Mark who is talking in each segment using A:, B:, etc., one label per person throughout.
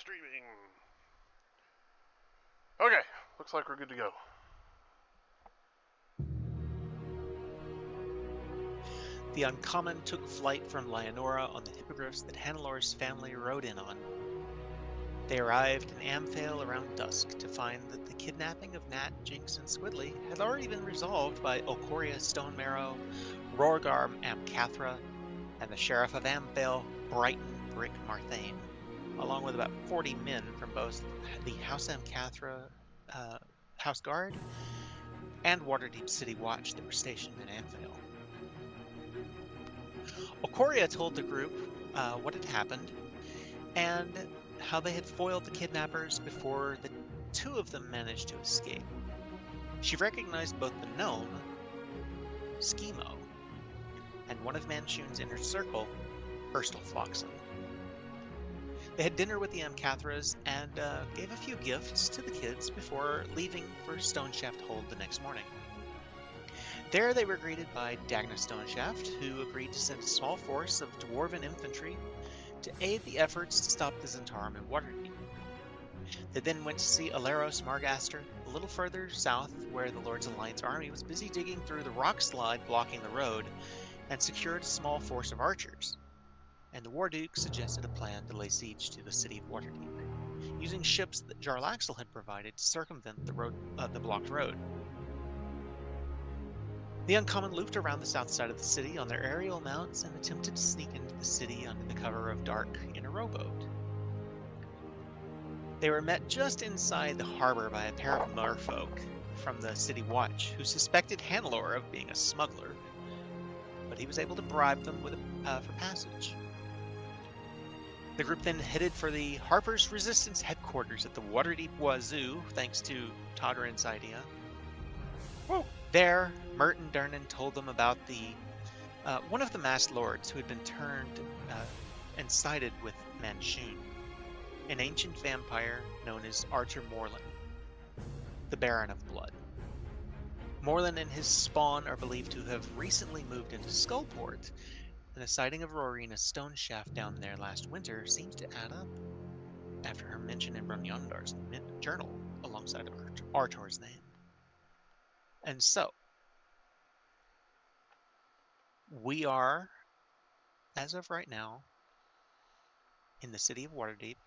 A: Streaming. Okay, looks like we're good to go.
B: The Uncommon took flight from Leonora on the hippogriffs that Hannelor's family rode in on. They arrived in Amphale around dusk to find that the kidnapping of Nat, Jinx, and Squidly had already been resolved by Ocoria Stonemarrow, Rorgar Amcathra, and the Sheriff of Amphale, Brighton Brick Marthane, along with about 40 men from both the House Amcathra House Guard and Waterdeep City Watch that were stationed in Amphale. Ocoria told the group what had happened and how they had foiled the kidnappers before the two of them managed to escape. She recognized both the gnome, Schemo, and one of Manchun's inner circle, Erstelfloxen. They had dinner with the Amcathras and gave a few gifts to the kids before leaving for Stoneshaft Hold the next morning. There they were greeted by Dagna Stoneshaft, who agreed to send a small force of dwarven infantry to aid the efforts to stop the Zentarum in Waterdeep. They then went to see Aleros Margaster a little further south, where the Lord's Alliance army was busy digging through the rock slide blocking the road, and secured a small force of archers. And the War Duke suggested a plan to lay siege to the city of Waterdeep, using ships that Jarlaxle had provided to circumvent the blocked road. The Uncommon looped around the south side of the city on their aerial mounts and attempted to sneak into the city under the cover of dark in a rowboat. They were met just inside the harbor by a pair of merfolk from the city watch who suspected Hannelor of being a smuggler, but he was able to bribe them for passage. The group then headed for the Harper's Resistance headquarters at the Waterdeep Wazoo, thanks to Todrin's idea.
A: Whoa.
B: There, Merton Durnan told them about one of the masked lords who had been turned and sided with Manchun, an ancient vampire known as Archer Morlin, the Baron of Blood. Morlin and his spawn are believed to have recently moved into Skullport, and the sighting of Rorina Stoneshaft down there last winter seems to add up, after her mention in Runyandar's journal alongside of Artor's name. And so, we are, as of right now, in the city of Waterdeep.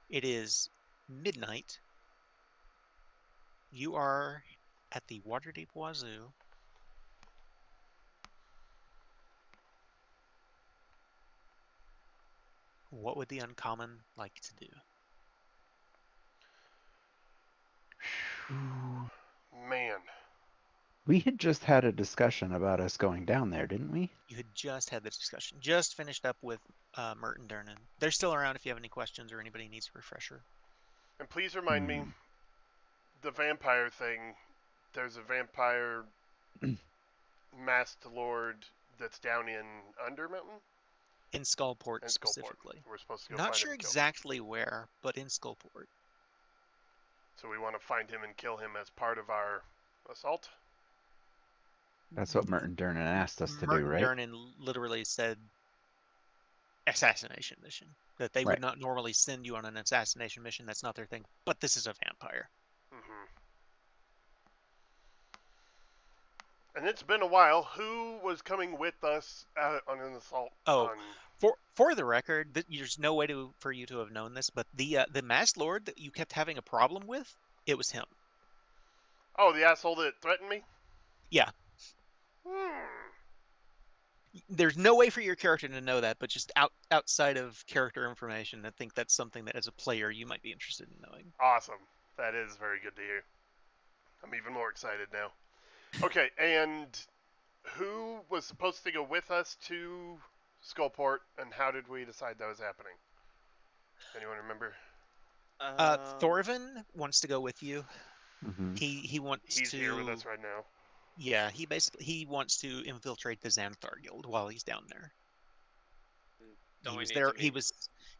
B: It is midnight. You are at the Waterdeep Wazoo. What would the Uncommon like to do?
A: Man.
C: We had just had a discussion about us going down there, didn't we?
B: You had just had this discussion. Just finished up with Merton Durnan. They're still around if you have any questions or anybody needs a refresher.
A: And please remind me, the vampire thing, there's a vampire masked lord that's down in Undermountain?
B: In Skullport
A: In Skullport.
B: specifically.
A: We're supposed to go
B: Not
A: find
B: sure
A: him and kill him.
B: exactly where, but in Skullport.
A: So we want to find him and kill him as part of our assault?
C: That's what Merton Durnan asked us to do,
B: Merton
C: right?
B: Durnan literally said assassination mission. That they would not normally send you on an assassination mission. That's not their thing. But this is a vampire.
A: Mm-hmm. And it's been a while. Who was coming with us on an assault?
B: Oh, for the record, there's no way for you to have known this, but the masked lord that you kept having a problem with, it was him.
A: Oh, the asshole that threatened me?
B: Yeah. There's no way for your character to know that, but just outside of character information, I think that's something that as a player you might be interested in knowing.
A: Awesome. That is very good to hear. I'm even more excited now. Okay, and who was supposed to go with us to Skullport, and how did we decide that was happening? Anyone remember?
B: Thorvin wants to go with you.
C: Mm-hmm.
B: He's
A: here with us right now.
B: Yeah, he wants to infiltrate the Xanathar Guild while he's down there.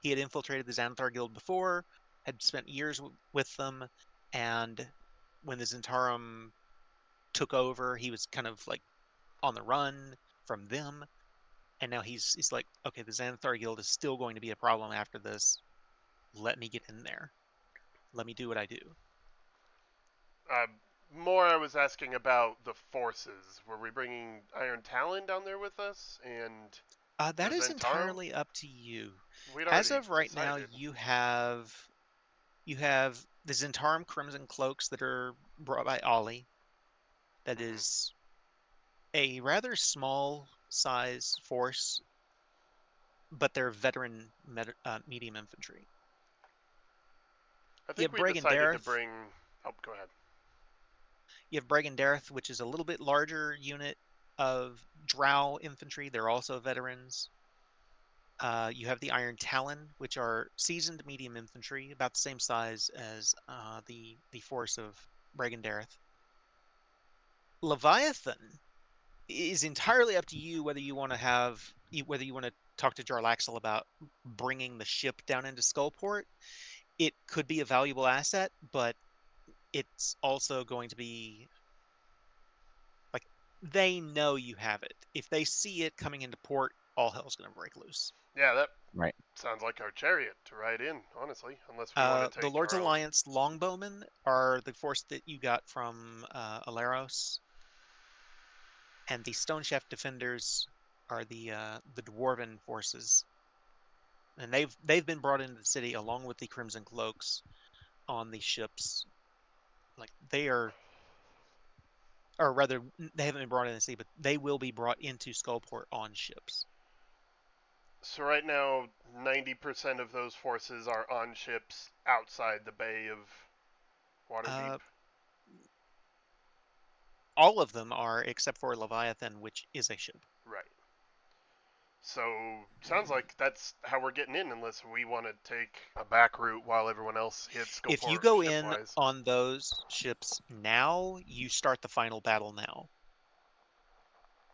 B: He had infiltrated the Xanathar Guild before, had spent years with them, and when the Zentarum took over, he was kind of like on the run from them, and now he's like, okay, the Xanathar Guild is still going to be a problem after this. let me get in there. Let me do what I do.
A: More I was asking about the forces. Were we bringing Iron Talon down there with us? And the
B: That is
A: Zentarum?
B: entirely up to you.
A: We'd
B: As
A: already
B: of right now,
A: decided.
B: you have the Zentarum Crimson Cloaks that are brought by Ollie. That
A: Mhm.
B: is a rather small size force, but they're veteran medium infantry.
A: I
B: You
A: think
B: have
A: we
B: Brag and
A: decided to
B: Dareth.
A: bring. Oh, go ahead.
B: You have Brag and Dareth, which is a little bit larger unit of Drow infantry. They're also veterans. You have the Iron Talon, which are seasoned medium infantry, about the same size as the force of Brag and Dareth. Leviathan is entirely up to you whether you want to talk to Jarlaxle about bringing the ship down into Skullport. It could be a valuable asset, but it's also going to be like they know you have it. If they see it coming into port, all hell's going to break loose.
A: Yeah, that
C: Right.
A: sounds like our chariot to ride in, honestly. Unless we want to
B: The
A: take
B: Lord's
A: our own.
B: Alliance longbowmen are the force that you got from Aleros, and the Stone Shaft Defenders are the dwarven forces, and they've been brought into the city along with the Crimson Cloaks on the ships. Like they are, or rather, they haven't been brought into the city, but they will be brought into Skullport on ships.
A: So right now, 90% of those forces are on ships outside the Bay of Waterdeep.
B: Uh, all of them are except for Leviathan, which is a ship.
A: Right. So sounds like that's how we're getting in, unless we want to take a back route while everyone else hits
B: If you
A: Skullport
B: go in
A: shipwise.
B: on those ships now, you start the final battle now.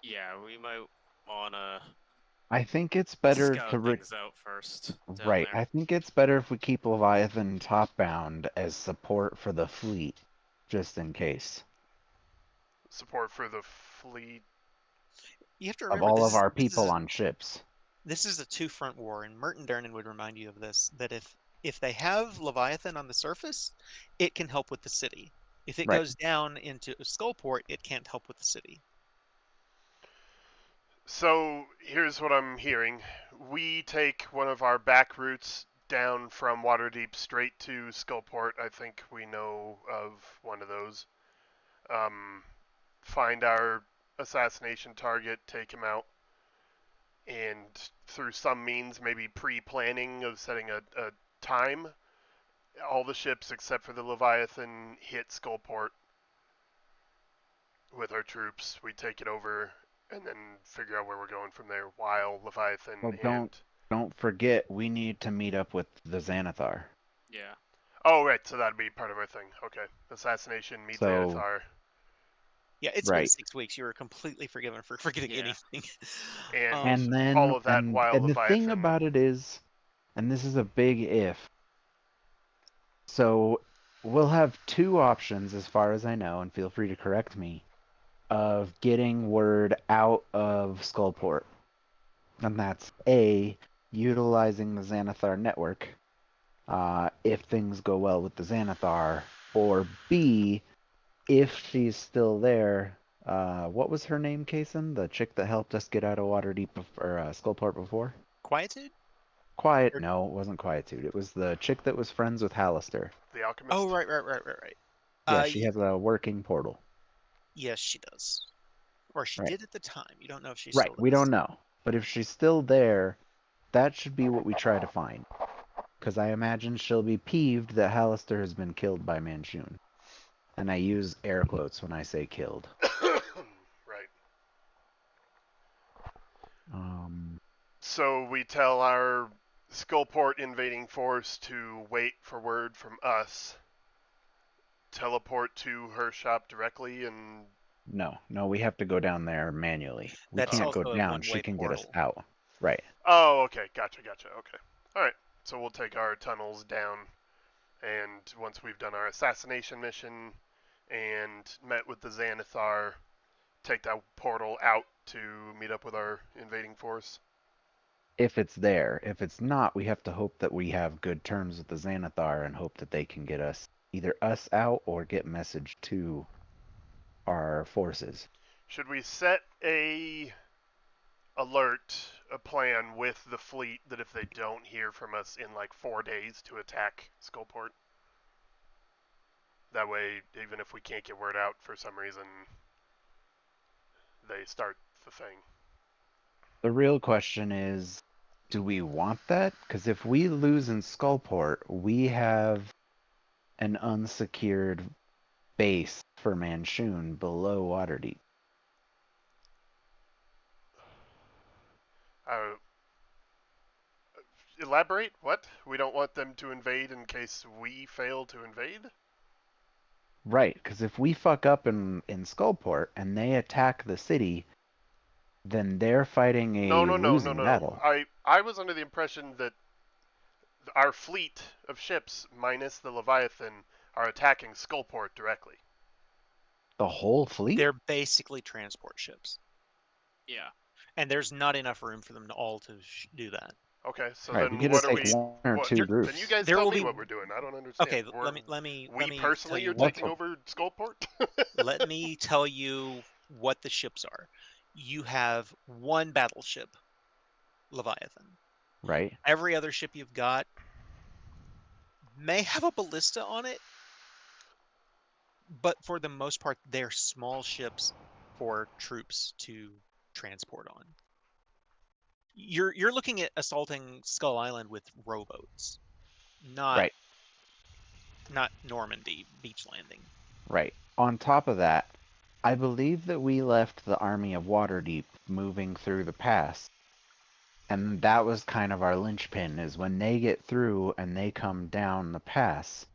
D: Yeah, we might wanna
C: I think it's better to
D: scout things out first down
C: right.
D: there.
C: I think it's better if we keep Leviathan top bound as support for the fleet, just in case.
A: Support for the fleet.
B: You have to
C: Of
B: remember
C: all
B: this
C: of
B: is
C: our
B: this is
C: people on ships.
B: this is a two-front war, and Merton Dernan would remind you of this, that if they have Leviathan on the surface, it can help with the city. If it
C: Right.
B: goes down into Skullport, it can't help with the city.
A: So here's what I'm hearing. We take one of our back routes down from Waterdeep straight to Skullport. I think we know of one of those. Um, find our assassination target, take him out, and through some means, maybe pre-planning of setting a time, all the ships except for the Leviathan hit Skullport with our troops. We take it over and then figure out where we're going from there. While Leviathan
C: Well,
A: and
C: don't forget we need to meet up with the Xanathar.
D: Yeah.
A: oh right, so that'd be part of our thing. Okay, assassination meet
C: So
A: Xanathar,
B: Yeah, it's been
C: right.
B: 6 weeks. You are completely forgiven for forgetting
D: Yeah.
B: anything.
A: and
B: um,
C: And then
A: all of that while
C: and the thing
A: Leviathan.
C: about it is, and this is a big if. So we'll have two options as far as I know, and feel free to correct me, of getting word out of Skullport. And that's A, utilizing the Xanathar network, if things go well with the Xanathar, or B, if she's still there, what was her name, Kason? The chick that helped us get out of Waterdeep or Skullport before?
B: Quietude?
C: Quiet?
B: Or,
C: No, it wasn't Quietude. It was the chick that was friends with Hallister.
A: The
B: oh,
A: alchemist.
B: right.
C: Yeah, she has a working portal.
B: Yes, she does. Or she
C: Right.
B: did at the time. You don't know if she
C: Right.
B: still
C: We don't
B: does.
C: know. But if she's still there, that should be what we try to find. Because I imagine she'll be peeved that Hallister has been killed by Manchun. And I use air quotes when I say killed.
A: Right.
C: Um,
A: So we tell our Skullport invading force to wait for word from us, teleport to her shop directly, and
C: no, we have to go down there manually. We
B: That's
C: can't
A: oh,
C: go
B: also a
C: down. She
B: one-way
C: can get us
B: portal.
C: out. Right.
A: oh, okay, gotcha. Okay, all right. So we'll take our tunnels down, and once we've done our assassination mission and met with the Xanathar, take that portal out to meet up with our invading force.
C: if it's there. If it's not, we have to hope that we have good terms with the Xanathar and hope that they can get us either us out or get message to our forces.
A: Should we set a plan with the fleet that if they don't hear from us in like 4 days to attack Skullport? That way, even if we can't get word out for some reason, they start the thing.
C: The real question is, do we want that? Because if we lose in Skullport, we have an unsecured base for Manchun below Waterdeep.
A: Uh, Elaborate? What? We don't want them to invade in case we fail to invade?
C: Right, because if we fuck up in Skullport and they attack the city, then they're fighting
A: No,
C: a
A: no, no, no,
C: losing
A: no.
C: battle.
A: I was under the impression that our fleet of ships, minus the Leviathan, are attacking Skullport directly.
C: The whole fleet?
B: They're basically transport ships,
D: Yeah.
B: and there's not enough room for them all to do that.
A: Okay, so
C: Right,
A: then
C: we could
A: what
C: just
A: are
C: take
A: we?
C: one or
A: What,
C: two
A: then you
C: groups.
A: guys
B: There
A: tell
B: will
A: me
B: be-
A: what we're doing. I don't understand.
B: Okay,
A: We're,
B: let me
A: we
B: tell
A: personally
B: you
A: are
B: what
A: taking over Skullport.
B: let me tell you what the ships are. You have one battleship, Leviathan.
C: Right?
B: Every other ship you've got may have a ballista on it, but for the most part, they're small ships for troops to transport on. You're looking at assaulting Skull Island with rowboats, not
C: Right.
B: not Normandy beach landing.
C: Right. On top of that, I believe that we left the army of Waterdeep moving through the pass. And that was kind of our linchpin, is when they get through and they come down the pass,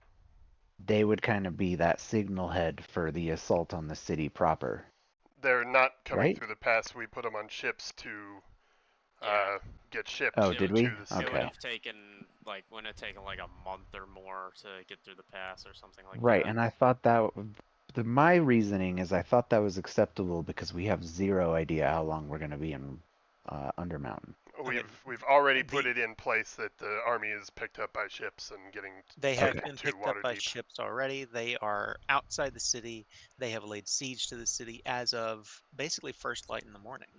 C: they would kind of be that signal head for the assault on the city proper.
A: They're not coming
C: Right?
A: through the pass. We put them on ships to
D: Yeah.
A: get shipped
C: Oh,
A: to
C: did we?
A: the city.
D: It would
C: Okay.
D: have taken wouldn't have taken like a month or more to get through the pass or something like
C: Right,
D: that.
C: and I thought that my reasoning is I thought that was acceptable because we have zero idea how long we're going to be in Undermountain.
B: Okay,
A: We've already put
B: the-
A: it in place that the army is picked up by ships and getting
B: They have
C: Okay.
B: been
A: to
B: picked up by
A: Waterdeep.
B: ships already. They are outside the city. They have laid siege to the city as of basically first light in the morning.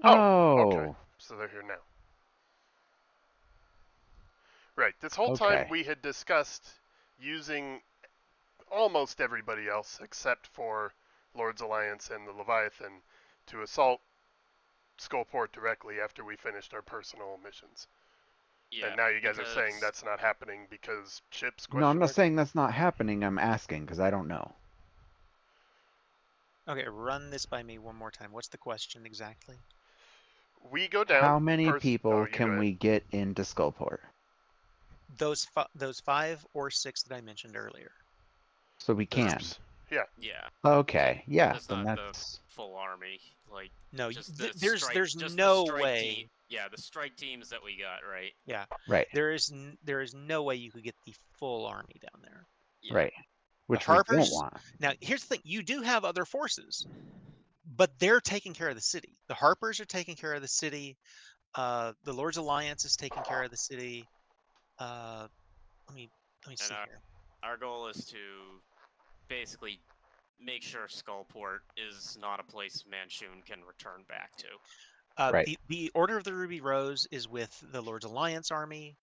A: Okay. So they're here now. Right. This whole time
C: Okay.
A: we had discussed using almost everybody else except for Lord's Alliance and the Leviathan to assault Skullport directly after we finished our personal missions.
D: Yeah.
A: And now you guys are saying
D: because-
A: that's not happening because ships?
C: No, I'm not
A: mark?
C: saying that's not happening. I'm asking because I don't know.
B: Okay, run this by me one more time. What's the question exactly?
A: We go down.
C: How many
A: Oh,
C: people
A: you go
C: can
A: ahead.
C: we get into Skullport?
B: Those 5 or 6 that I mentioned earlier.
C: So we can.
A: Groups. Yeah.
D: Yeah.
C: Okay. Yeah.
D: That's
C: Then
D: not
C: that's
D: the full army. Like
B: No,
D: just
B: there's
D: just
B: no
D: the strike
B: way.
D: Yeah, the strike teams that we got, right?
B: Yeah,
C: right.
B: there is no way you could get the full army down there.
D: Yeah.
C: Right. Which
B: The
C: we don't
B: Harpers.
C: want.
B: Now, here's the thing: you do have other forces, but they're taking care of the city. The Harpers are taking care of the city. The Lord's Alliance is taking care of the city. Let me see here.
D: Our goal is to basically make sure Skullport is not a place Manchun can return back to.
C: Right.
B: The Order of the Ruby Rose is with the Lord's Alliance army.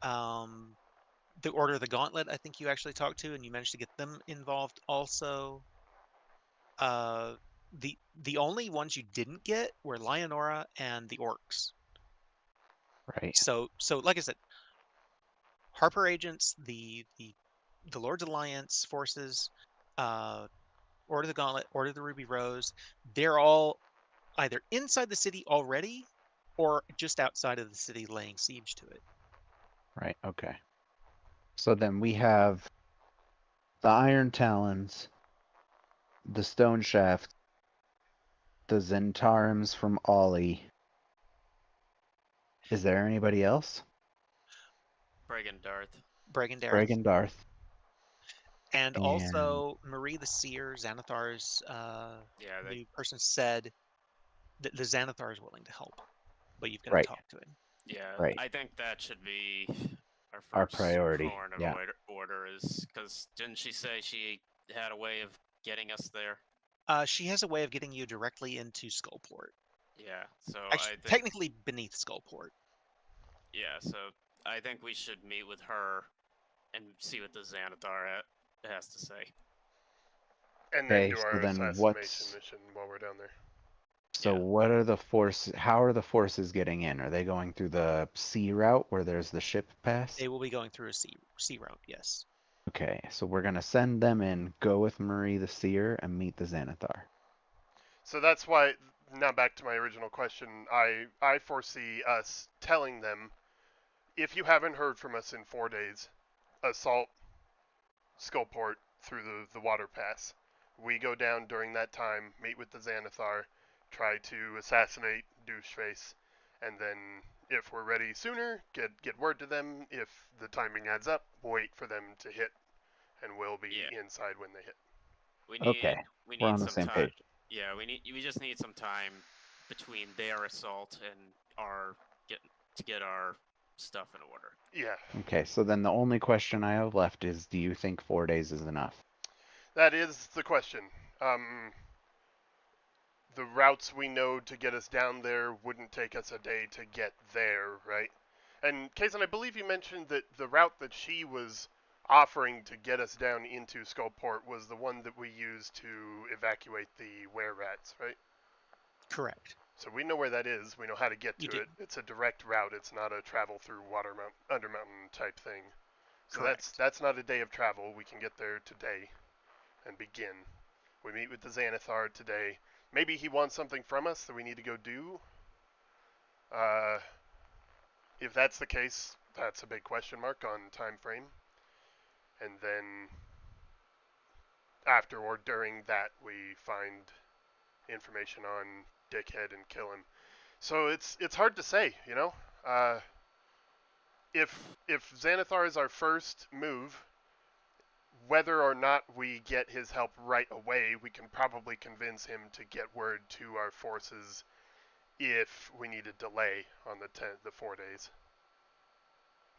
B: The Order of the Gauntlet, I think you actually talked to, and you managed to get them involved also. The only ones you didn't get were Leonora and the Orcs.
C: Right.
B: So like I said, Harper agents, the Lord's Alliance forces, Order of the Gauntlet, Order of the Ruby Rose, they're all either inside the city already or just outside of the city laying siege to it.
C: Right. Okay. So then we have the Iron Talons, the Stone Shaft, the Zentarims from Ollie. Is there anybody else?
D: Bragan Darth.
B: Bragan Dareth.
C: Bragan Darth.
B: And also Marie the Seer, Xanathar's new person said that the Xanathar is willing to help, but you've got to
C: Right.
B: talk to him.
D: Yeah,
C: Right.
D: I think that should be our
C: Our
D: first
C: priority,
D: point of
C: yeah.
D: order is because didn't she say she had a way of getting us there?
B: She has a way of getting you directly into Skullport.
D: Yeah, so I
B: Actually,
D: think
B: technically beneath Skullport.
D: yeah, so I think we should meet with her and see what the Xanathar has to say.
A: And then
C: Okay,
A: do
C: so
A: our
C: then
A: assassination mission while we're down there.
C: so
D: Yeah.
C: what are the forces? How are the forces getting in? Are they going through the sea route where there's the ship pass?
B: They will be going through a sea route. Yes.
C: Okay, so we're gonna send them in, go with Marie the Seer, and meet the Xanathar.
A: So that's why, now back to my original question, I foresee us telling them, if you haven't heard from us in 4 days, assault Skullport through the water pass. We go down during that time, meet with the Xanathar, try to assassinate Doucheface, and then if we're ready sooner, get word to them. If the timing adds up, wait for them to hit, and we'll be
D: Yeah.
A: inside when they hit.
C: Okay,
D: We
C: we're
D: need
C: on the
D: some
C: same
D: time.
C: page.
D: Yeah, we just need some time between their assault and our get our stuff in order.
A: Yeah,
C: Okay, so then the only question I have left is, do you think 4 days is enough?
A: that is the question. The routes we know to get us down there wouldn't take us a day to get there, right? And Kazan, I believe you mentioned that the route that she was offering to get us down into Skullport was the one that we used to evacuate the were-rats, right?
B: Correct.
A: So we know where that is. We know how to get
B: You
A: to
B: do.
A: it. It's a direct route. It's not a travel through Undermountain type thing. So
B: Correct.
A: that's not a day of travel. We can get there today and begin. We meet with the Xanathar today. Maybe he wants something from us that we need to go do. Uh, if that's the case, that's a big question mark on time frame. And then after or during that, we find information on Dickhead and kill him. So it's hard to say, you know. If Xanathar is our first move, whether or not we get his help right away, we can probably convince him to get word to our forces if we need a delay on the 4 days.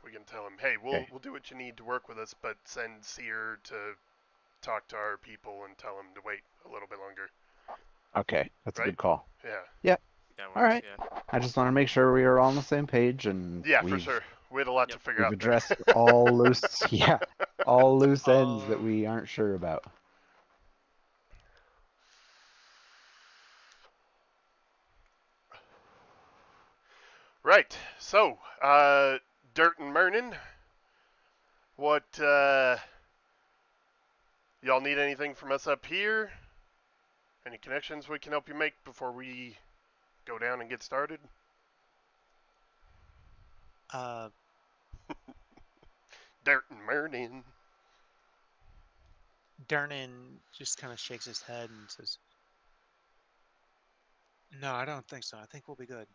A: We can tell him, hey,
C: Okay.
A: we'll do what you need to work with us, but send Seer to talk to our people and tell him to wait a little bit longer.
C: Okay, that's a
A: Right?
C: good call.
A: Yeah.
D: That
C: All
D: works.
C: right.
D: Yeah.
C: I just want to make sure we are all on the same page, and
A: Yeah, for sure. We had a lot to
D: Yep.
A: figure
C: we've
A: out there.
C: addressed all loose, yeah, all loose ends that
D: Um,
C: we aren't sure about.
A: Right. So, Dirt and Mernin, what, y'all need anything from us up here? Any connections we can help you make before we go down and get started?
B: Uh,
A: Dirt and Mernin.
B: Dernan just kind of shakes his head and says, "No, I don't think so. I think we'll be good."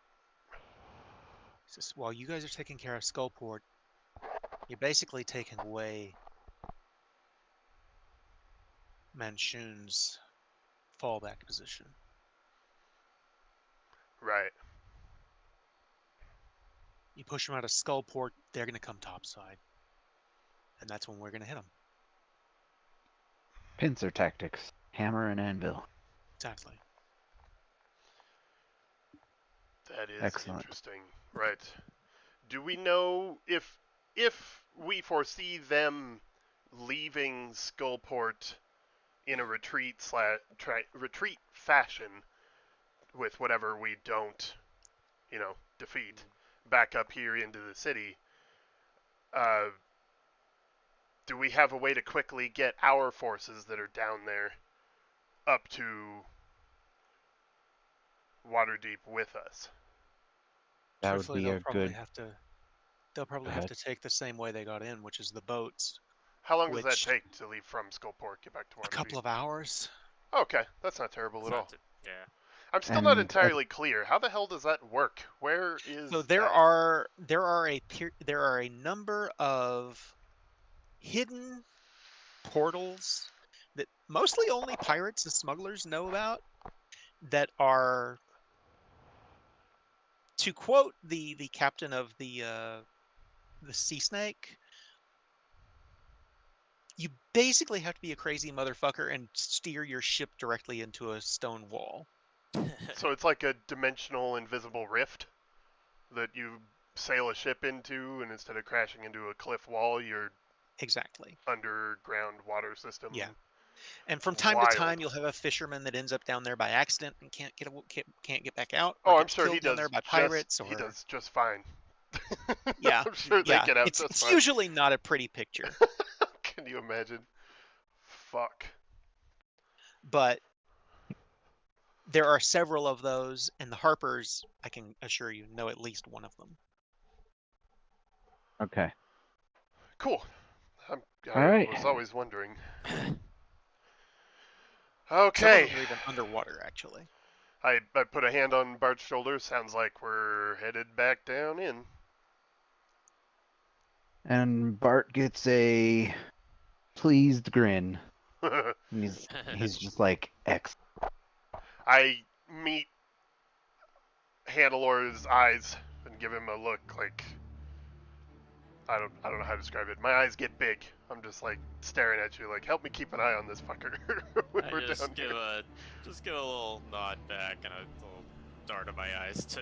B: He says, "While you guys are taking care of Skullport, you're basically taking away Manshoon's fallback position.
A: Right.
B: You push them out of Skullport, they're going to come topside, and that's when we're going to hit them."
C: Pincer tactics, hammer and anvil.
B: Exactly.
A: That is
C: Excellent.
A: interesting. Right. Do we know if we foresee them leaving Skullport in a retreat fashion with whatever we don't, defeat back up here into the city? Uh, do we have a way to quickly get our forces that are down there up to Waterdeep with us?
C: That would
B: Truthfully,
C: be a good.
B: they'll
C: Go
B: probably have
C: ahead.
B: to take the same way they got in, which is the boats,
A: How long does that
B: which
A: take to leave from Skullport, get back to
B: a
A: Waterdeep?
B: couple of hours.
A: Okay, that's not terrible
D: it's
A: at
D: not.
A: all.
D: Yeah.
A: I'm still not
C: And
A: entirely clear. How the hell does that work? Where is
B: So
A: that?
B: there are a number of hidden portals that mostly only pirates and smugglers know about that are To quote the captain of the sea snake, you basically have to be a crazy motherfucker and steer your ship directly into a stone wall.
A: So it's like a dimensional invisible rift that you sail a ship into, and instead of crashing into a cliff wall, you're
B: Exactly.
A: underground water system.
B: Yeah. And from time to
A: Wild.
B: time, you'll have a fisherman that ends up down there by accident and can't get back out,
A: Oh,
B: or
A: I'm
B: gets
A: sure he
B: killed down
A: does
B: there by
A: just
B: pirates,
A: he
B: or
A: does just fine.
B: yeah,
A: I'm sure they
B: yeah.
A: get out
B: It's
A: just
B: it's
A: fine.
B: usually not a pretty picture,
A: Can you imagine? Fuck.
B: but there are several of those, and the Harpers, I can assure you, know at least one of them.
C: Okay.
A: Cool. I
C: All right.
A: was always wondering.
B: Some
A: Okay.
B: of them are even underwater, actually.
A: I put a hand on Bart's shoulder. Sounds like we're headed back down in.
C: And Bart gets a pleased grin. And he's just like, X.
A: I meet Hannelor's eyes and give him a look like I don't know how to describe it. My eyes get big. I'm just like staring at you like, help me keep an eye on this fucker when we're
D: I just
A: down here.
D: give a little nod back and a little dart of my eyes to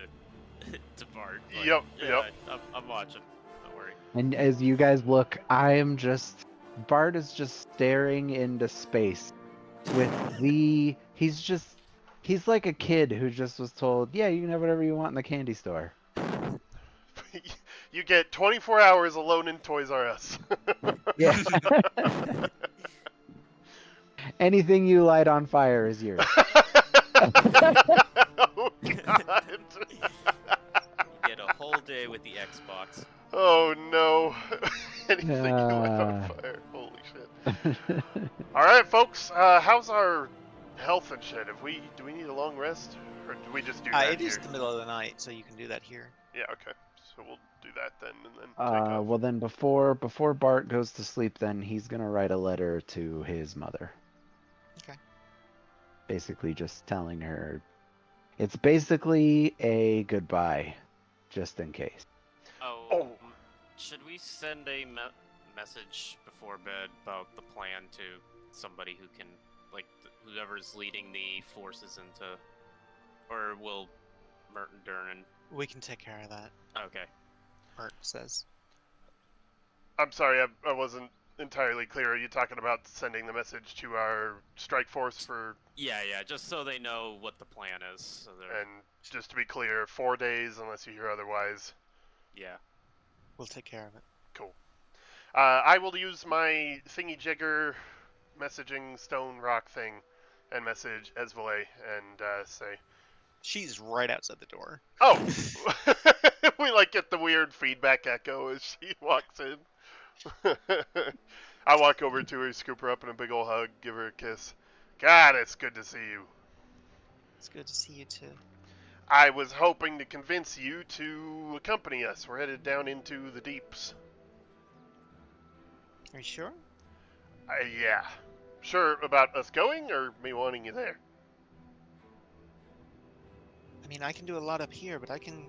D: to Bart. Like,
A: Yep,
D: yeah,
A: yep.
D: I'm watching. Don't worry.
C: And as you guys look, Bart is just staring into space with he's like a kid who just was told, yeah, you can have whatever you want in the candy store.
A: You get 24 hours alone in Toys R Us.
C: Yeah. Anything you light on fire is yours.
A: Oh God.
D: You get a whole day with the Xbox.
A: Oh no. Anything you light on fire. Holy shit. Alright folks, how's our health and shit? Do we need a long rest? Or do we just do that
B: It
A: here?
B: is the middle of the night, so you can do that here.
A: Yeah, okay. So we'll do that then and then take off.
C: Well then before Bart goes to sleep, then he's gonna write a letter to his mother.
B: Okay.
C: Basically just telling her it's basically a goodbye, just in case.
D: Oh. Should we send a message before bed about the plan to somebody who can, like, whoever's leading the forces into, or will Merton Durnan?
B: We can take care of that,
D: Okay.
B: Bart says.
A: I'm sorry, I wasn't entirely clear. Are you talking about sending the message to our strike force for...
D: Yeah, just so they know what the plan is. So
A: and just to be clear, 4 days unless you hear otherwise.
D: Yeah.
B: We'll take care of it.
A: Cool. I will use my thingy-jigger messaging stone rock thing and message Esvale and say...
B: She's right outside the door.
A: Oh! We like get the weird feedback echo as she walks in. I walk over to her, scoop her up in a big old hug, give her a kiss. God, it's good to see you.
B: It's good to see you too.
A: I was hoping to convince you to accompany us. We're headed down into the deeps.
B: Are you sure?
A: Yeah. Sure about us going, or me wanting you there?
B: I mean, I can do a lot up here, but I can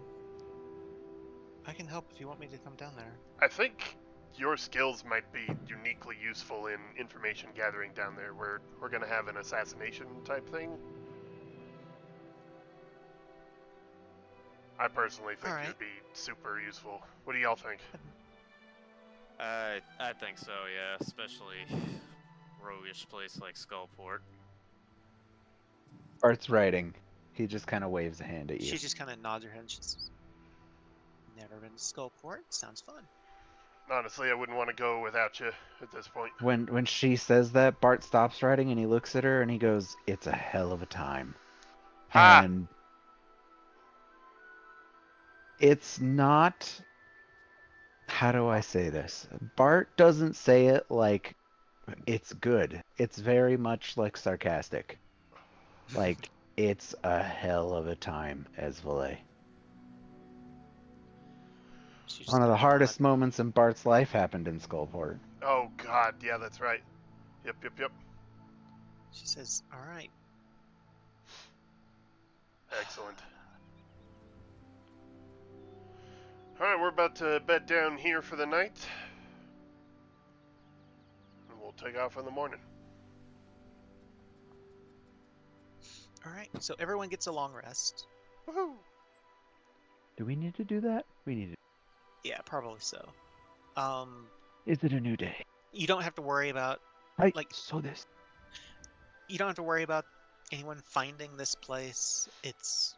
B: help if you want me to come down there.
A: I think your skills might be uniquely useful in information gathering down there. We're gonna have an assassination type thing. I personally think you'd be super useful. What do y'all think?
D: I think so, yeah. Especially roguish place like Skullport.
C: Bart's writing. He just kind of waves a hand at you.
B: She just kind of nods her head and she says, never been to Skullport? Sounds fun.
A: Honestly, I wouldn't want to go without you at this point.
C: When she says that, Bart stops writing and he looks at her and he goes, "It's a hell of a time."
A: Ha!
C: And it's not... How do I say this? Bart doesn't say it like it's good. It's very much like sarcastic. Like, it's a hell of a time, Esvale. One of the hardest moments in Bart's life happened in Skullport.
A: Oh God, yeah, that's right. Yep.
B: She says, all right.
A: Excellent. Alright, we're about to bed down here for the night. And we'll take off in the morning.
B: All right, so everyone gets a long rest.
A: Woohoo!
C: Do we need to do that? We need to.
B: Yeah, probably so.
C: Is it a new day?
B: You don't have to worry about Like-
C: so this.
B: you don't have to worry about anyone finding this place. It's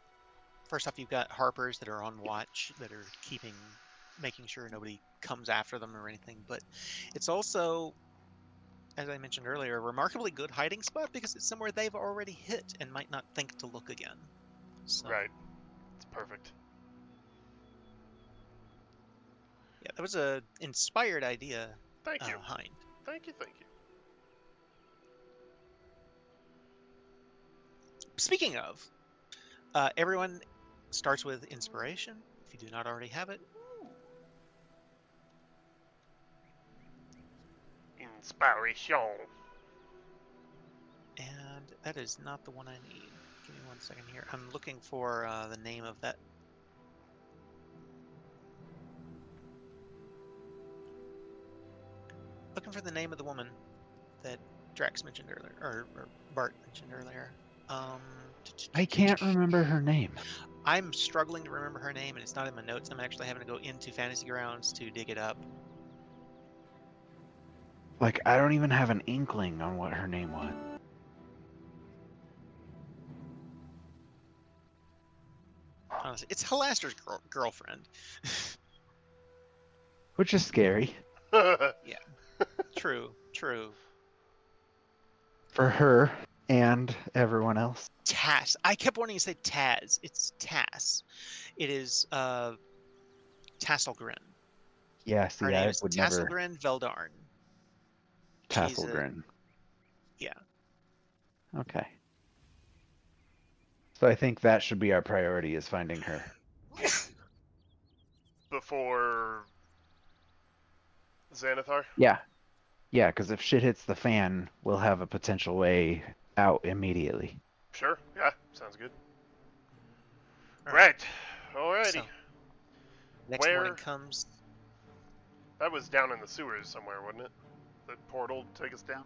B: first off, you've got harpers that are on watch that are making sure nobody comes after them or anything. But it's also, as I mentioned earlier, a remarkably good hiding spot because it's somewhere they've already hit and might not think to look again. So,
A: Right. It's perfect.
B: yeah, that was a inspired idea,
A: Thank you.
B: Hind.
A: Thank you, thank you.
B: Speaking of, everyone starts with inspiration. If you do not already have it,
A: Inspiration.
B: and that is not the one I need. Give me 1 second here. I'm looking for the name of that. Looking for the name of the woman that Drax mentioned earlier, or Bart mentioned earlier.
C: I can't remember her name.
B: I'm struggling to remember her name, and it's not in my notes. I'm actually having to go into Fantasy Grounds to dig it up.
C: Like, I don't even have an inkling on what her name was.
B: Honestly, it's Halaster's girlfriend.
C: Which is scary.
B: True.
C: For her and everyone else.
B: Tass. I kept wanting to say Taz. It's Tass. It is Tasselgrin.
C: Yeah,
B: Her
C: see,
B: name
C: I
B: is
C: would never.
B: Tasselgrin Veldarn. She's a-
C: Tasselgrin.
B: Yeah.
C: Okay. So I think that should be our priority, is finding her.
A: Before Xanathar?
C: Yeah. Yeah, because if shit hits the fan, we'll have a potential way out immediately.
A: Sure. Yeah, sounds good.
B: All
A: Right. Alrighty.
B: So, next morning comes.
A: That was down in the sewers somewhere, wasn't it? The portal take us down?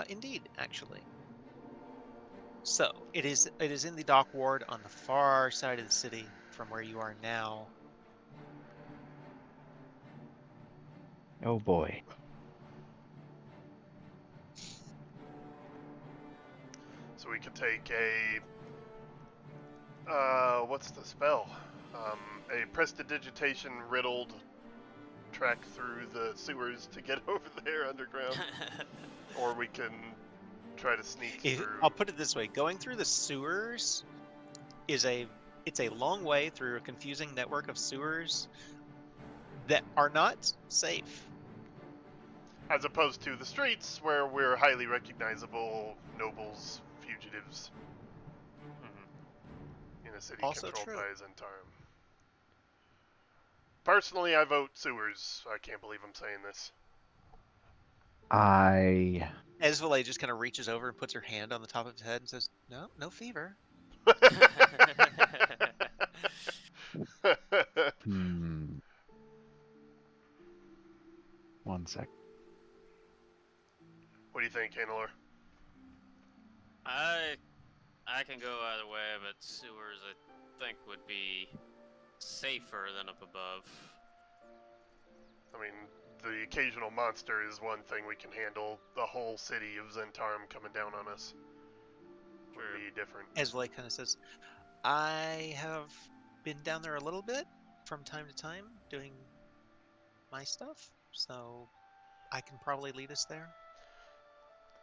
B: Indeed, actually. So it is in the dock ward on the far side of the city from where you are now.
C: Oh boy.
A: So we could take a... what's the spell? A prestidigitation riddled track through the sewers to get over there underground. Or we can try to sneak through.
B: I'll put it this way: going through the sewers it's a long way through a confusing network of sewers that are not safe.
A: As opposed to the streets, where we're highly recognizable nobles, fugitives, in a city
B: Also
A: controlled
B: true.
A: by Zentarum. Personally, I vote sewers. I can't believe I'm saying this.
B: Esvale just kind of reaches over and puts her hand on the top of his head and says, "No fever."
C: One sec.
A: What do you think, Hannelor?
D: I can go either way, but sewers I think would be safer than up above.
A: I mean, the occasional monster is one thing we can handle. The whole city of Zentarum coming down on us would be different.
B: Esvale kind of says, "I have been down there a little bit from time to time doing my stuff, so I can probably lead us there."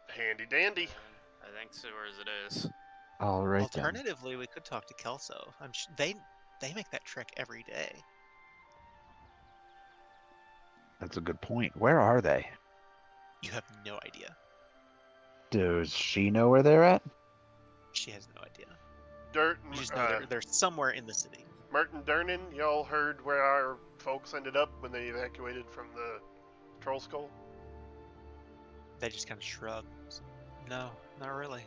A: Handy dandy.
D: I think sewers it is.
C: All right then.
B: Alternatively, we could talk to Kelso. They make that trek every day.
C: That's a good point. Where are they?
B: You have no idea.
C: Does she know where they're at?
B: She has no idea.
A: You
B: just know they're somewhere in the city.
A: Merton Durnan, y'all heard where our folks ended up when they evacuated from the Troll Skull?
B: They just kind of shrug. No, not really.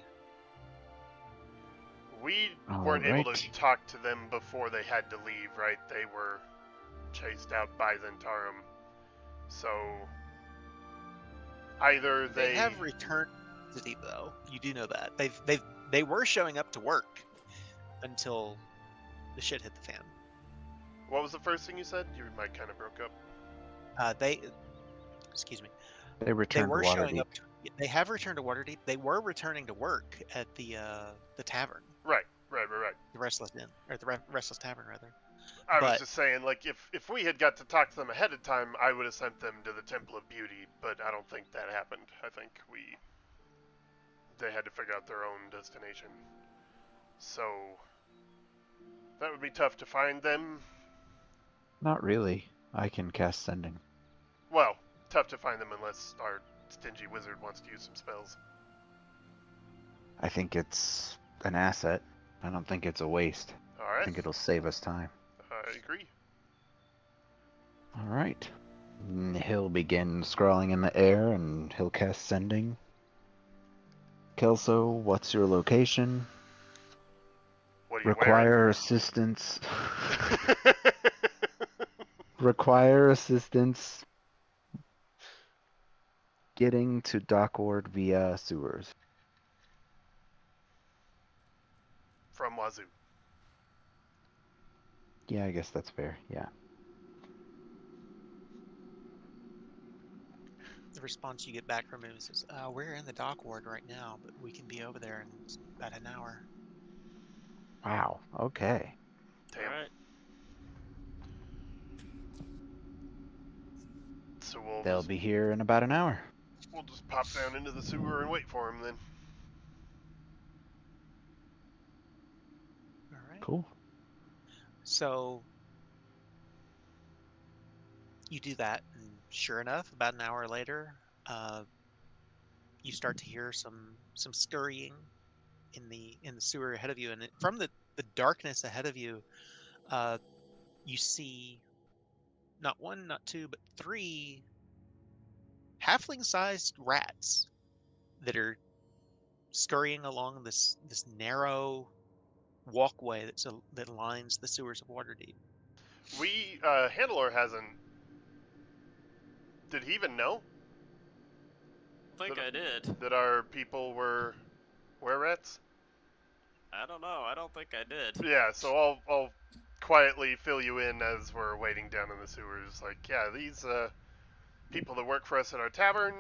A: We weren't able to talk to them before they had to leave, right? They were chased out by Zentarum. So either
B: They have returned to the city, though. You do know that they were showing up to work until the shit hit the fan.
A: What was the first thing you said? Your mic kind of broke up.
B: Excuse me.
C: They
B: They
C: returned
B: were
C: to
B: showing
C: Waterdeep.
B: up. They have returned to Waterdeep. They were returning to work at the tavern,
A: Right.
B: the Restless Inn, or the Restless Tavern, rather.
A: I was
B: But-
A: just saying, like, if we had got to talk to them ahead of time, I would have sent them to the Temple of Beauty, but I don't think that happened. I think they had to figure out their own destination. So that would be tough to find them.
C: Not really. I can cast Sending.
A: Well, tough to find them unless our stingy wizard wants to use some spells.
C: I think it's an asset. I don't think it's a waste. I
A: Alright,
C: think it'll save us time.
A: I agree.
C: Alright. He'll begin scrawling in the air and he'll cast Sending. Kelso, what's your location?
A: What are you
C: Require assistance. Require assistance getting to Dockward via sewers.
A: From Wazoo.
C: Yeah, I guess that's fair. Yeah.
B: The response you get back from him is, "We're in the dock ward right now, but we can be over there in about an hour."
C: Wow. Okay.
A: Damn.
D: Alright.
A: So
C: They'll be here in about an hour.
A: we'll just pop down into the sewer and wait for him then.
B: All right.
C: Cool.
B: So you do that, and sure enough, about an hour later, you start to hear some scurrying in the sewer ahead of you, and from the darkness ahead of you, you see not one, not two, but three halfling-sized rats that are scurrying along this narrow walkway that lines the sewers of Waterdeep.
A: Handler hasn't. Did he even know
D: I think I did.
A: that our people were were-rats?
D: I don't know. I don't think I did.
A: Yeah, so I'll quietly fill you in as we're waiting down in the sewers. Like, yeah, these people that work for us at our tavern,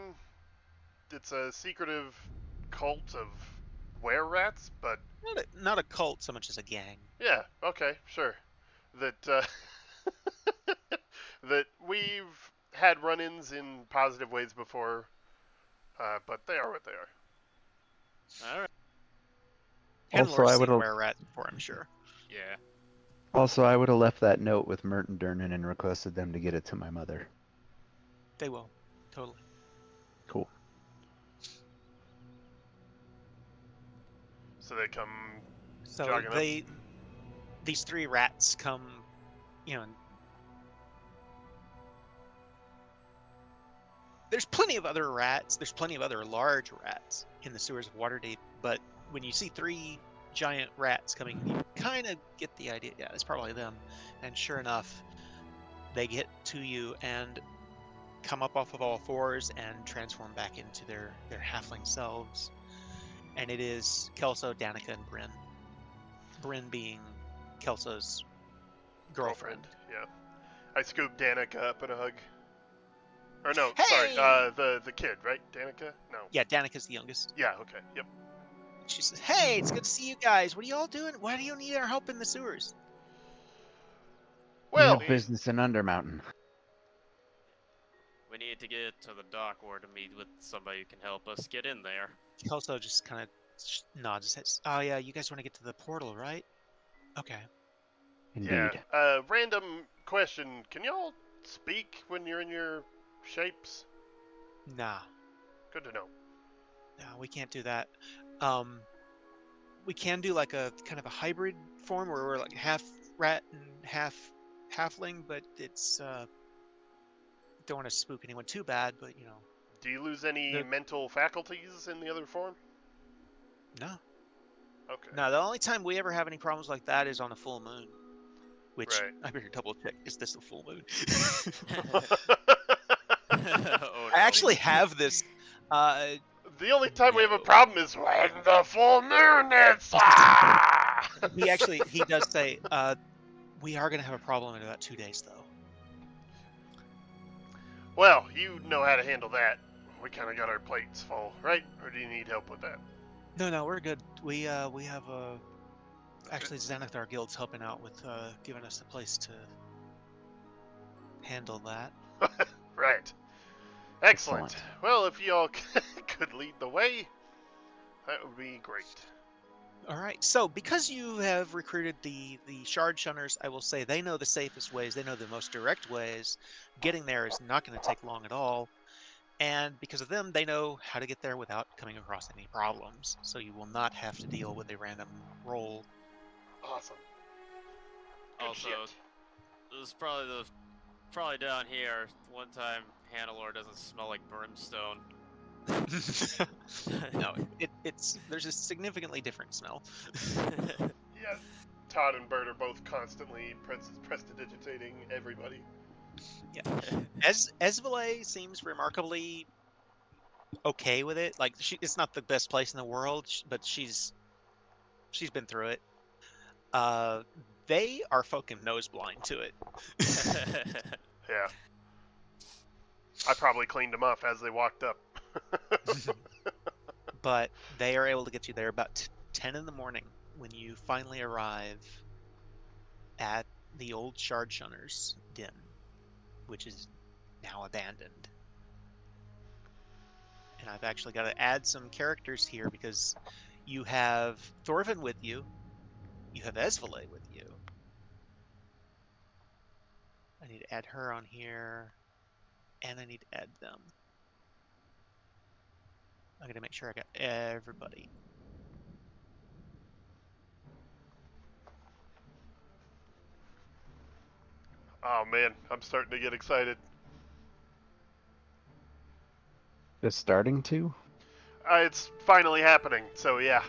A: it's a secretive cult of were-rats, but
B: Not a cult so much as a gang.
A: yeah, okay, sure. That that we've had run-ins in positive ways before, but they are what they are.
D: Alright.
C: Also,
B: Handler's
C: I
B: seen
C: would've-
B: were-rats before, I'm sure.
D: Yeah.
C: Also, I would have left that note with Merton Durnan and requested them to get it to my mother.
B: They will. Totally.
C: Cool.
A: So they come.
B: So
A: Jogging up.
B: these three rats come, and there's plenty of other rats. There's plenty of other large rats in the sewers of Waterdeep, but when you see three giant rats coming, you kind of get the idea. Yeah, it's probably them. And sure enough, they get to you and come up off of all fours and transform back into their halfling selves. And it is Kelso, Danica, and Bryn. Bryn being Kelso's girlfriend.
A: Yeah. I scooped Danica up in a hug. Or no,
B: Hey!
A: sorry, the kid, right? Danica? No.
B: Yeah, Danica's the youngest.
A: Yeah, okay, yep.
B: She says, "Hey, it's good to see you guys. What are y'all doing? Why do you need our help in the sewers?"
C: We
A: Well,
C: have business in Undermountain.
D: We need to get to the dock or to meet with somebody who can help us get in there.
B: Kelso just kind of nods his head. "Oh yeah, you guys want to get to the portal, right? Okay."
C: Indeed.
A: yeah. Random question. Can y'all speak when you're in your shapes?
B: Nah,
A: Good to know.
B: no, we can't do that. We can do like a kind of a hybrid form where we're like half rat and half halfling, but it's don't want to spook anyone too bad, but
A: Do you lose any
B: The-
A: mental faculties in the other form?
B: no.
A: Okay.
B: No, the only time we ever have any problems like that is on a full moon. Which
A: Right.
B: I better double check. Is this a full moon?
D: Oh
B: I
D: no.
B: actually have this.
A: The only time we have a
B: No.
A: problem is when the full moon is. Ah!
B: He does say, we are gonna have a problem in about 2 days, though.
A: Well, you know how to handle that. We kind of got our plates full, right? Or do you need help with that?
B: No, we're good. We have actually Xanathar Guild's helping out with giving us a place to handle that.
A: Right. Excellent. Well, if y'all could lead the way, that would be great.
B: All right. So, because you have recruited the shard shunners, I will say they know the safest ways. They know the most direct ways. Getting there is not going to take long at all. And because of them, they know how to get there without coming across any problems. So you will not have to deal with a random roll.
A: Awesome. Good
D: Also,
A: shit.
D: this is probably down here. One time, Hannelore doesn't smell like brimstone.
B: No, there's a significantly different smell.
A: Yeah, Todd and Bert are both constantly prestidigitating everybody.
B: Yeah. Esvele seems remarkably okay with it. Like it's not the best place in the world, but she's been through it. They are fucking nose blind to it.
A: Yeah. I probably cleaned them up as they walked up.
B: But they are able to get you there about 10 in the morning when you finally arrive at the old Shard Shunner's den, which is now abandoned. And I've actually got to add some characters here because you have Thorvin with you, you have Esvele with you. I need to add her on here, and I need to add them. I'm gonna make sure I got everybody.
A: Oh man, I'm starting to get excited.
C: Just starting to?
A: It's finally happening, so yeah.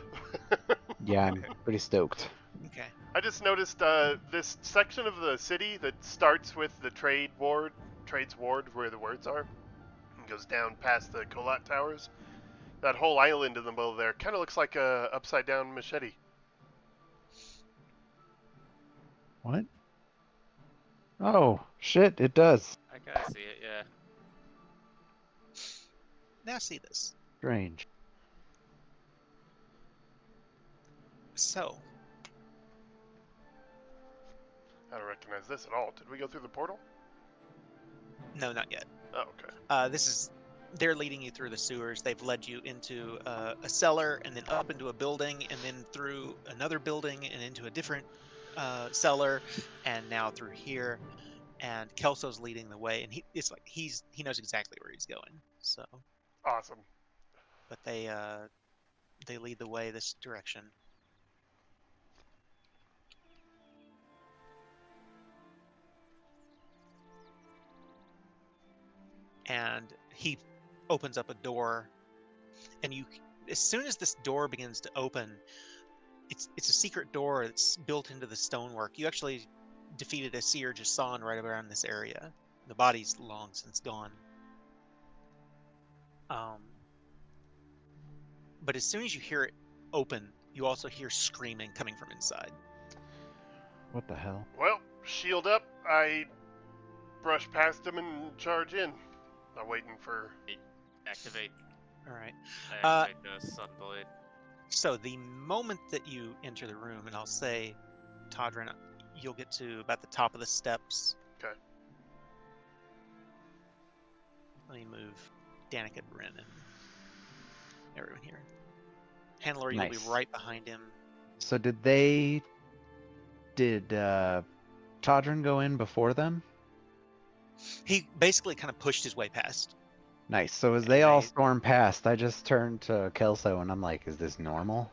C: Yeah, I'm pretty stoked.
B: Okay.
A: I just noticed this section of the city that starts with the trades ward where the words are, and goes down past the Kolat Towers. That whole island in the middle there kind of looks like a upside down machete.
C: What? Oh, shit, it does.
D: I kind of see it, yeah.
B: Now see this.
C: Strange.
B: So,
A: I don't recognize this at all. Did we go through the portal?
B: no, not yet.
A: Oh, okay.
B: They're leading you through the sewers. They've led you into a cellar and then up into a building and then through another building and into a different cellar and now through here. And Kelso's leading the way, and he knows exactly where he's going. So,
A: Awesome.
B: but they lead the way this direction. And he opens up a door, and as soon as this door begins to open, it's a secret door that's built into the stonework. You actually defeated a Seer Jason right around this area. The body's long since gone. But as soon as you hear it open, you also hear screaming coming from inside.
C: What the hell?
A: Well, shield up. I brush past him and charge in. I'm waiting for...
D: Activate.
B: All right.
D: I activate the Sunblade.
B: So the moment that you enter the room, and I'll say, Todrin, you'll get to about the top of the steps.
A: Okay.
B: Let me move Danica, Bryn, and everyone here. Handler,
C: Nice.
B: you'll be right behind him.
C: So did Todrin go in before them?
B: He basically kind of pushed his way past.
C: Nice. So as
B: And
C: they all
B: they-
C: storm past, I just turned to Kelso and I'm like, is this normal?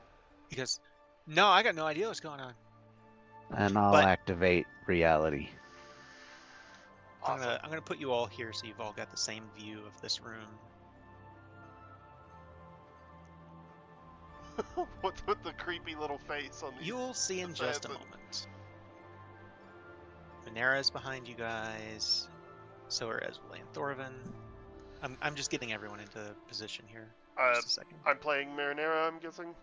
B: He goes, no, I got no idea what's going on.
C: And I'll
B: But-
C: activate reality.
A: Awesome.
B: I'm gonna put you all here so you've all got the same view of this room.
A: What's with the creepy little face on the...
B: You'll see in just a
A: That's
B: moment. Marinara's behind you guys. So are Ezreal and Thorvin. I'm just getting everyone into position here. Just a second.
A: I'm playing Marinara, I'm guessing.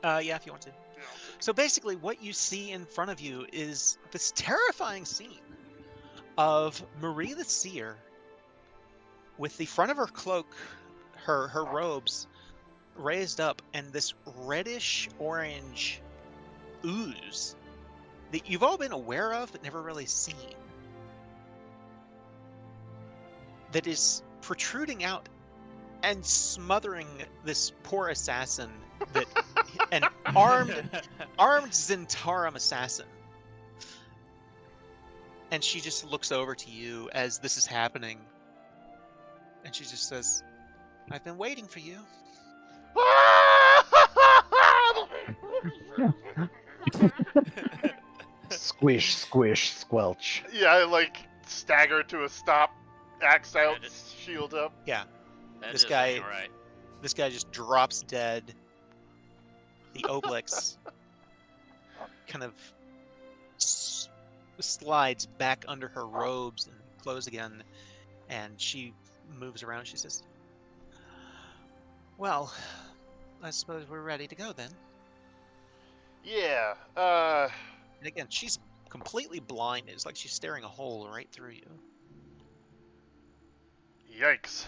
B: Yeah, if you want to.
A: Yeah, okay.
B: So basically, what you see in front of you is this terrifying scene of Marie the Seer with the front of her cloak, her robes raised up, and this reddish orange ooze that you've all been aware of but never really seen, that is protruding out and smothering this poor assassin, that an armed Zentarum assassin. And she just looks over to you as this is happening, and she just says, "I've been waiting for you."
C: Squish, squish, squelch.
A: Yeah, I like stagger to a stop, axe out, shield up.
B: Yeah,
D: That
B: This
D: is
B: guy-
D: ain't right.
B: this guy just drops dead. The Obelix kind of slides back under her robes and clothes again, and she moves around. She says, "Well, I suppose we're ready to go then."
A: Yeah,
B: And again, she's completely blind. It's like she's staring a hole right through you.
A: yikes.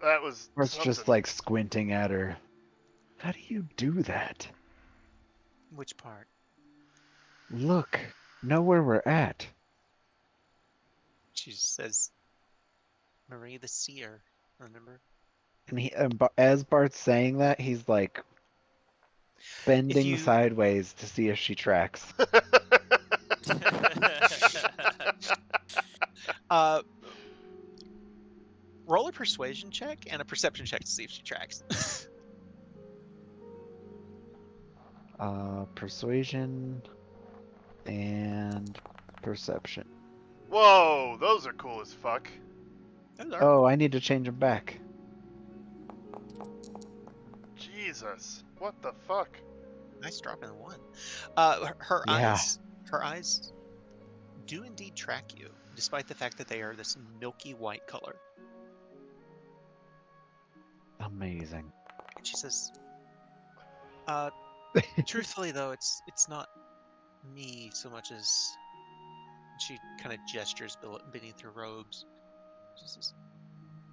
A: That was
C: Or it's
A: something.
C: just like squinting at her. How do you do that?
B: Which part?
C: Look, know where we're at.
B: She says, "Marie the Seer, remember?"
C: And as Bart's saying that, he's like bending
B: you-
C: sideways to see if she tracks.
B: Roll a persuasion check and a perception check to see if she tracks.
C: Persuasion and perception.
A: Whoa, those are cool as fuck.
B: Those are
C: Oh, I need to change them back.
A: Jesus, what the fuck?
B: nice drop in one. Her
C: Yeah.
B: eyes do indeed track you, despite the fact that they are this milky white color.
C: Amazing.
B: And she says, "Truthfully, though, it's not me so much as..." She kind of gestures beneath her robes. She says,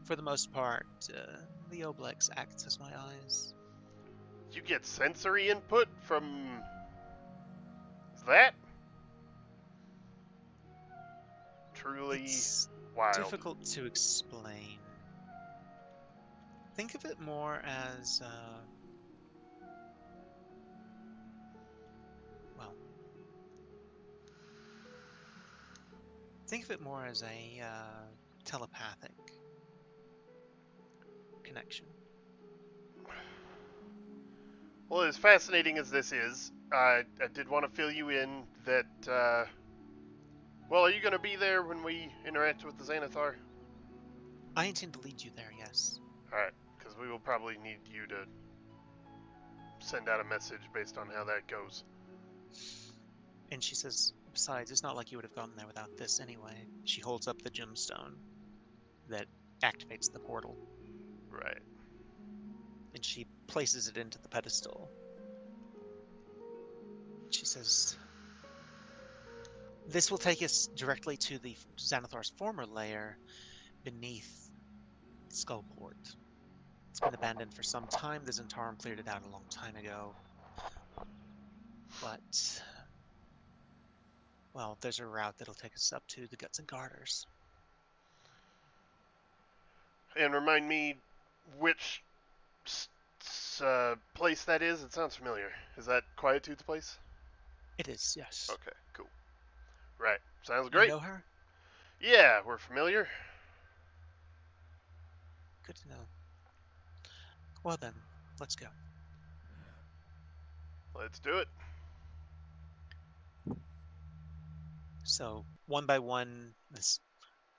B: "For the most part, the Obelix acts as my eyes."
A: You get sensory input from that? Truly
B: It's
A: wild.
B: difficult to explain. Think of it more as, well, think of it more as a telepathic connection.
A: Well, as fascinating as this is, I did want to fill you in that, well, are you going to be there when we interact with the Xanathar?
B: I intend to lead you there, yes.
A: Alright, because we will probably need you to send out a message based on how that goes.
B: And she says, "Besides, it's not like you would have gotten there without this anyway." She holds up the gemstone that activates the portal,
A: Right.
B: and she places it into the pedestal. She says, "This will take us directly to the Xanathar's former lair beneath Skullport. It's been abandoned for some time. The Zentarum cleared it out a long time ago. But, well, there's a route that'll take us up to the Guts and Garters."
A: And remind me which place that is? It sounds familiar. Is that Quietude's place?
B: It is, yes.
A: Okay, cool. Right. Sounds
B: You
A: great.
B: know her?
A: Yeah, we're familiar.
B: Good to know. Well then, let's go.
A: Let's do it.
B: So, one by one, this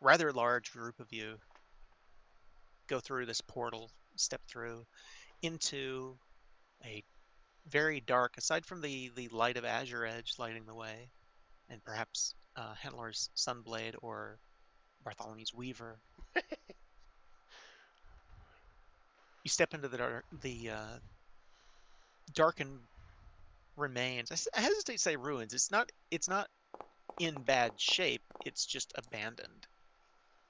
B: rather large group of you go through this portal, step through into a very dark, aside from the light of Azure Edge lighting the way, and perhaps Handler's Sunblade or Bartholomew's Weaver. You step into the darkened remains. I hesitate to say ruins. It's not in bad shape. It's just abandoned.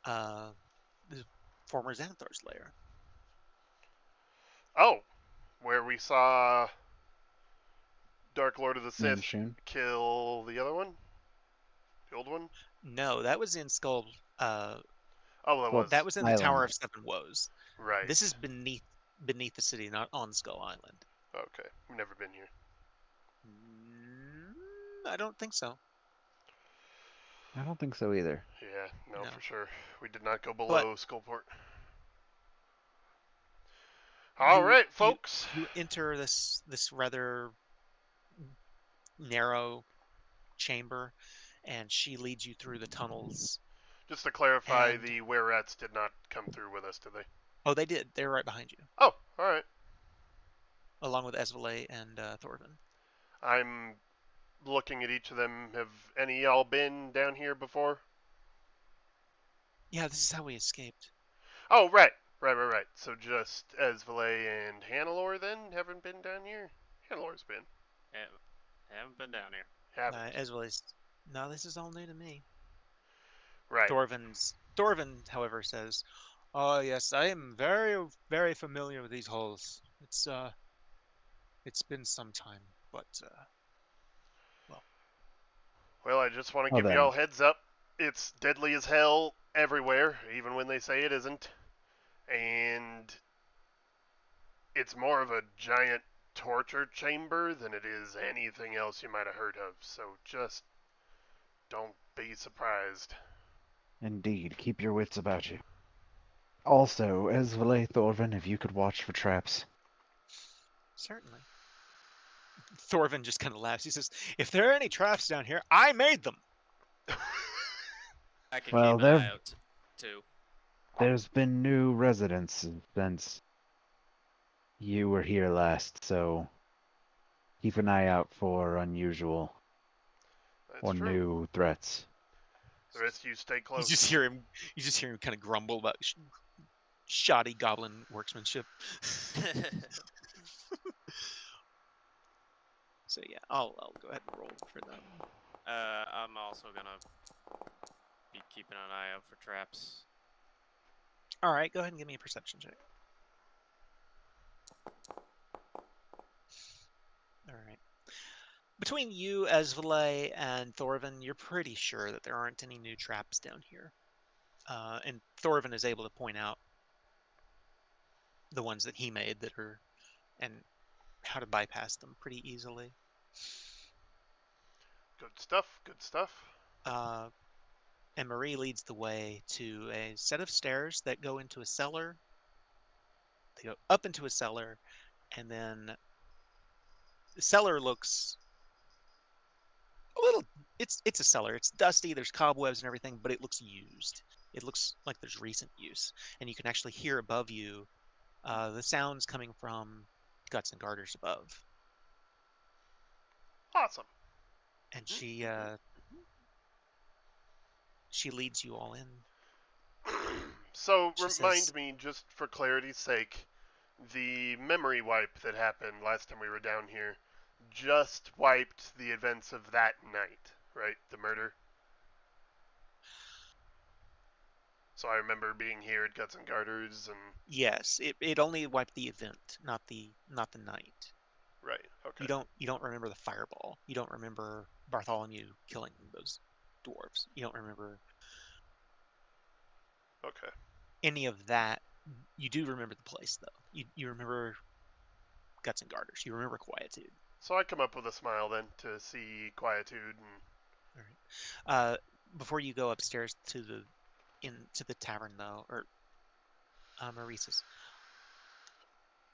B: The former Xanathar's lair.
A: Oh, where we saw Dark Lord of the Sith
C: Moonshun.
A: kill the other one? The old one?
B: No, that was in Skull.
A: Oh, that
C: Well,
A: was.
B: That was in the
C: Island.
B: Tower of Seven Woes.
A: Right.
B: This is beneath the city, not on Skull Island.
A: Okay. We've never been here.
B: I don't think so.
C: I don't think so either.
A: Yeah, no,
B: No.
A: for sure. We did not go below Skullport. All right, folks.
B: You enter this rather narrow chamber, and she leads you through the tunnels.
A: Just to clarify,
B: And-
A: the Werettes did not come through with us, did they?
B: Oh, they did. They're right behind you,
A: Oh, all right.
B: along with Esvele and Thorvin.
A: I'm looking at each of them. Have any of y'all been down here before?
B: Yeah, this is how we escaped.
A: Oh, right. Right. So just Esvele and Hannelore then haven't been down here? Hanneleore's been.
D: Haven't been down here.
A: Haven't.
B: Esvele's. No, this is all new to me.
A: Right.
B: Thorvin, however, says, "Oh yes, I am very, very familiar with these holes. It's been some time, but
A: Well, I just want to
C: Oh,
A: give
C: then.
A: y'all heads up. It's deadly as hell everywhere, even when they say it isn't. And it's more of a giant torture chamber than it is anything else you might have heard of. So just don't be surprised.
C: Indeed, keep your wits about you. Also, Esvele, Thorvin, if you could watch for traps.
B: certainly." Thorvin just kind of laughs. He says, "If there are any traps down here, I made them."
D: I can
C: Well,
D: keep an
C: there-
D: eye out too.
C: There's been new residents since you were here last, so keep an eye out for unusual
A: That's
C: or
A: true.
C: new threats.
A: The rest of you stay
B: You
A: close.
B: just hear him kind of grumble about shoddy goblin workmanship. So yeah, I'll go ahead and roll for them.
D: I'm also gonna be keeping an eye out for traps.
B: All right, go ahead and give me a perception check. All right. Between you, Esvele, and Thorvin, you're pretty sure that there aren't any new traps down here. And Thorvin is able to point out the ones that he made and how to bypass them pretty easily.
A: Good stuff.
B: And Marie leads the way to a set of stairs that go into a cellar. They go up into a cellar, and then the cellar looks a little. It's a cellar. It's dusty. There's cobwebs and everything, but it looks used. It looks like there's recent use, and you can actually hear above you the sounds coming from guts and garters above.
A: Awesome.
B: And she leads you all in.
A: So
B: She
A: remind
B: says-
A: me, just for clarity's sake, the memory wipe that happened last time we were down here just wiped the events of that night, right? The murder. So I remember being here at Guts and Garters and
B: Yes, it only wiped the event, not the night.
A: right. Okay.
B: You don't remember the fireball. You don't remember Bartholomew killing those dwarves. You don't remember
A: Okay.
B: any of that. You do remember the place though. You remember Guts and Garters. You remember Quietude.
A: So I come up with a smile then to see Quietude and
B: All right. Before you go upstairs to the tavern though, or Marie says,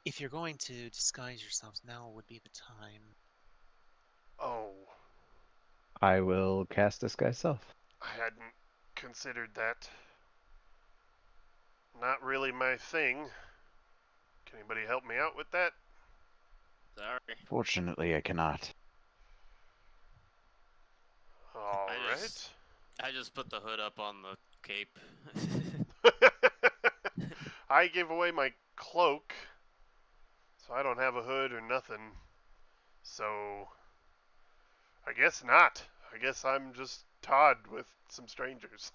B: if you're going to disguise yourselves, now would be the time.
A: oh,
C: I will cast Disguise Self.
A: I hadn't considered that. Not really my thing. Can anybody help me out with that?
D: Sorry.
C: Fortunately, I cannot.
A: All
D: I
A: right.
D: just- I just put the hood up on the cape.
A: I gave away my cloak, so I don't have a hood or nothing. So I guess not. I guess I'm just Todd with some strangers.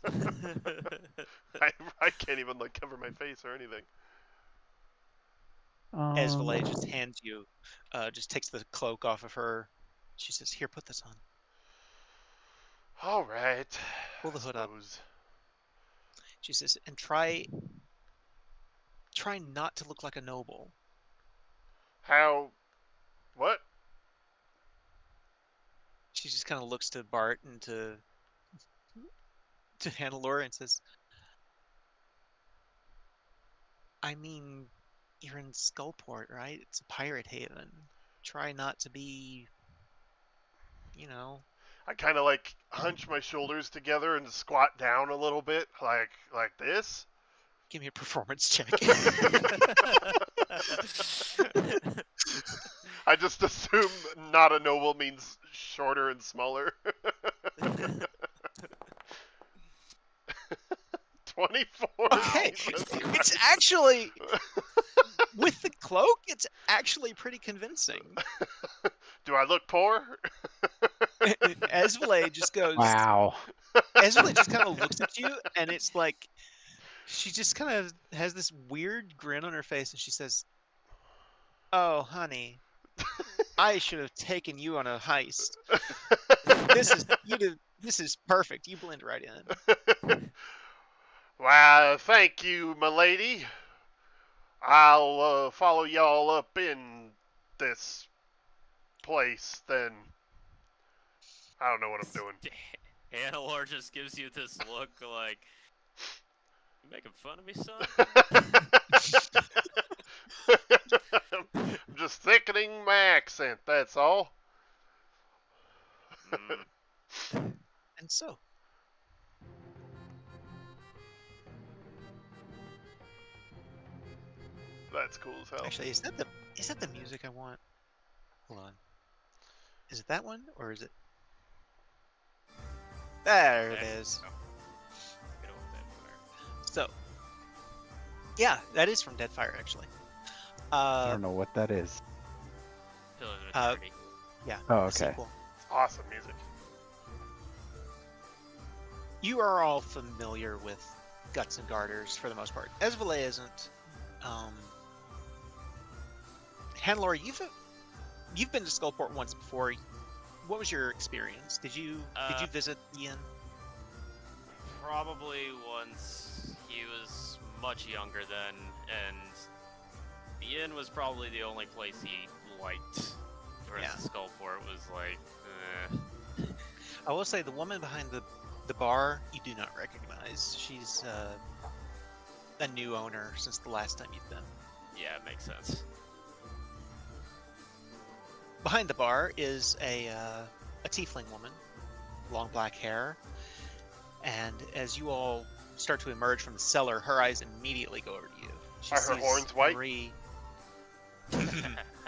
A: I can't even like cover my face or anything.
B: Esvalay just hands you, just takes the cloak off of her. She says, "Here, put this on.
A: All right.
B: Pull the hood up."
A: Suppose.
B: She says, "And try not to look like a noble."
A: How? What?
B: She just kind of looks to Bart and to Hannelore and says, "I mean, you're in Skullport, right? It's a pirate haven. Try not to be, you know."
A: I kind of like hunch my shoulders together and squat down a little bit, like this.
B: Give me a performance check.
A: I just assume not a noble means shorter and smaller. 24.
B: Okay,
A: Jesus
B: it's
A: Christ.
B: actually, with the cloak, it's actually pretty convincing.
A: Do I look poor?
B: Esvalay just goes.
C: Wow.
B: Esvalay just kind of looks at you, and it's like she just kind of has this weird grin on her face, and she says, "Oh, honey, I should have taken you on a heist. This is perfect. You blend right in."
A: Well, thank you, my lady. I'll follow y'all up in this place then. I don't know what I'm doing.
D: Hannelore just gives you this look like, "You making fun of me, son?"
A: I'm just thickening my accent, that's all.
B: And so,
A: That's cool as hell.
B: actually, is that the music I want? Hold on. Is it that one, or is it? There it is.
D: Get over that
B: So, yeah, that is from Deadfire, actually.
C: I don't know what that is.
D: Pillars of Eternity.
B: Yeah.
C: Oh,
B: the
C: okay.
B: sequel.
A: It's awesome music.
B: You are all familiar with Guts and Garters for the most part. Esvalay isn't. Hannelore, you've been to Skullport once before. What was your experience? Did you visit the inn?
D: Probably once. He was much younger then, and the inn was probably the only place he liked. Whereas
B: Yeah.
D: Skullport was like,
B: I will say the woman behind the bar you do not recognize. She's a new owner since the last time you've been.
D: yeah, it makes sense.
B: Behind the bar is a tiefling woman, long black hair, and as you all start to emerge from the cellar, her eyes immediately go over to you. She
A: Are her
B: sees
A: horns white?
B: three-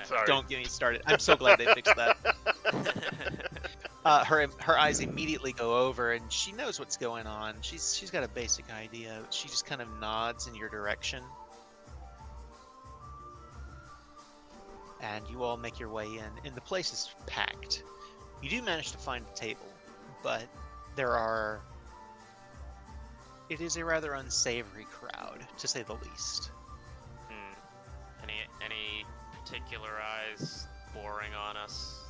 A: Sorry.
B: Don't get me started. I'm so glad they fixed that. Her eyes immediately go over, and she knows what's going on. She's got a basic idea. She just kind of nods in your direction, and you all make your way in. And the place is packed. You do manage to find a table, but it is a rather unsavory crowd, to say the least.
D: Any particular eyes boring on us?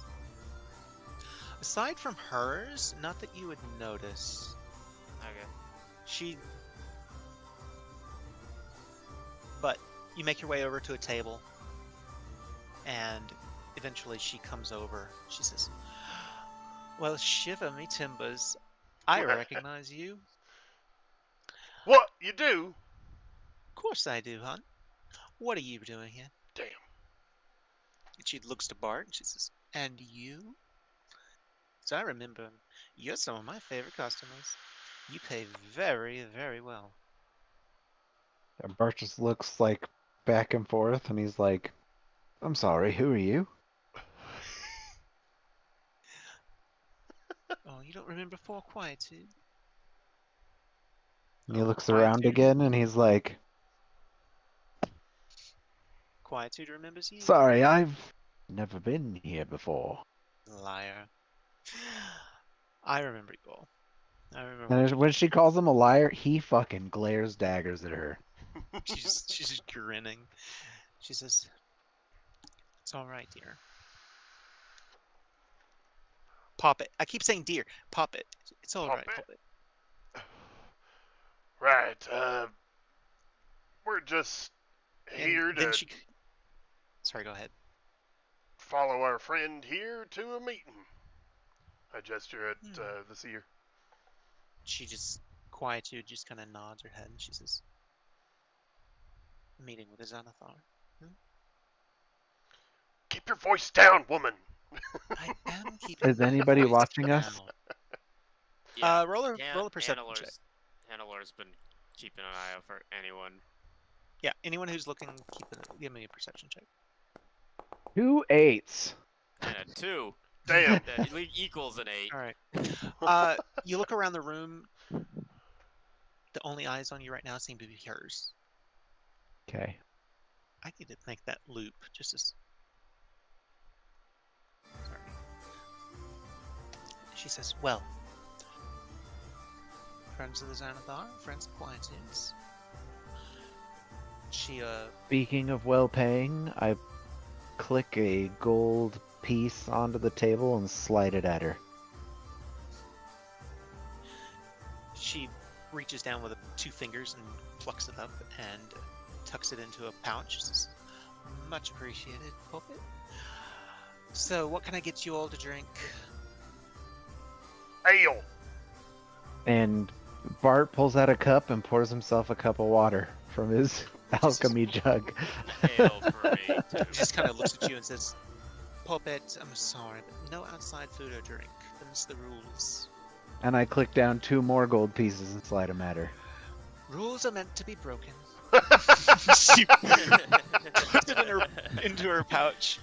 B: Aside from hers, not that you would notice.
D: Okay.
B: But you make your way over to a table, and eventually she comes over. She says, "Well, shiver me timbers. I recognize you."
A: What? You do?
B: "Of course I do, hon. What are you doing here?"
A: Damn.
B: And she looks to Bart, and she says, "And you?" "So I remember, you're some of my favorite customers. You pay very, very well."
C: And Bart just looks like back and forth, and he's like, "I'm sorry, who are you?"
B: "Oh, don't remember for quietude?
C: And he
B: Oh,
C: looks around
B: quietude.
C: again and he's like,
B: Quietude remembers you?
C: sorry, I've never been here before.
B: Liar. I remember you all. I remember
C: And
B: what you
C: when
B: did.
C: she calls him a liar, he fucking glares daggers at her.
B: She's just grinning. She says, "It's all right, dear. Pop it. I keep saying dear. Pop it. It's all
A: Pop
B: right.
A: it?
B: Pop it."
A: Right. We're just
B: And
A: here
B: then
A: to
B: she. Sorry, go ahead.
A: follow our friend here to a meeting. I gesture at the seer.
B: She just quietude just kind of nods her head and she says, "Meeting with the Xanathar."
A: Keep your voice down, woman.
B: I am keeping.
C: Is
B: my
C: anybody
B: voice
C: watching us?
B: down.
D: Yeah.
B: Roll a perception check.
D: Handler's been keeping an eye out for anyone.
B: Yeah, anyone who's looking, give me a perception check.
C: 2 8s.
D: And a 2.
A: Damn.
D: That equals an 8.
B: All right. You look around the room. The only eyes on you right now seem to be hers.
C: Okay.
B: I need to make that loop just as. Sorry. She says, "Well, friends of the Xanathar, friends of Quietudes." She
C: Speaking of well-paying, I click a gold piece onto the table and slide it at her.
B: She reaches down with 2 fingers and plucks it up and tucks it into a pouch. She says, "Much appreciated, Puppet. So, what can I get you all to drink?"
A: Ale.
C: And Bart pulls out a cup and pours himself a cup of water from his alchemy jug.
D: Ale for me, too.
B: He just kind of looks at you and says, "Puppet, I'm sorry, but no outside food or drink. Them's the rules.
C: And I click down 2 more gold pieces and slide them at her.
B: Rules are meant to be broken." She puts it into her pouch.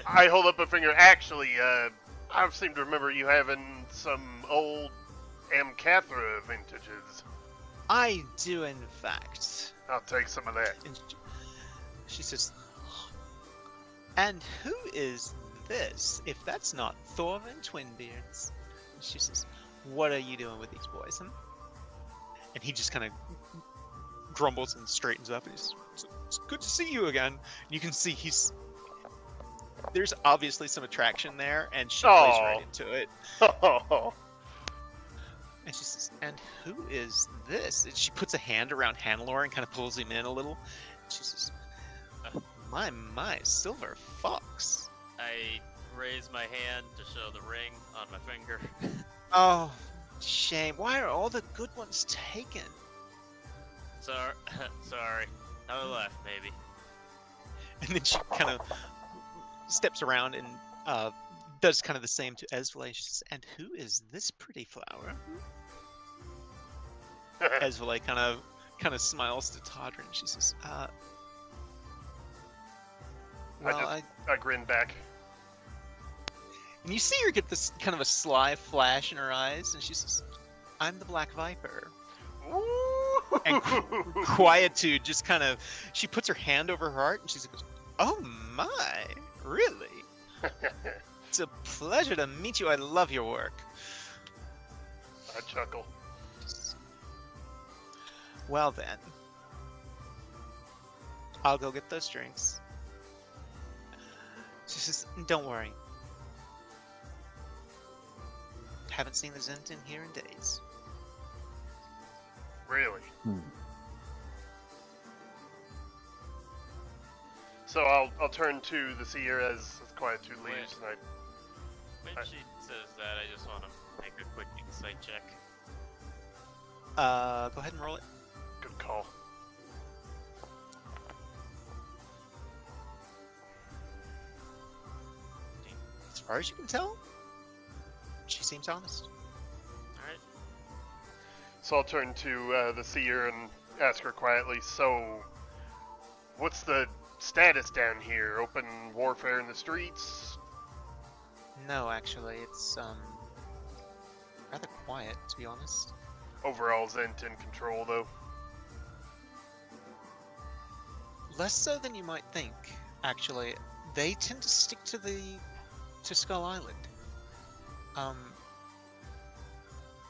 A: I hold up a finger. Actually, I seem to remember you having some old Amcathra vintages.
B: I do, in fact.
A: I'll take some of that.
B: And she says, "And who is this, if that's not Thorvin Twinbeards?" And she says, "What are you doing with these boys, huh?" And he just kind of grumbles and straightens up. And he's, "It's good to see you again." And you can see there's obviously some attraction there, and she plays right into it. And she says, "And who is this?" And she puts a hand around Hannelore and kind of pulls him in a little. She says, my, silver fox."
D: I raise my hand to show the ring on my finger.
B: "Oh, shame. Why are all the good ones taken?"
D: Sorry. Another left, maybe.
B: And then she kind of steps around and does kind of the same to Esvale. She says, "And who is this pretty flower?" Esvale kind of smiles to Todrin. She says, "Well,
A: I grin back.
B: And you see her get this kind of a sly flash in her eyes, and she says, "I'm the Black Viper."
A: Ooh.
B: And Quietude just kind of, she puts her hand over her heart, and she goes, "Oh my, really? It's a pleasure to meet you. I love your work."
A: I chuckle.
B: "Well then, I'll go get those drinks." She says, "Don't worry. Haven't seen the Zentin here in days."
A: Really?
C: Hmm.
A: So I'll turn to the seer as Quietude leaves, and
D: When she says that, I just want to make a quick insight check.
B: Go ahead and roll it.
A: good call.
B: As far as you can tell, she seems honest.
D: Alright.
A: So I'll turn to the seer and ask her quietly, so what's the status down here? Open warfare in the streets?
B: No, actually, it's rather quiet, to be honest.
A: Overall, Zent in control, though.
B: Less so than you might think, actually. They tend to stick to Skull Island.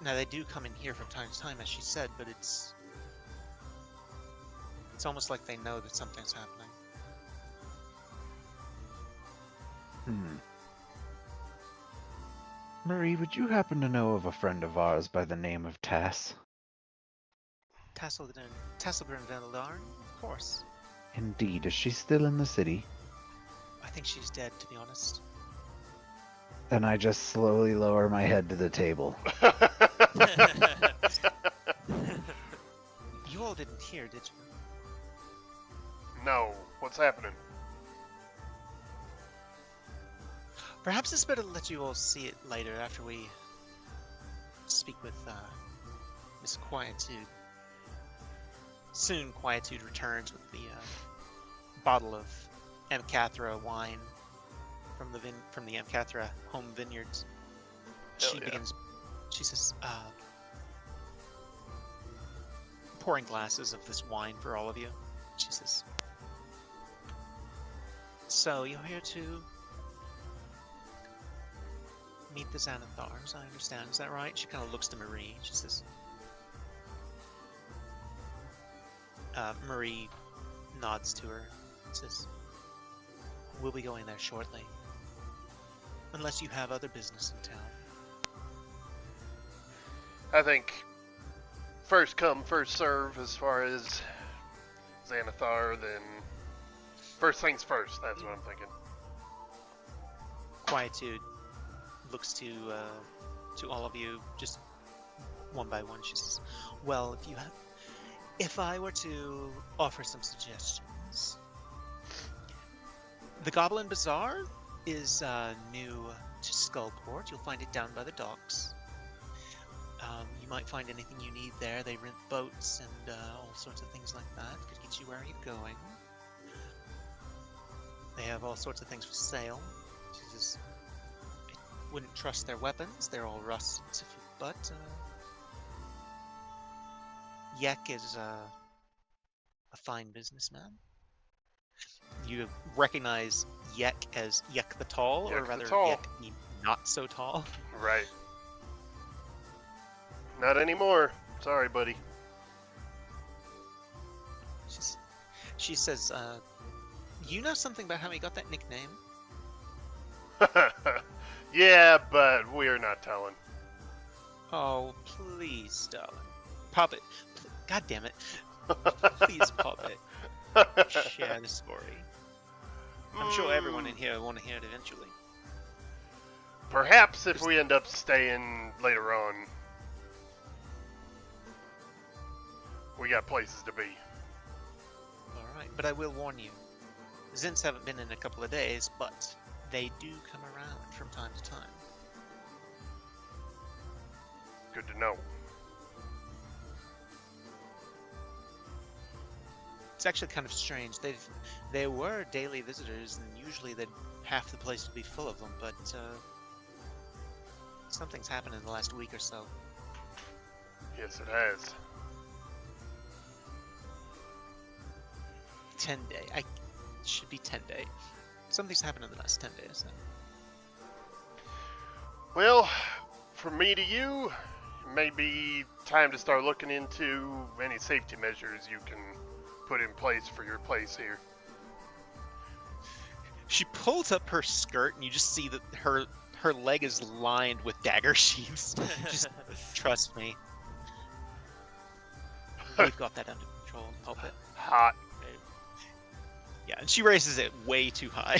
B: Now they do come in here from time to time, as she said, but it's almost like they know that something's happening.
C: Marie, would you happen to know of a friend of ours by the name of Tass?
B: Tasselgren Veldar? Of course.
C: Indeed. Is she still in the city?
B: I think she's dead, to be honest.
C: Then I just slowly lower my head to the table.
B: You all didn't hear, did you?
A: No. What's happening?
B: Perhaps it's better to let you all see it later after we speak with Miss Quietude. Soon, Quietude returns with the bottle of Amcathra wine from the Amcathra home vineyards.
A: Hell yeah.
B: She says, pouring glasses of this wine for all of you. She says, so you're here to meet the Xanathars, I understand. Is that right? She kind of looks to Marie. She says, Marie nods to her and says, we'll be going there shortly. Unless you have other business in town.
A: I think first come, first serve as far as Xanathar, then first things first, that's what I'm thinking.
B: Quietude looks to all of you, just one by one. She says, well, if I were to offer some suggestions, the Goblin Bazaar is new to Skullport. You'll find it down by the docks. You might find anything you need there. They rent boats and all sorts of things like that. Could get you where you're going. They have all sorts of things for sale. She says, wouldn't trust their weapons. They're all rusted, but Yek is a fine businessman. You recognize Yek as Yek the Tall,
A: Yek
B: or
A: the
B: rather
A: Tall.
B: Yek the Not So Tall.
A: Right. Not anymore. Sorry, buddy.
B: She says, you know something about how he got that nickname?
A: Yeah, but we're not telling.
B: Oh, please, darling. Pop it. God damn it. Please pop it. Share the story. I'm sure everyone in here will want to hear it eventually.
A: Perhaps if we end up staying later on, we got places to be.
B: Alright, but I will warn you. Zins haven't been in a couple of days, but they do come around from time to time.
A: Good to know.
B: It's actually kind of strange. They were daily visitors, and usually half the place would be full of them, but something's happened in the last week or so.
A: Yes, it has.
B: 10 day. It should be 10 day. Something's happened in the last 10 days.
A: Well, from me to you, it may be time to start looking into any safety measures you can put in place for your place here.
B: She pulls up her skirt, and you just see that her leg is lined with dagger sheaths. Just trust me. We've got that under control, Pulpit.
A: Hot.
B: Yeah, and she raises it way too high.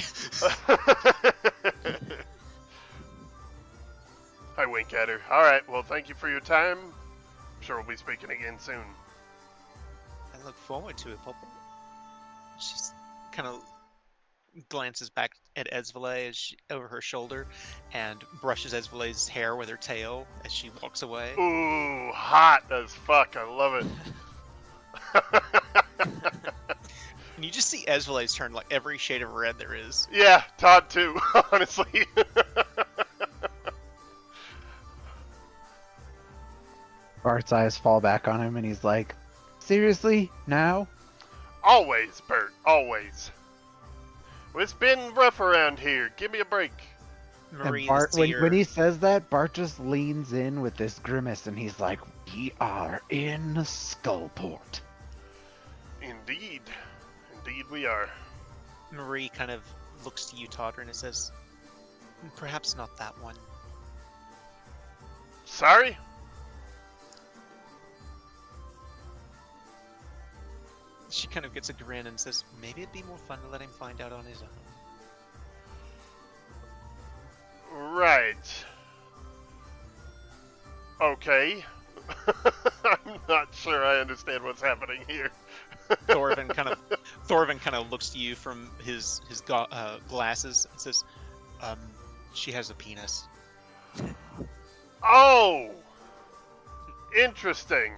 A: I wink at her. Alright, well, thank you for your time. I'm sure we'll be speaking again soon.
B: I look forward to it, Pulpit. She's kind of glances back at Esvele over her shoulder and brushes Esvele's hair with her tail as she walks away.
A: Ooh, hot as fuck. I love it.
B: And you just see Esvele's turn like every shade of red there is.
A: Yeah, Todd too, honestly.
C: Bart's eyes fall back on him, and he's like, "Seriously? Now?"
A: Always, Bert, always. Well, it's been rough around here. Give me a break.
B: Marie
C: And
B: the
C: Bart, when
B: seer.
C: he says that, Bart just leans in with this grimace, and he's like, "We are in Skullport."
A: Indeed. Indeed we are.
B: Marie kind of looks to you, Todder, and says, "Perhaps not that one."
A: Sorry?
B: She kind of gets a grin and says, "Maybe it'd be more fun to let him find out on his own."
A: Right. Okay. I'm not sure I understand what's happening here.
B: Thorvin kind of looks to you from his glasses and says, "She has a penis."
A: Oh! Interesting.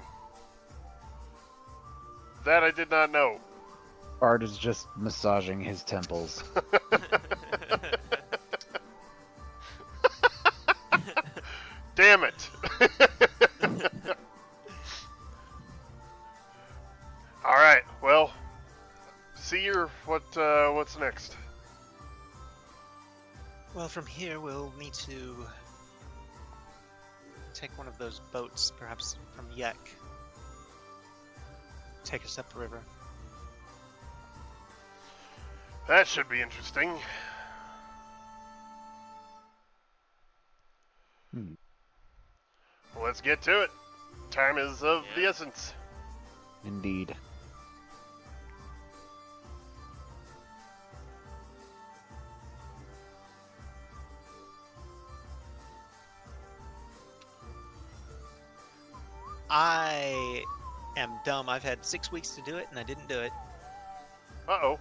A: That I did not know.
C: Bart is just massaging his temples.
A: Damn it. Alright, well, see you. What's next?
B: Well, from here we'll need to take one of those boats, perhaps from Yek. Take us up the river.
A: That should be interesting.
C: Hmm.
A: Well, let's get to it. Time is of the
D: Yeah.
A: essence.
C: Indeed.
B: I am dumb. I've had 6 weeks to do it, and I didn't do it.
A: Uh-oh.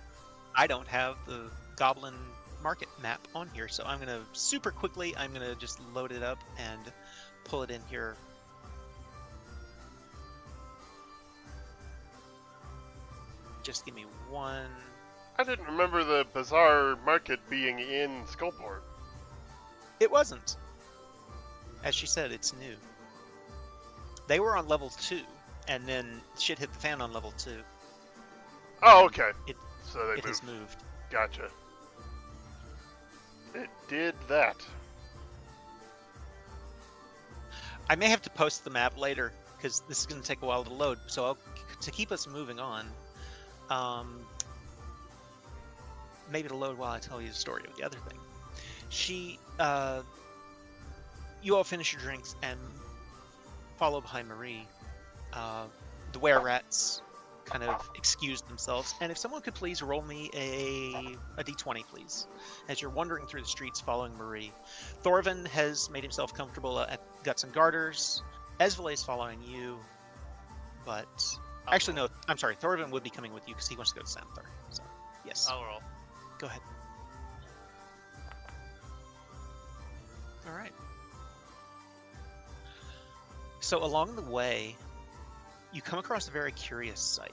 B: I don't have the Goblin Market map on here, so I'm gonna super quickly. I'm gonna just load it up and pull it in here. Just give me one.
A: I didn't remember the Bazaar Market being in Skullport.
B: It wasn't. As she said, it's new. They were on level 2, and then shit hit the fan on level 2.
A: Oh, okay.
B: It-
A: So they
B: It has
A: moved.
B: moved.
A: Gotcha. It did that.
B: I may have to post the map later, because this is going to take a while to load. So to keep us moving on, maybe to load while I tell you the story of the other thing. You all finish your drinks and follow behind Marie. The were-rats kind of excused themselves. And if someone could please roll me a d20, please, as you're wandering through the streets following Marie. Thorvin has made himself comfortable at Guts and Garters. Esvele is following you, but actually no, I'm sorry. Thorvin would be coming with you because he wants to go to Santhar. So yes,
D: I'll roll.
B: go ahead. All right. So along the way, you come across a very curious sight.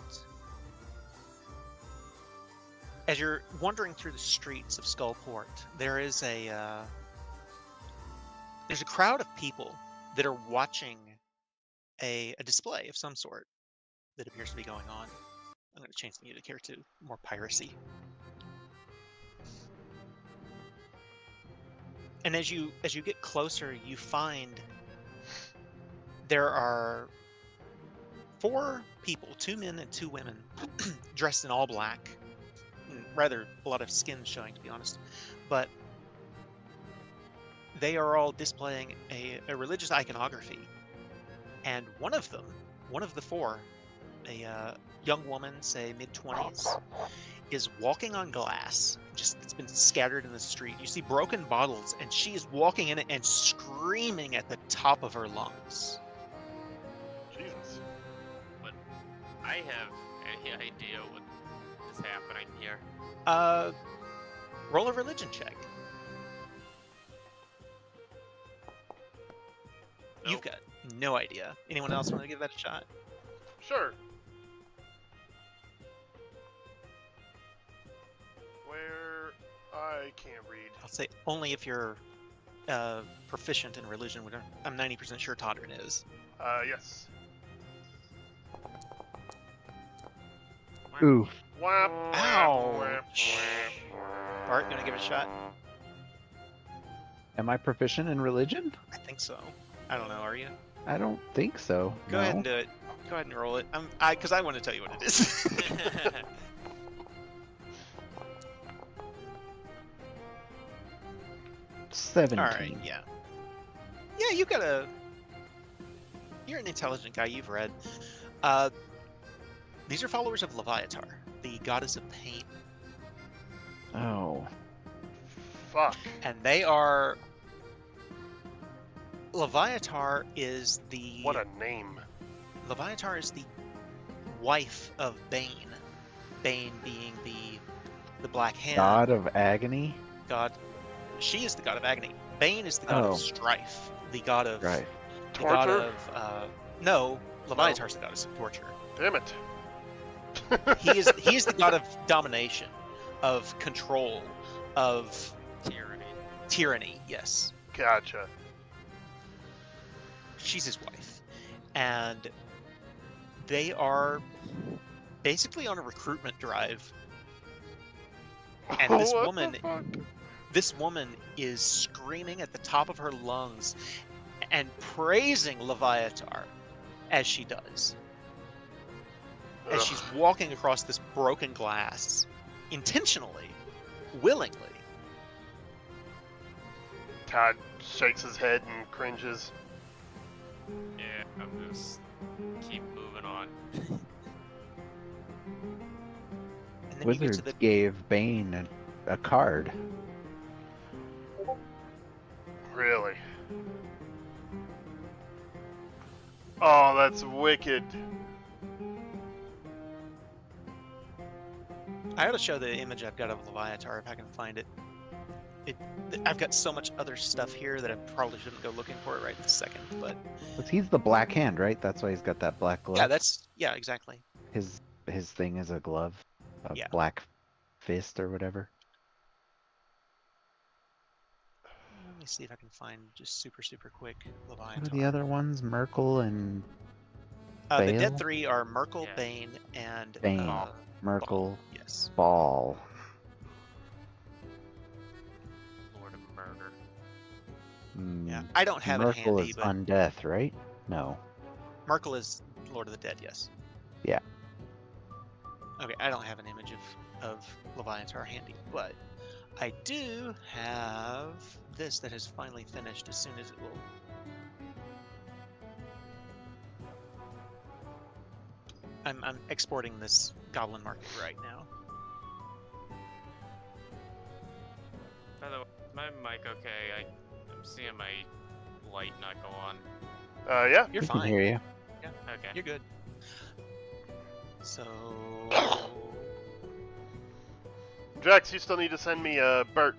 B: As you're wandering through the streets of Skullport, there's a crowd of people that are watching a display of some sort that appears to be going on. I'm going to change the music here to more piracy. And as you get closer, you find there are 4 people, 2 men and 2 women, dressed in all black. Rather, a lot of skin showing, to be honest. But they are all displaying a religious iconography. And one of the 4, a young woman, say mid-20s, is walking on glass. It's been scattered in the street. You see broken bottles, and she is walking in it and screaming at the top of her lungs.
A: Jesus.
D: I have any idea what is happening here.
B: Roll a religion check. You've
D: Nope.
B: got no idea. Anyone else want to give that a shot?
A: Sure. Where I can't read.
B: I'll say only if you're proficient in religion. I'm 90% sure Todrin is.
A: Yes.
C: Ooh.
A: Whap,
B: Ow.
A: whap, whap,
B: Bart, you want to give it a shot?
C: Am I proficient in religion?
B: I think so. I don't know. Are you?
C: I don't think so.
B: Go ahead and do it. Go ahead and roll it. Because I want to tell you what it is.
C: 17.
B: All right. Yeah. Yeah, You're an intelligent guy. You've read. These are followers of Leviatar, the goddess of pain,
C: Oh.
A: Fuck.
B: and they are. Leviatar is the.
A: What a name.
B: Leviatar is the wife of Bane. Bane being the Black Hand
C: God of agony?
B: god. She is the god of agony. Bane is the god
C: Oh.
B: of strife. The god of
C: Right.
B: the god
A: Torture?
B: of no. Leviatar's the goddess of torture.
A: Damn it.
B: He is the god of domination, of control, of tyranny. Yes,
A: Gotcha.
B: she's his wife, and they are basically on a recruitment drive. And this
A: What the
B: woman,
A: fuck?
B: this woman is screaming at the top of her lungs and praising Leviatar as she does. As
A: Ugh.
B: she's walking across this broken glass, intentionally, willingly.
A: Todd shakes his head and cringes.
D: Yeah, I'm just keep moving on.
B: And then you get
C: Wizards
B: to the
C: gave Bane a card.
A: Really? Oh, that's wicked.
B: I gotta show the image I've got of Leviatar if I can find it. I've got so much other stuff here that I probably shouldn't go looking for it right this second. But
C: 'Cause he's the Black Hand, right? That's why he's got that black glove.
B: yeah, exactly.
C: His thing is a glove, a
B: Yeah.
C: black fist or whatever.
B: Let me see if I can find just super quick
C: What are
B: Leviatar.
C: the other ones? Merkel and
B: The
C: Bale?
B: dead three are Merkel,
D: Yeah.
B: Bane, and
C: Bane. Merkel,
B: Yes.
C: Ball.
D: Lord of Murder.
B: Yeah.
C: Mm,
B: I don't have it
C: Merkel
B: handy,
C: is
B: but
C: undeath, right? No.
B: Merkel is Lord of the Dead. Yes.
C: Yeah.
B: Okay, I don't have an image of Leviatar handy, but I do have this that has finally finished as soon as it will. I'm exporting this Goblin Market right now.
D: By the way, is my mic okay? I'm seeing my light not go on.
A: Yeah.
B: You're
C: We can
B: fine.
C: hear you.
D: Okay.
B: You're good. So
A: Jax, you still need to send me Bert.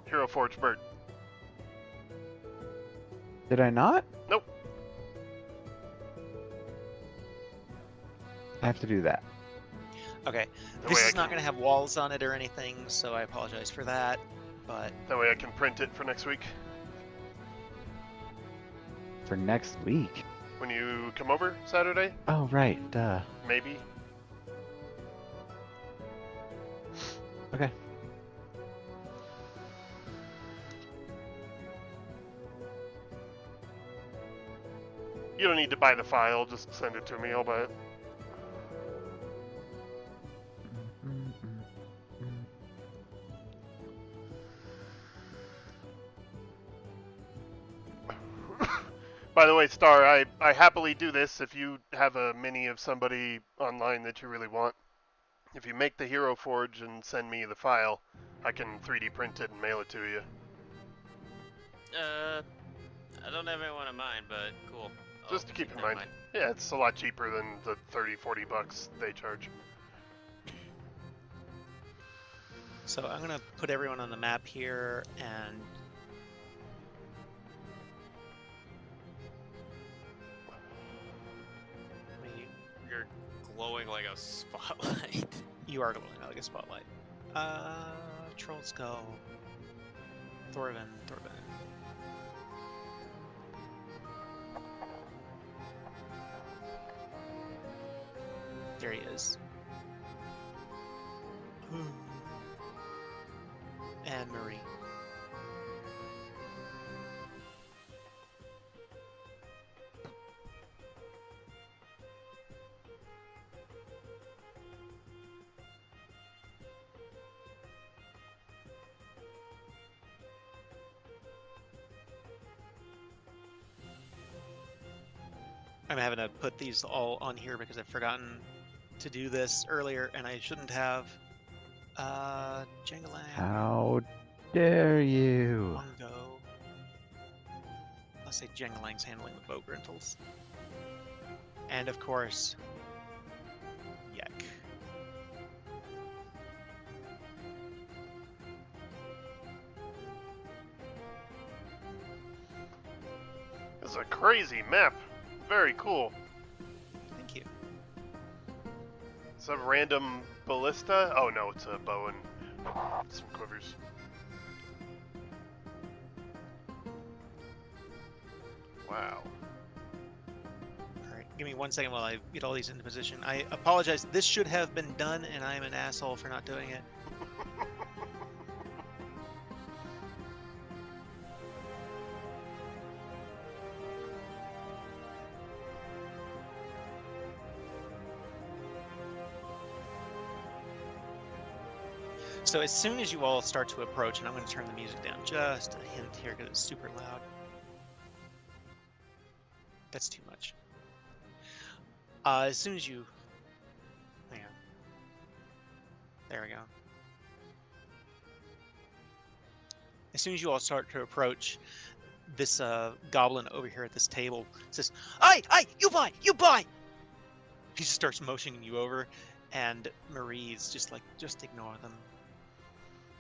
A: Hero Forge Bert.
C: Did I not?
A: Nope.
C: I have to do that.
B: okay,
A: That
B: this
A: way I
B: is not
A: can-
B: going to have walls on it or anything, so I apologize for that. But
A: That way I can print it for next week.
C: For next week.
A: When you come over Saturday,
C: Oh, right. Duh.
A: maybe.
C: Okay.
A: You don't need to buy the file, just send it to me, I'll buy it. By the way, Star, I happily do this if you have a mini of somebody online that you really want. If you make the Hero Forge and send me the file, I can 3D print it and mail it to you.
D: I don't have anyone in mind, but cool.
A: Just to keep in mind. Yeah, it's a lot cheaper than the 30-40 bucks they charge.
B: so I'm going to put everyone on the map here, and
D: You're glowing like a spotlight.
B: you are glowing like a spotlight. Trolls go Thorvin. There he is. And Marie. I'm having to put these all on here because I've forgotten to do this earlier, and I shouldn't have. Jangalang.
C: How dare you?
B: Mungo. I'll say Jangalang's handling the boat rentals. And of course, Yek.
A: This is a crazy map. Very cool.
B: Thank you.
A: Some random ballista? Oh no, it's a bow and some quivers. Wow.
B: Alright, give me 1 second while I get all these into position. I apologize. This should have been done, and I am an asshole for not doing it. So as soon as you all start to approach, and I'm going to turn the music down just a hint here because it's super loud. That's too much. As soon as you... Hang on. There we go. As soon as you all start to approach, this goblin over here at this table says, "Aye, you buy! He just starts motioning you over, and Marie's just like, just ignore them.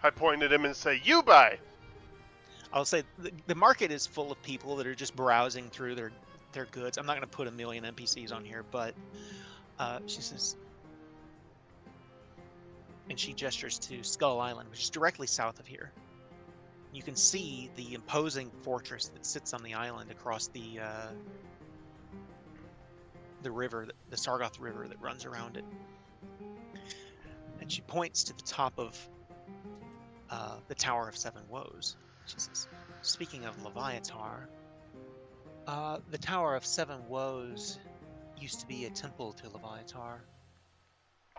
A: I point at him and say, "You buy!"
B: I'll say the market is full of people that are just browsing through their goods. I'm not going to put a million NPCs on here, but she says, and she gestures to Skull Island, which is directly south of here. You can see the imposing fortress that sits on the island across the river, the Sargoth River that runs around it. And she points to the top of the Tower of Seven Woes. She says, "Speaking of Leviatar, the Tower of Seven Woes used to be a temple to Leviatar.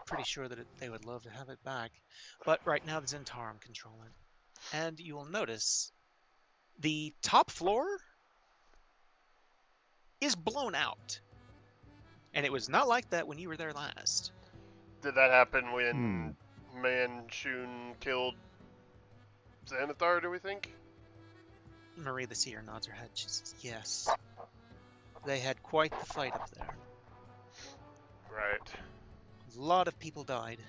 B: Pretty sure that they would love to have it back, but right now the Zentarum control it. And you will notice the top floor is blown out. And it was not like that when you were there last."
A: Did that happen when Manchun killed Xanathar, do we think?
B: Marie the Seer nods her head. She says, "Yes. They had quite the fight up there.
A: Right.
B: A lot of people died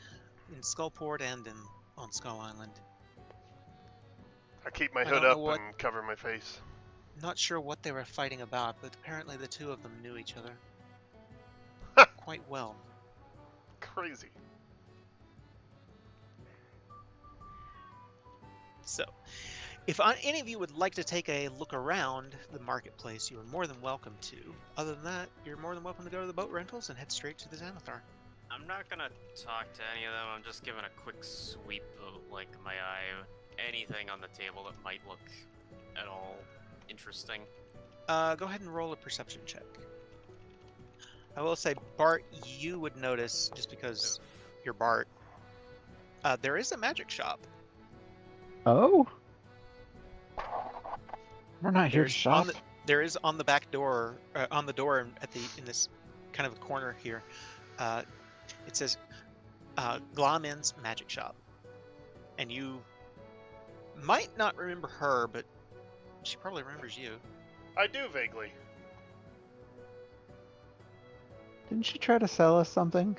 B: in Skullport and on Skull Island.
A: I keep my
B: I
A: hood
B: don't
A: up
B: know what-
A: and cover my face.
B: Not sure what they were fighting about, but apparently the two of them knew each other quite well."
A: Crazy.
B: So, if any of you would like to take a look around the marketplace, you are more than welcome to. Other than that, you're more than welcome to go to the boat rentals and head straight to the Xanathar.
D: I'm not gonna talk to any of them. I'm just giving a quick sweep of like my eye, anything on the table that might look at all interesting.
B: Go ahead and roll a perception check. I will say, Bart, you would notice, just because you're Bart, there is a magic shop.
C: Oh? We're not here to
B: There's
C: shop.
B: There is on the back door, on the door in this kind of a corner here, it says Glamin's Magic Shop. And you might not remember her, but she probably remembers you.
A: I do vaguely.
C: Didn't she try to sell us something?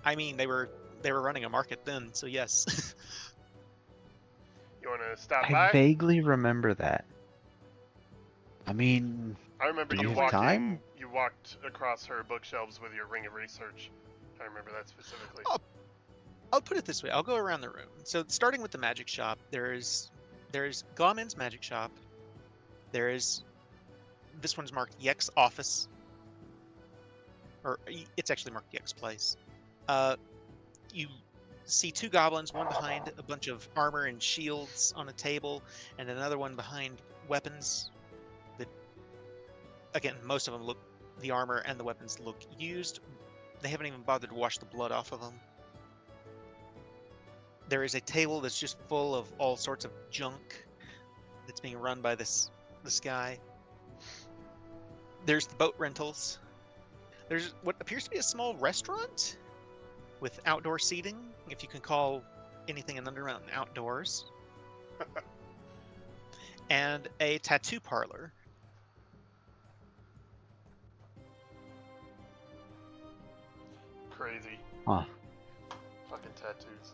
B: I mean, they were running a market then, so yes.
A: You want to stop
C: I
A: by?
C: vaguely remember that. I mean,
A: I remember
C: Do
A: you
C: you have
A: walking.
C: time?
A: You walked across her bookshelves with your Ring of Research. I remember that specifically.
B: Oh, I'll put it this way. I'll go around the room. So starting with the magic shop, there's Gauman's magic shop. This one's marked Yek's office, or it's actually marked Yek's place. You see two goblins, one behind a bunch of armor and shields on a table, and another one behind weapons. That, again, most of them the armor and the weapons look used. They haven't even bothered to wash the blood off of them. There is a table that's just full of all sorts of junk that's being run by this guy. There's the boat rentals. There's what appears to be a small restaurant with outdoor seating, if you can call anything in Underground outdoors. And a tattoo parlor.
A: Crazy.
C: Huh.
A: Fucking tattoos.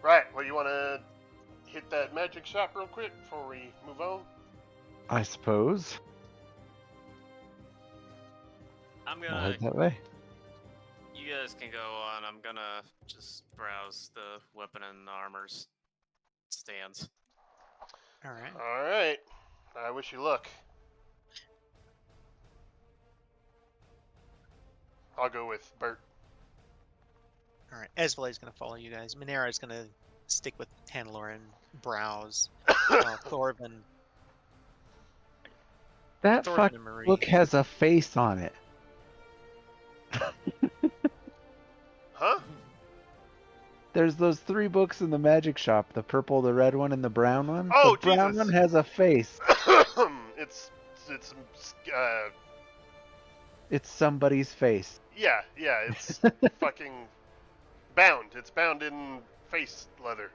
A: Right, well, you want to hit that magic shop real quick before we move on?
C: I suppose.
D: I'm
C: I'll
D: gonna.
C: head that way.
D: You guys can go on. I'm gonna just browse the weapon and armors stands.
B: All right.
A: Alright. I wish you luck. I'll go with Bert.
B: All right. Esvale is going to follow you guys. Minera is going to stick with Hannelore and browse. Thorvin.
C: That
B: Thorvin
C: fuck
B: and Marie.
C: book has a face on it.
A: Huh?
C: There's those 3 books in the magic shop, the purple, the red one, and the brown one.
A: Oh,
C: the brown
A: Jesus.
C: one has a face.
A: it's
C: It's somebody's face.
A: yeah, it's fucking bound. It's bound in face leather.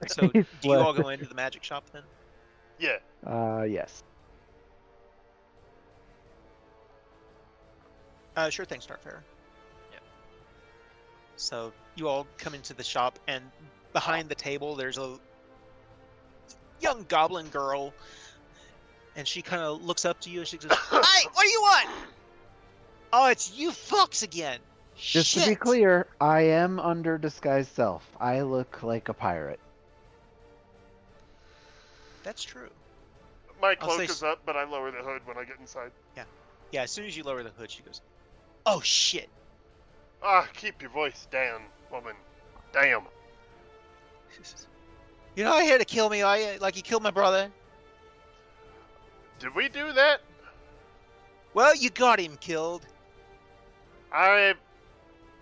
B: So do
C: Face
B: you all
C: leather.
B: go into the magic shop then?
A: Yeah.
C: Yes.
B: Sure thing, Starfarer.
D: Yep.
B: So you all come into the shop, and behind the table there's a young goblin girl, and she kind of looks up to you and she goes, "Hey, what do you want?" "Oh, it's you fucks again."
C: Just to be
B: "Shit."
C: clear, I am under disguised self. I look like a pirate.
B: That's true.
A: My
B: I'll
A: cloak
B: say
A: is up, but I lower the hood when I get inside.
B: Yeah, as soon as you lower the hood, she goes, "Oh shit."
A: Ah, keep your voice down, woman. Damn.
B: "You're not here to kill me, are you? Like you killed my brother?"
A: Did we do that?
B: "Well, you got him killed."
A: I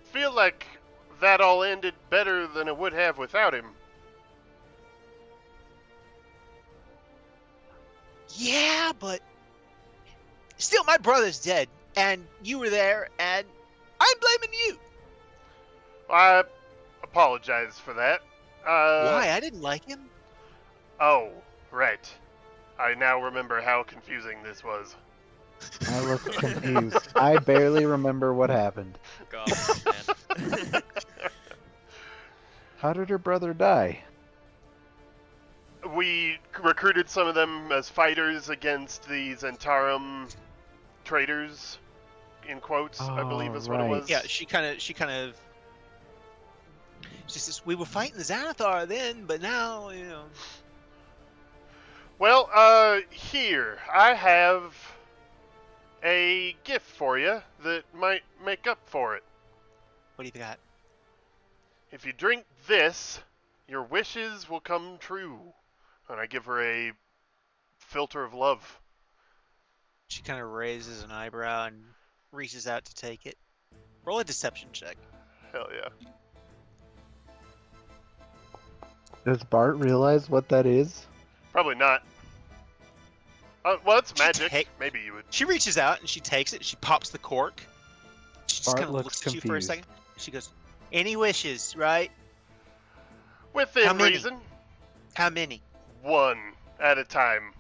A: feel like that all ended better than it would have without him.
B: "Yeah, but still, my brother's dead, and you were there, and I'm blaming you."
A: I apologize for that.
B: "Why? I didn't like him."
A: Oh, right. I now remember how confusing this was.
C: I look confused. I barely remember what happened.
D: Goblins, man.
C: How did her brother die?
A: We recruited some of them as fighters against the Zentarum traitors, in quotes, I believe is what it
C: right.
A: was.
B: Yeah, she says, "We were fighting the Xanathar then, but now, you know."
A: Well, here, I have a gift for you that might make up for it.
B: "What do you got?"
A: If you drink this, your wishes will come true. And I give her a filter of love.
B: She kind of raises an eyebrow and reaches out to take it. Roll a deception check.
A: Hell yeah.
C: Does Bart realize what that is?
A: Probably not. Well, it's
B: She
A: magic.
B: take-
A: Maybe you would.
B: She reaches out and she takes it. She pops the cork. She just
C: Bart
B: kind of
C: looks
B: looks at you for a
C: confused.
B: second. She goes, "Any wishes, right?
A: Within
B: How many?
A: reason.
B: How many?"
A: One at a time.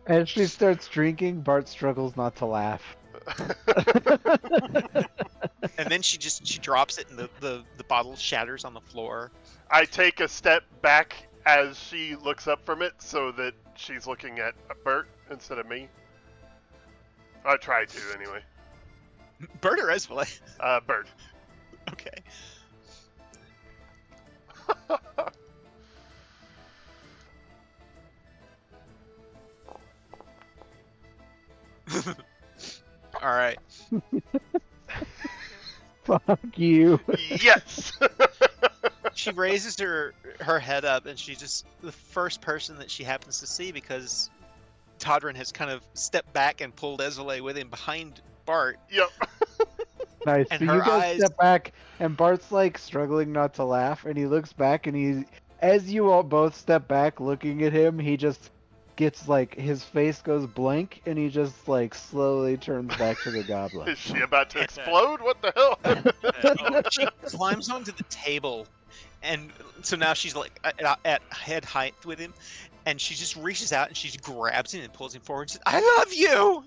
C: As she starts drinking, Bart struggles not to laugh.
B: And then she drops it, and the bottle shatters on the floor.
A: I take a step back as she looks up from it so that she's looking at Bert instead of me. I tried to, anyway.
B: Bird or Esvele?
A: Bird.
B: Okay. All right.
C: Fuck you.
A: Yes!
B: She raises her head up, and she's just the first person that she happens to see because Todrin has kind of stepped back and pulled Esvele with him behind Bart.
A: Yep.
C: Nice.
B: And
C: So
B: her
C: you guys
B: eyes-
C: step back, and Bart's like struggling not to laugh, and he looks back, and as you all both step back looking at him, he just gets like, his face goes blank, and he just like slowly turns back to the goblin.
A: Is she about to explode? What the hell?
B: She climbs onto the table, and so now she's like at head height with him, and she just reaches out and she grabs him and pulls him forward and says, "I love you!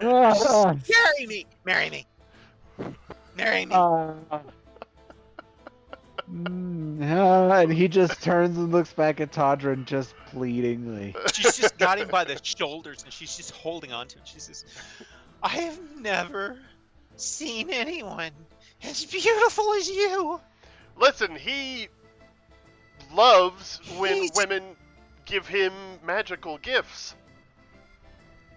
C: Ah,
B: Marry me! Marry me! Marry me!"
C: and he just turns and looks back at Todrin just pleadingly.
B: She's just got him by the shoulders and she's just holding on to him. She says, "I have never seen anyone as beautiful as you."
A: Listen, he loves when
B: He's-
A: women give him magical gifts.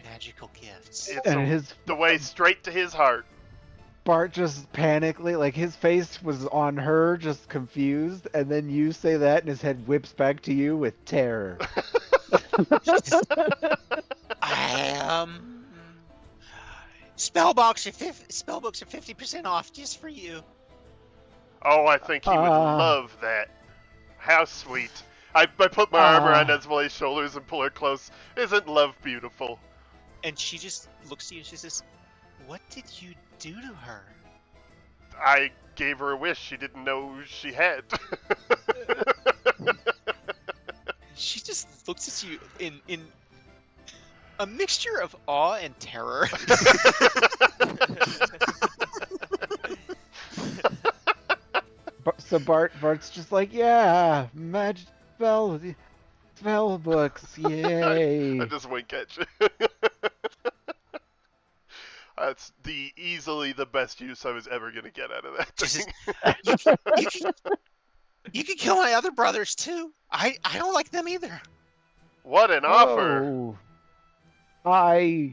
B: Magical gifts.
A: It's
C: And his
A: the way straight to his heart.
C: Bart just panically, like his face was on her, just confused, and then you say that, and his head whips back to you with terror.
B: I spellbooks are 50% off just for you.
A: Oh, I think he would love that. How sweet. I put my arm around Esvele's shoulders and pull her close. Isn't love beautiful?
B: And she just looks at you and she says, "What did you do to her?"
A: I gave her a wish she didn't know she had.
B: She just looks at you in a mixture of awe and terror.
C: So Bart's just like, yeah, magic spell books, yay.
A: I just wink at you. That's easily the best use I was ever gonna get out of that
B: Just
A: thing.
B: You can kill my other brothers too. I don't like them either.
A: What an offer!
C: Oh,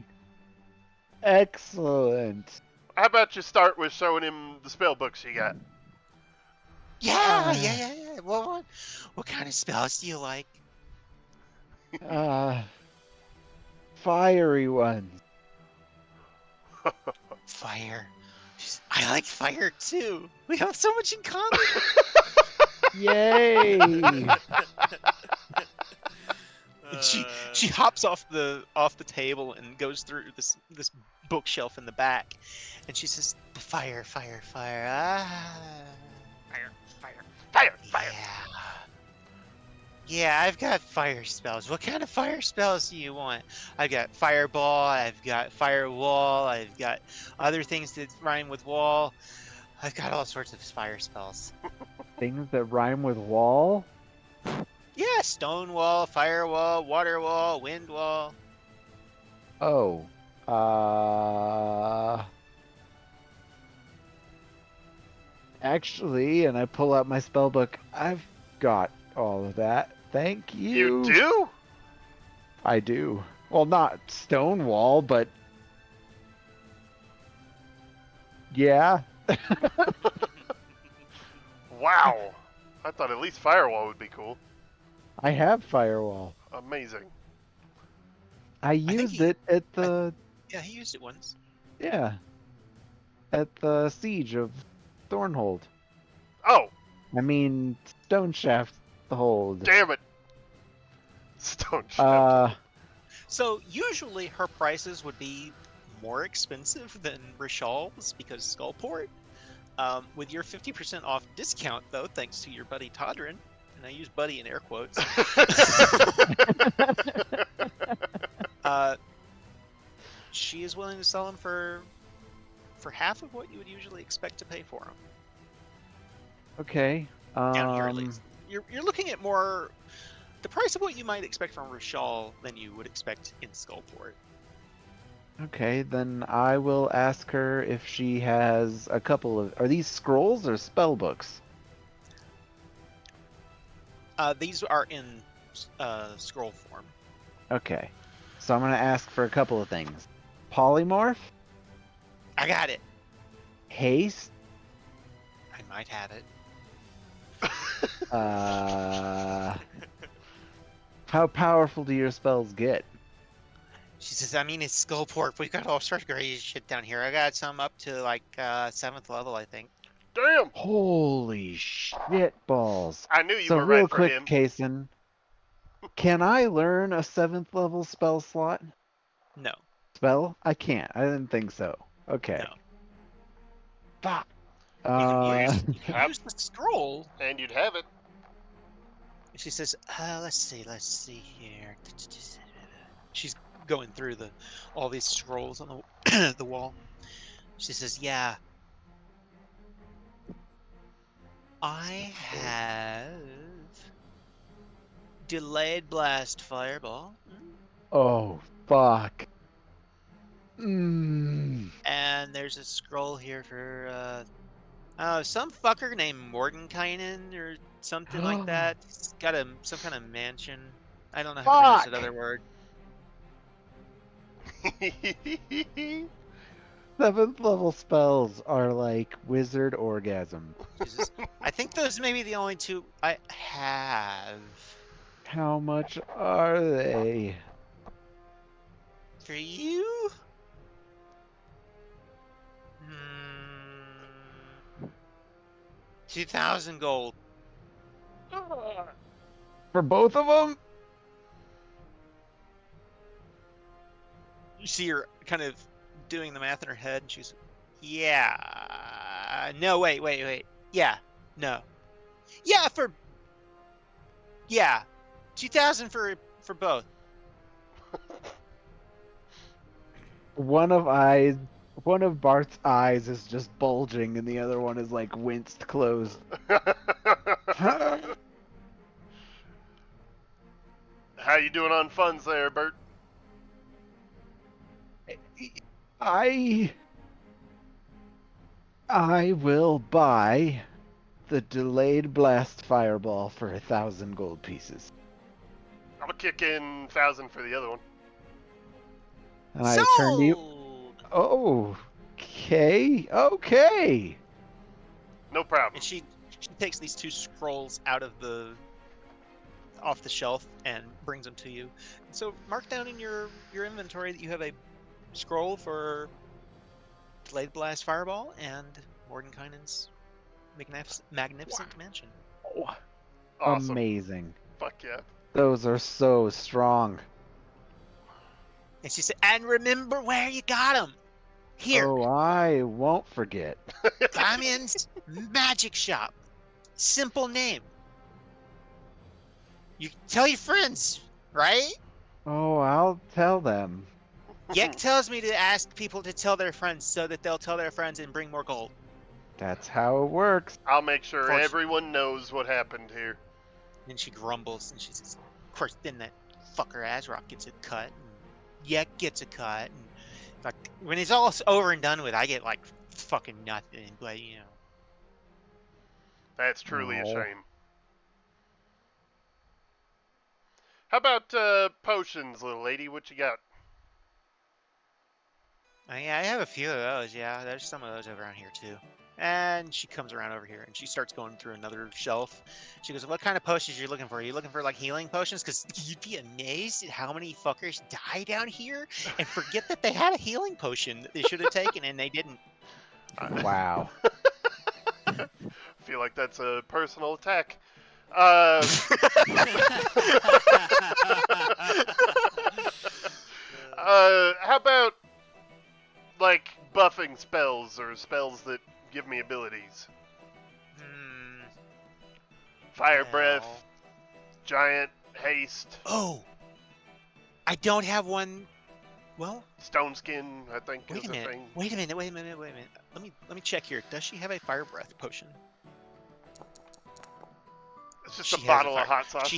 C: excellent.
A: How about you start with showing him the spell books you got?
B: Yeah. What kind of spells do you like?
C: Fiery ones.
B: Fire. I like fire too. We have so much in common.
C: Yay!
B: And she hops off the table and goes through this bookshelf in the back, and she says, "Fire, fire, fire!
A: Fire!
B: Yeah, I've got fire spells. What kind of fire spells do you want? I've got fireball. I've got firewall. I've got other things that rhyme with wall. I've got all sorts of fire spells.
C: Things that rhyme with wall?
B: Yeah, stone wall, firewall, water wall, wind wall.
C: Oh. Actually, and I pull out my spell book, I've got all of that. Thank you.
A: You do?
C: I do. Well, not Stonewall, but yeah.
A: Wow. I thought at least firewall would be cool.
C: I have Firewall.
A: Amazing.
C: I
B: think
C: used
B: he-
C: it at the
B: Yeah, he used it once.
C: at the siege of Thornhold.
A: Oh,
C: I mean Stoneshaft the Hold.
A: damn it. Stone Shaft.
B: So usually her prices would be more expensive than Rishal's because Skullport. With your 50% off discount, though, thanks to your buddy Todrin, and I use buddy in air quotes, she is willing to sell them for half of what you would usually expect to pay for them.
C: Okay.
B: Down here, at least. You're looking at more the price of what you might expect from Rishal than you would expect in Skullport.
C: Okay, then I will ask her if she has a couple of. Are these scrolls or spell books?
B: These are in scroll form.
C: Okay, so I'm gonna ask for a couple of things: polymorph,
B: I got it.
C: haste,
B: I might have it.
C: how powerful do your spells get?
B: She says, I mean, it's Skullport. We've got all sorts of crazy shit down here. I got some up to like 7th level, I think.
A: Damn!
C: Holy shit balls!
A: I knew you
C: So
A: were
C: real
A: right for
C: quick,
A: him.
C: Kason, can I learn a 7th level spell slot?
B: No.
C: Spell? I can't. I didn't think so. Okay.
B: No.
C: Fuck.
B: You can use
A: Have-
B: the scroll.
A: And you'd have it.
B: She says, let's see here. She's going through all these scrolls on the the wall. She says, yeah, I have delayed blast fireball.
C: Oh fuck. Mm.
B: And there's a scroll here for some fucker named Mordenkainen or something like that. He's got some kind of mansion. I don't know how to pronounce
C: Fuck!
B: another word.
C: 7th level spells are like wizard orgasm.
B: Jesus. I think those may be the only two I have.
C: How much are they?
B: For you? 2,000 gold.
C: For both of them?
B: You see her kind of doing the math in her head, and she's, yeah. No, wait. Yeah, no. Yeah, 2,000 for both.
C: One of Bart's eyes is just bulging, and the other one is like winced closed.
A: How you doing on funds there, Bert?
C: I will buy the delayed blast fireball for 1,000 gold pieces.
A: I'll kick in 1,000 for the other one.
C: And I turn to you. Oh, okay.
A: No problem.
B: And she takes these 2 scrolls off the shelf and brings them to you. So mark down in your inventory that you have a scroll for delayed blast fireball and Mordenkainen's magnificent mansion.
C: Oh,
A: Awesome.
C: amazing.
A: Fuck yeah.
C: Those are so strong.
B: And she said, and remember where you got them. Here,
C: Oh, I won't forget.
B: Diamond's Magic Shop. Simple name. You tell your friends, right?
C: Oh, I'll tell them.
B: Yek tells me to ask people to tell their friends so that they'll tell their friends and bring more gold.
C: That's how it works.
A: I'll make sure
B: Of course.
A: everyone knows what happened here.
B: Then she grumbles and she says, of course, then that fucker Azrock gets a cut. And Yek gets a cut. And in fact, when it's all over and done with, I get like fucking nothing. But, you know.
A: That's truly a
C: No.
A: shame. How about potions, little lady? What you got?
B: I have a few of those, yeah. There's some of those over around here, too. And she comes around over here, and she starts going through another shelf. She goes, what kind of potions are you looking for? Are you looking for, like, healing potions? Because you'd be amazed at how many fuckers die down here and forget that they had a healing potion that they should have taken, and they didn't.
C: Wow.
A: Feel like that's a personal attack. How about, like, buffing spells or spells that give me abilities? Fire breath, giant haste,
B: Oh! I don't have one. Well,
A: stone skin, I think
B: wait
A: is
B: a
A: a
B: minute.
A: thing.
B: Wait a minute. Let me check here. Does she have a fire breath potion?
A: It's just
B: She
A: a
B: has
A: bottle
B: a
A: of hot sauce.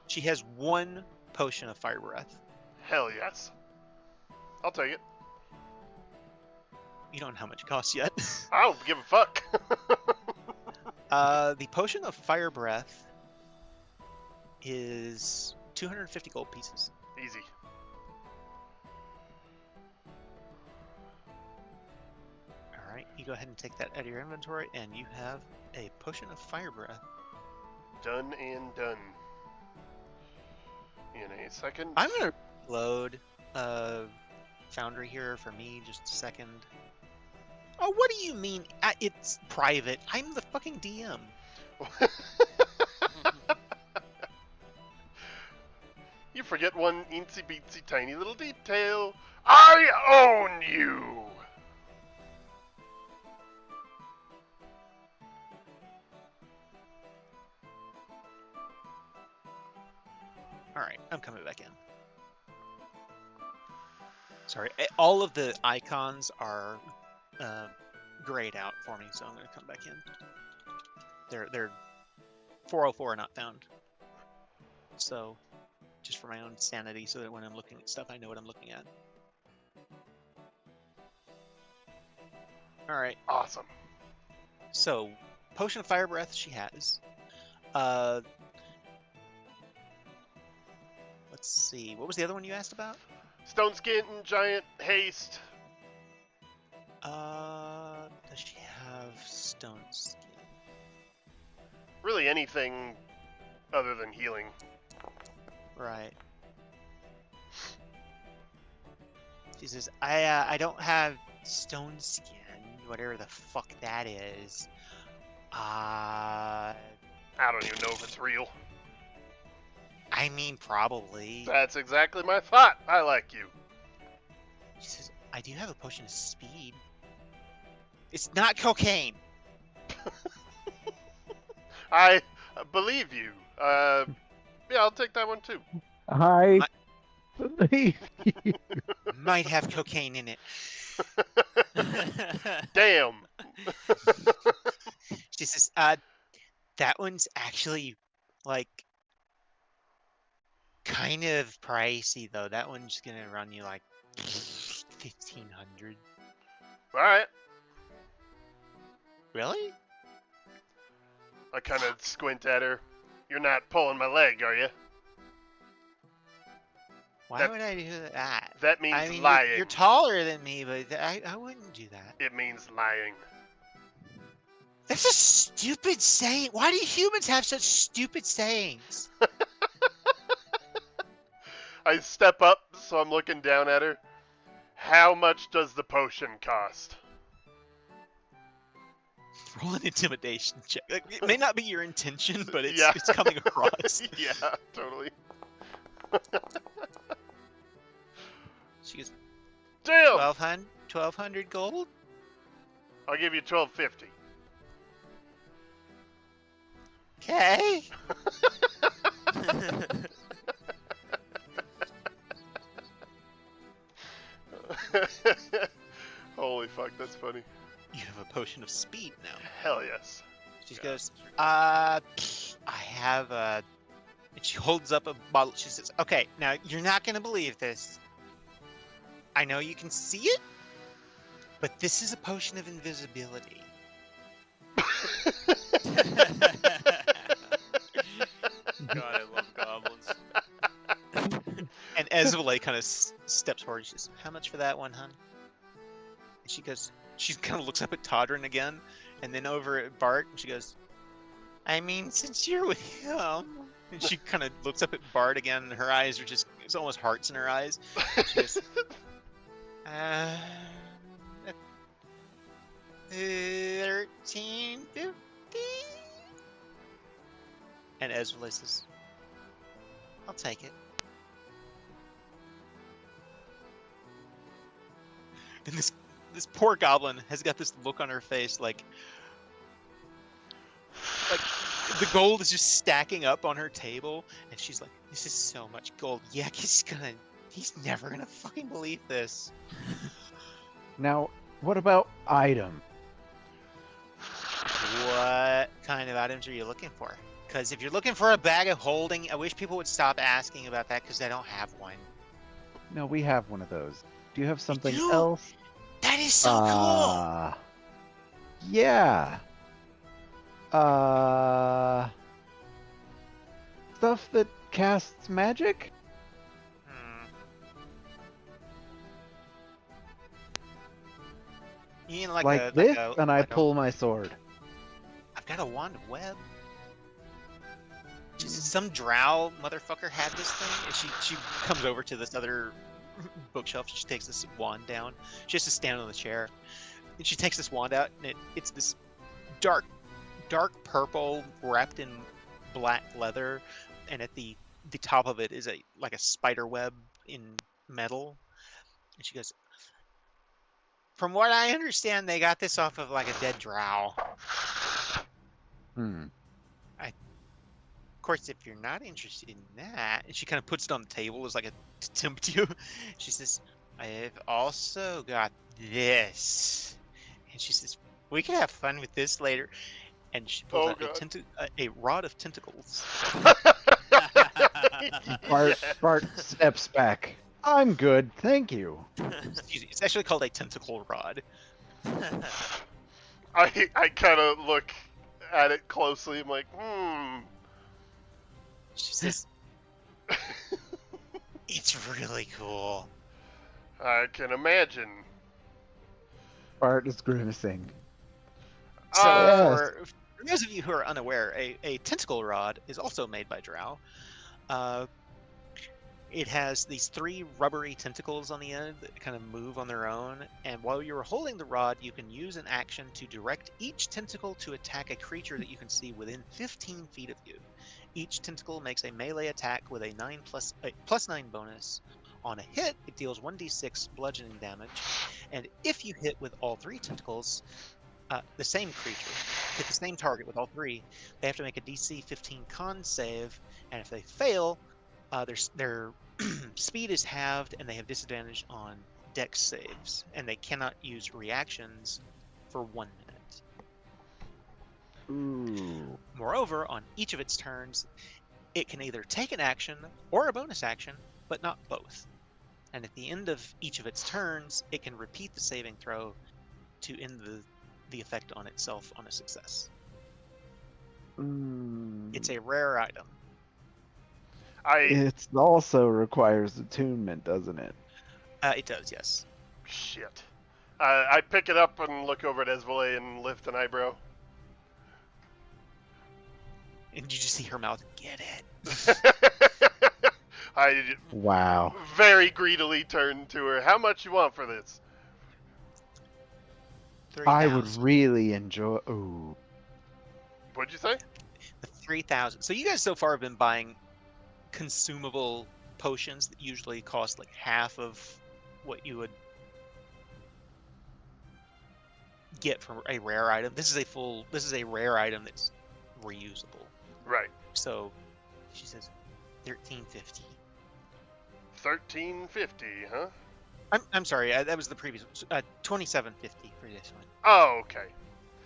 B: She has one potion of fire breath.
A: Hell yes. I'll take it.
B: You don't know how much it costs yet.
A: I don't give a fuck.
B: The potion of fire breath is 250 gold pieces.
A: Easy.
B: All right, you go ahead and take that out of your inventory, and you have a potion of fire breath.
A: Done and done. In a second.
B: I'm gonna load Foundry here for me, just a second. Oh, what do you mean? It's private. I'm the fucking DM.
A: You forget one eensy beatsy tiny little detail. I own you!
B: Alright, I'm coming back in. Sorry, all of the icons are grayed out for me, so I'm going to come back in. They're 404 are not found. So, just for my own sanity, so that when I'm looking at stuff, I know what I'm looking at. Alright.
A: Awesome.
B: So, Potion of Fire Breath she has. Let's see. What was the other one you asked about?
A: Stone Skin, Giant, Haste.
B: Does she have Stone Skin?
A: Really anything other than healing.
B: Right. She says, I don't have Stone Skin, whatever the fuck that is.
A: I don't even know if it's real.
B: I mean, probably.
A: That's exactly my thought. I like you.
B: She says, I do have a potion of speed. It's not cocaine.
A: I believe you. Yeah, I'll take that one too.
C: I believe you.
B: Might have cocaine in it.
A: Damn.
B: She says, that one's actually, like, kind of pricey, though. That one's gonna run you, like, 1,500.
A: All right.
B: Really?
A: I kind of squint at her. You're not pulling my leg, are you?
B: Why would I do that?
A: That means
B: I mean,
A: lying.
B: you're taller than me, but I wouldn't do that.
A: It means lying.
B: That's a stupid saying. Why do humans have such stupid sayings?
A: I step up, so I'm looking down at her. How much does the potion cost?
B: Roll an intimidation check. Like, it may not be your intention, but it's
A: Yeah.
B: it's coming across.
A: Yeah, totally.
B: She goes,
A: Damn!
B: 1,200 gold?
A: I'll give you 1,250.
B: Okay.
A: Holy fuck, that's funny.
B: You have a potion of speed now.
A: Hell yes.
B: She
D: Yeah,
B: goes,
D: that's true.
B: I have a... And she holds up a bottle. She says, okay, now you're not going to believe this. I know you can see it, but this is a potion of invisibility.
D: God, I love goblins.
B: And Ezvale kind of steps forward. She says, how much for that one, hun? And she goes, she kind of looks up at Todrin again, and then over at Bart, and she goes, I mean, since you're with him. And she kind of looks up at Bart again, and her eyes are just, it's almost hearts in her eyes. She goes, 1350? And Ezvale says, I'll take it. And this poor goblin has got this look on her face like the gold is just stacking up on her table, and she's like, this is so much gold. Yeah, he's never gonna fucking believe this.
C: Now, what about item?
B: What kind of items are you looking for? Because if you're looking for a bag of holding, I wish people would stop asking about that because I don't have one.
C: No, we have one of those. Do you have something
B: do?
C: else?
B: That is so cool.
C: Yeah. Stuff that casts magic?
B: Hmm. You mean like,
C: Like this, and I
B: like
C: pull my sword.
B: I've got a wand of web. Just some drow motherfucker had this thing, and she comes over to this other bookshelf. She takes this wand down. She has to stand on the chair, and she takes this wand out, and it's this dark purple wrapped in black leather, and at the top of it is a spider web in metal. And she goes, "From what I understand, they got this off of like a dead drow.
C: Hmm.
B: Of course, if you're not interested in that," and she kind of puts it on the table as like to tempt you. She says, "I've also got this," and she says, "We can have fun with this later." And she pulls
A: Oh
B: out
A: god.
B: a rod of tentacles.
C: Bart steps back. I'm good, thank you.
B: It's actually called a tentacle rod.
A: I kind of look at it closely. I'm like,
B: She says, "It's really cool."
A: I can imagine.
C: Bart is grimacing.
B: So
A: Uh,
B: for those of you who are unaware, a tentacle rod is also made by drow. It has these 3 rubbery tentacles on the end that kind of move on their own, and while you're holding the rod, you can use an action to direct each tentacle to attack a creature that you can see within 15 feet of you. Each tentacle makes a melee attack with a plus 9 bonus. On a hit, it deals 1d6 bludgeoning damage, and if you hit with all 3 tentacles, the same creature, hit the same target with all 3, they have to make a DC 15 con save, and if they fail, their speed is halved, and they have disadvantage on dex saves, and they cannot use reactions for 1 minute.
C: Ooh.
B: Moreover, on each of its turns, it can either take an action or a bonus action, but not both. And at the end of each of its turns, it can repeat the saving throw to end the effect on itself on a success. It's a rare item.
C: It also requires attunement, doesn't it?
B: It does, yes.
A: Shit. I pick it up and look over at Esvole and lift an eyebrow.
B: And you just see her mouth, "Get it."
A: I
C: Wow.
A: very greedily turn to her. How much you want for this?
C: I would
B: 3,000.
C: really enjoy. Ooh.
A: What'd you say?
B: 3,000. So you guys so far have been buying consumable potions that usually cost like half of what you would get from a rare item. This is a rare item that's reusable.
A: Right.
B: So she says 1350.
A: 1350, huh?
B: I'm sorry, that was the previous 2750 for this one.
A: Oh, okay.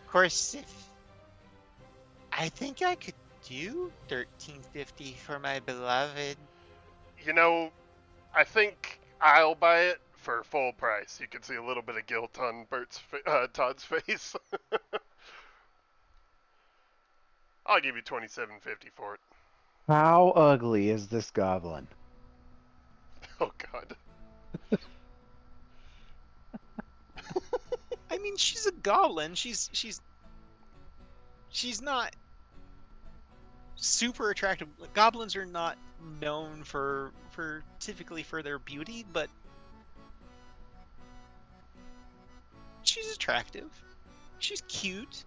B: Of course, I think I could do 1350 for my beloved.
A: You know, I think I'll buy it for full price. You can see a little bit of guilt on Todd's face. I'll give you 2750 for it.
C: How ugly is this goblin?
A: Oh god.
B: I mean, she's a goblin. She's not super attractive. Goblins are not known for typically for their beauty, but she's attractive. She's cute.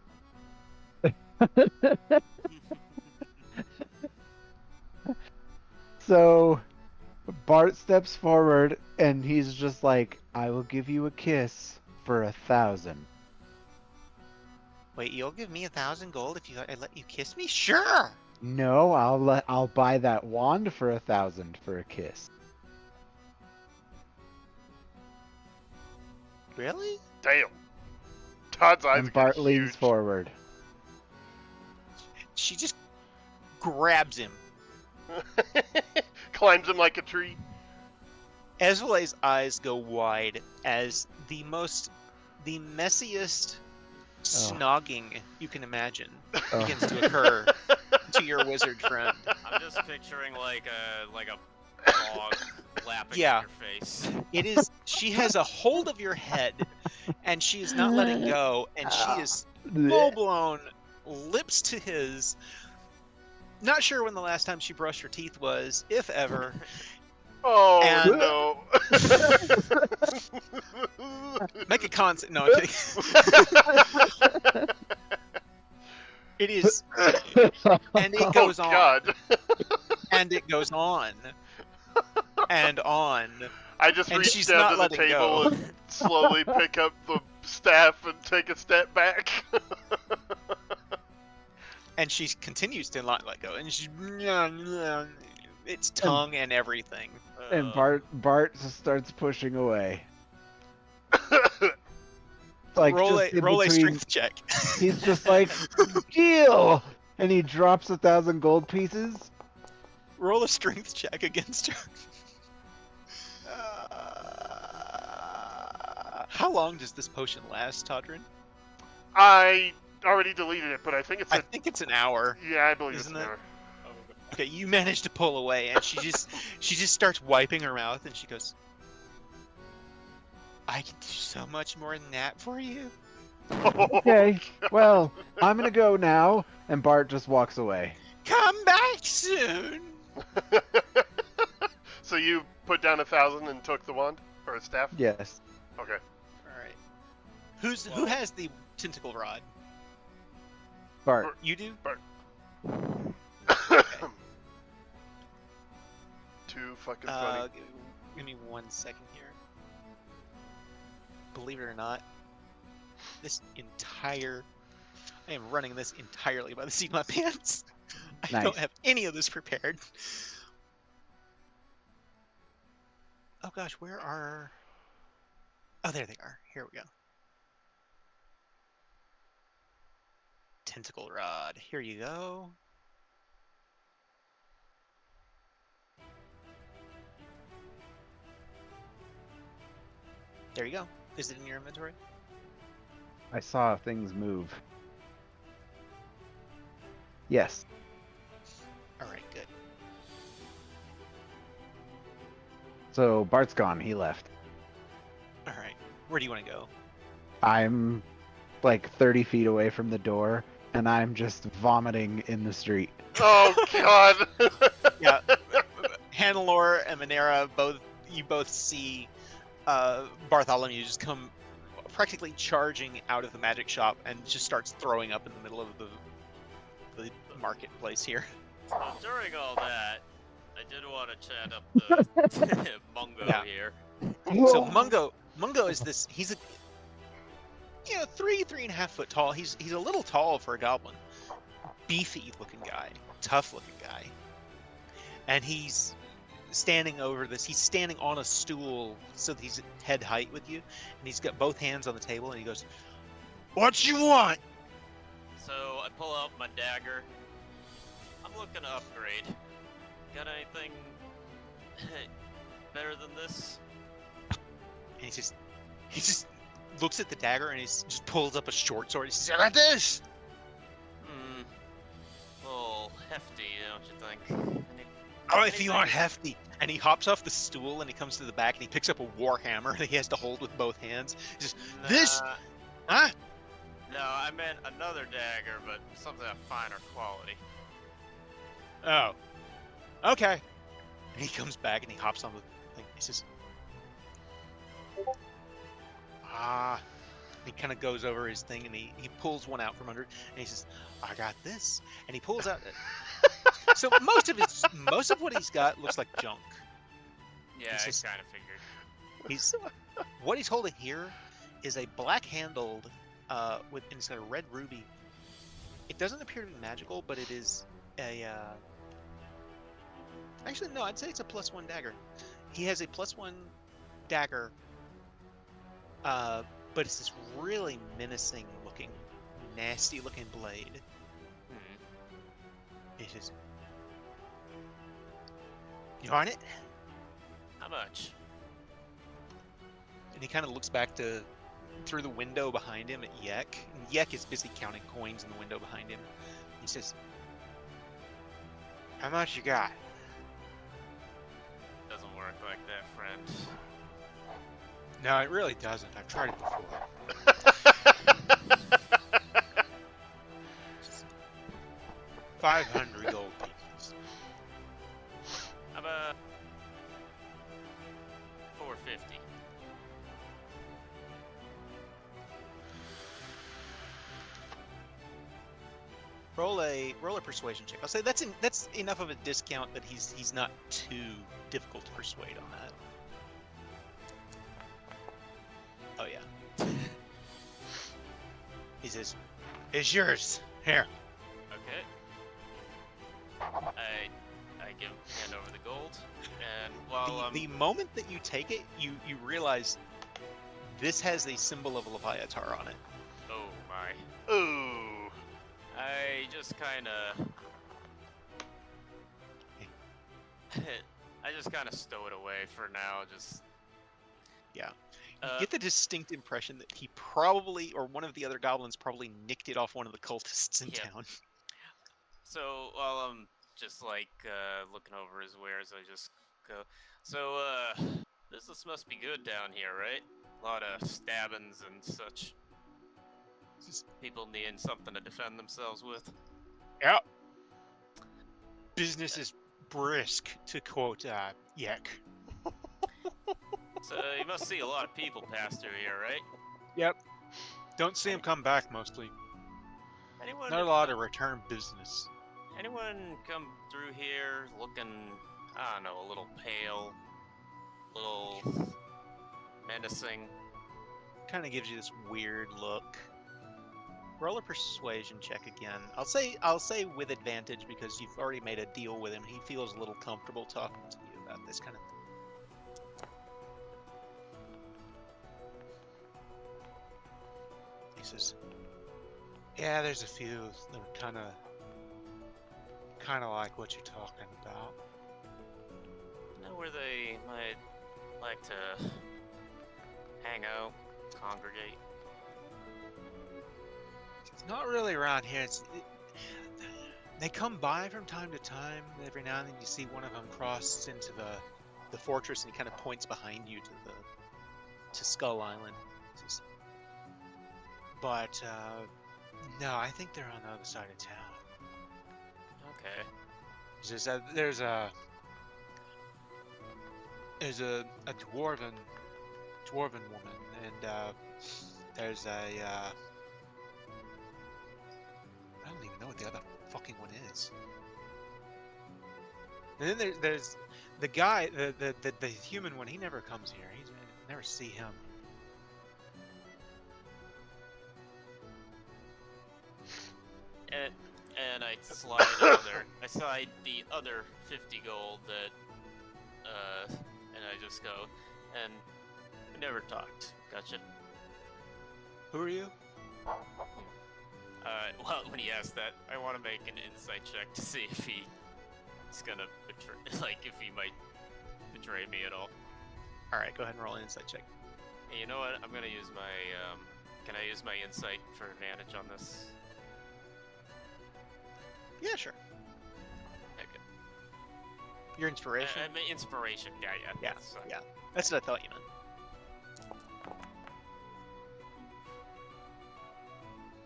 C: So Bart steps forward and he's just like, "I will give you a kiss for 1,000."
B: Wait, you'll give me 1,000 gold if I let you kiss me? Sure.
C: No, I'll buy that wand for 1,000 for a kiss.
B: Really?
A: Damn. Todd's eyes
C: And
A: are
C: Bart
A: huge.
C: leans forward.
B: She just grabs him.
A: Climbs him like a tree.
B: Ezvale's eyes go wide as the most the messiest snogging you can imagine
C: Oh.
B: begins to occur to your wizard friend.
D: I'm just picturing like a dog lapping
B: Yeah.
D: at your face.
B: It is. She has a hold of your head, and she is not letting go, and she is full blown lips to his. Not sure when the last time she brushed her teeth was, if ever.
A: Oh
B: And-
A: no!
B: Make a concept. No, I'm kidding. It is, and it goes
A: oh
B: on,
A: God!
B: and it goes on, and on.
A: I just
B: And
A: reach
B: she's
A: down
B: not
A: to the
B: letting
A: table
B: go.
A: and slowly pick up the staff and take a step back.
B: And she continues to not let go, and she's its tongue and everything.
C: And Bart just starts pushing away. Like
B: roll
C: just
B: a
C: in
B: roll a
C: between-
B: strength check.
C: He's just like, deal! And he drops 1,000 gold pieces.
B: Roll a strength check against her. How long does this potion last, Todrin?
A: I already deleted it, but I think it's
B: I think it's an hour.
A: yeah, I believe
B: Isn't
A: it's
B: it?
A: an hour.
B: Okay, you manage to pull away, and she just starts wiping her mouth, and she goes, "I can do so much more than that for you."
C: Okay, well, I'm gonna go now. And Bart just walks away.
B: Come back soon.
A: So you put down 1,000 and took the wand or a staff?
C: Yes.
A: Okay.
B: All right. Who has the tentacle rod?
C: Bart.
B: You do.
A: Too fucking funny.
B: Give me 1 second here. Believe it or not, I am running this entirely by the seat of my pants. I don't
C: Nice.
B: have any of this prepared. Oh gosh, where are... Oh, there they are. Here we go. Tentacle rod. Here you go. There you go. Is it in your inventory?
C: I saw things move. Yes.
B: All right, good.
C: So Bart's gone. He left.
B: All right. Where do you want to go?
C: I'm like 30 feet away from the door, and I'm just vomiting in the street.
A: Oh God!
B: Yeah. Hannelore and Monera both see Bartholomew just come practically charging out of the magic shop and just starts throwing up in the middle of the marketplace here.
D: So during all that, I did want to chat up the Mungo
B: Yeah.
D: here.
B: So Mungo is this. He's a 3.5 foot tall. He's a little tall for a goblin. Beefy looking guy, tough looking guy, and he's standing over this. He's standing on a stool so that he's at head height with you, and he's got both hands on the table, and he goes, "What you want?"
D: So I pull out my dagger. I'm looking to upgrade. Got anything better than this?
B: And he just looks at the dagger, and he just pulls up a short sword. He says, "I got this."
D: A little hefty, don't you think?
B: Oh, if you aren't hefty. And he hops off the stool, and he comes to the back, and he picks up a war hammer that he has to hold with both hands. He says, "This,
D: Nah,
B: huh?"
D: No, I meant another dagger, but something of finer quality.
B: Oh. Okay. And he comes back and he hops on the thing. He says, He kind of goes over his thing and he pulls one out from under and he says, "I got this." And he pulls out. So most of what he's got looks like junk.
D: Yeah,
B: It's
D: I
B: just-
D: kind of figured.
B: What he's holding here is a black handled, and it's got a red ruby. It doesn't appear to be magical, but it is a. Actually, no, I'd say it's a +1 dagger. He has a +1 dagger, but it's this really menacing looking, nasty looking blade. He says, "You want it?"
D: How much?
B: And he kind of looks back to through the window behind him at Yek. And Yek is busy counting coins in the window behind him. He says, "How much you got?"
D: Doesn't work like that, friend.
B: No, it really doesn't. I've tried it before. 500 gold pieces.
D: How about 450?
B: Roll a persuasion check. I'll say that's enough of a discount that he's not too difficult to persuade on that. Oh yeah. He says, "It's yours. Here."
D: Okay. I hand over the gold, and while
B: The moment that you take it, you realize this has a symbol of Leviatar on it.
D: oh my,
A: Ooh.
D: I just kind of, I just kind of stow it away for now. Just
B: Yeah. You get the distinct impression that he probably, or one of the other goblins probably nicked it off one of the cultists in
D: Yep.
B: town.
D: So while I'm just like looking over his wares, I just go. So business must be good down here, right? A lot of stabbings and such. Just people needing something to defend themselves with.
B: Yep. Business is brisk, to quote Yek.
D: So you must see a lot of people pass through here, right?
B: Yep. Don't see him come back mostly.
D: Anyone?
B: Not a lot of return business.
D: Anyone come through here looking, I don't know, a little pale, a little menacing?
B: Kind of gives you this weird look. Roll a persuasion check again. I'll say with advantage because you've already made a deal with him. He feels a little comfortable talking to you about this kind of thing. He says, "Yeah, there's a few that are kind of like what you're talking about."
D: Know where they might like to hang out, congregate?
B: It's not really around here. They come by from time to time. Every now and then you see one of them cross into the fortress, and he kind of points behind you to Skull Island. But no, I think they're on the other side of town.
D: Okay.
B: There's a dwarven woman, and there's a I don't even know what the other fucking one is. And then there's the guy, the human one. He never comes here. I never see him.
D: And I slide the other 50 gold that, and I just go, and we never talked. Gotcha.
B: Who are you?
D: Well, when he asked that, I want to make an insight check to see if he's gonna betray, like, if he might betray me at all.
B: All right, go ahead and roll an insight check.
D: Hey, you know what? I'm gonna use my, can I use my insight for advantage on this?
B: Yeah, sure.
D: Okay.
B: Your inspiration.
D: My inspiration, yeah.
B: Yeah,
D: That's,
B: yeah. That's what I thought you meant.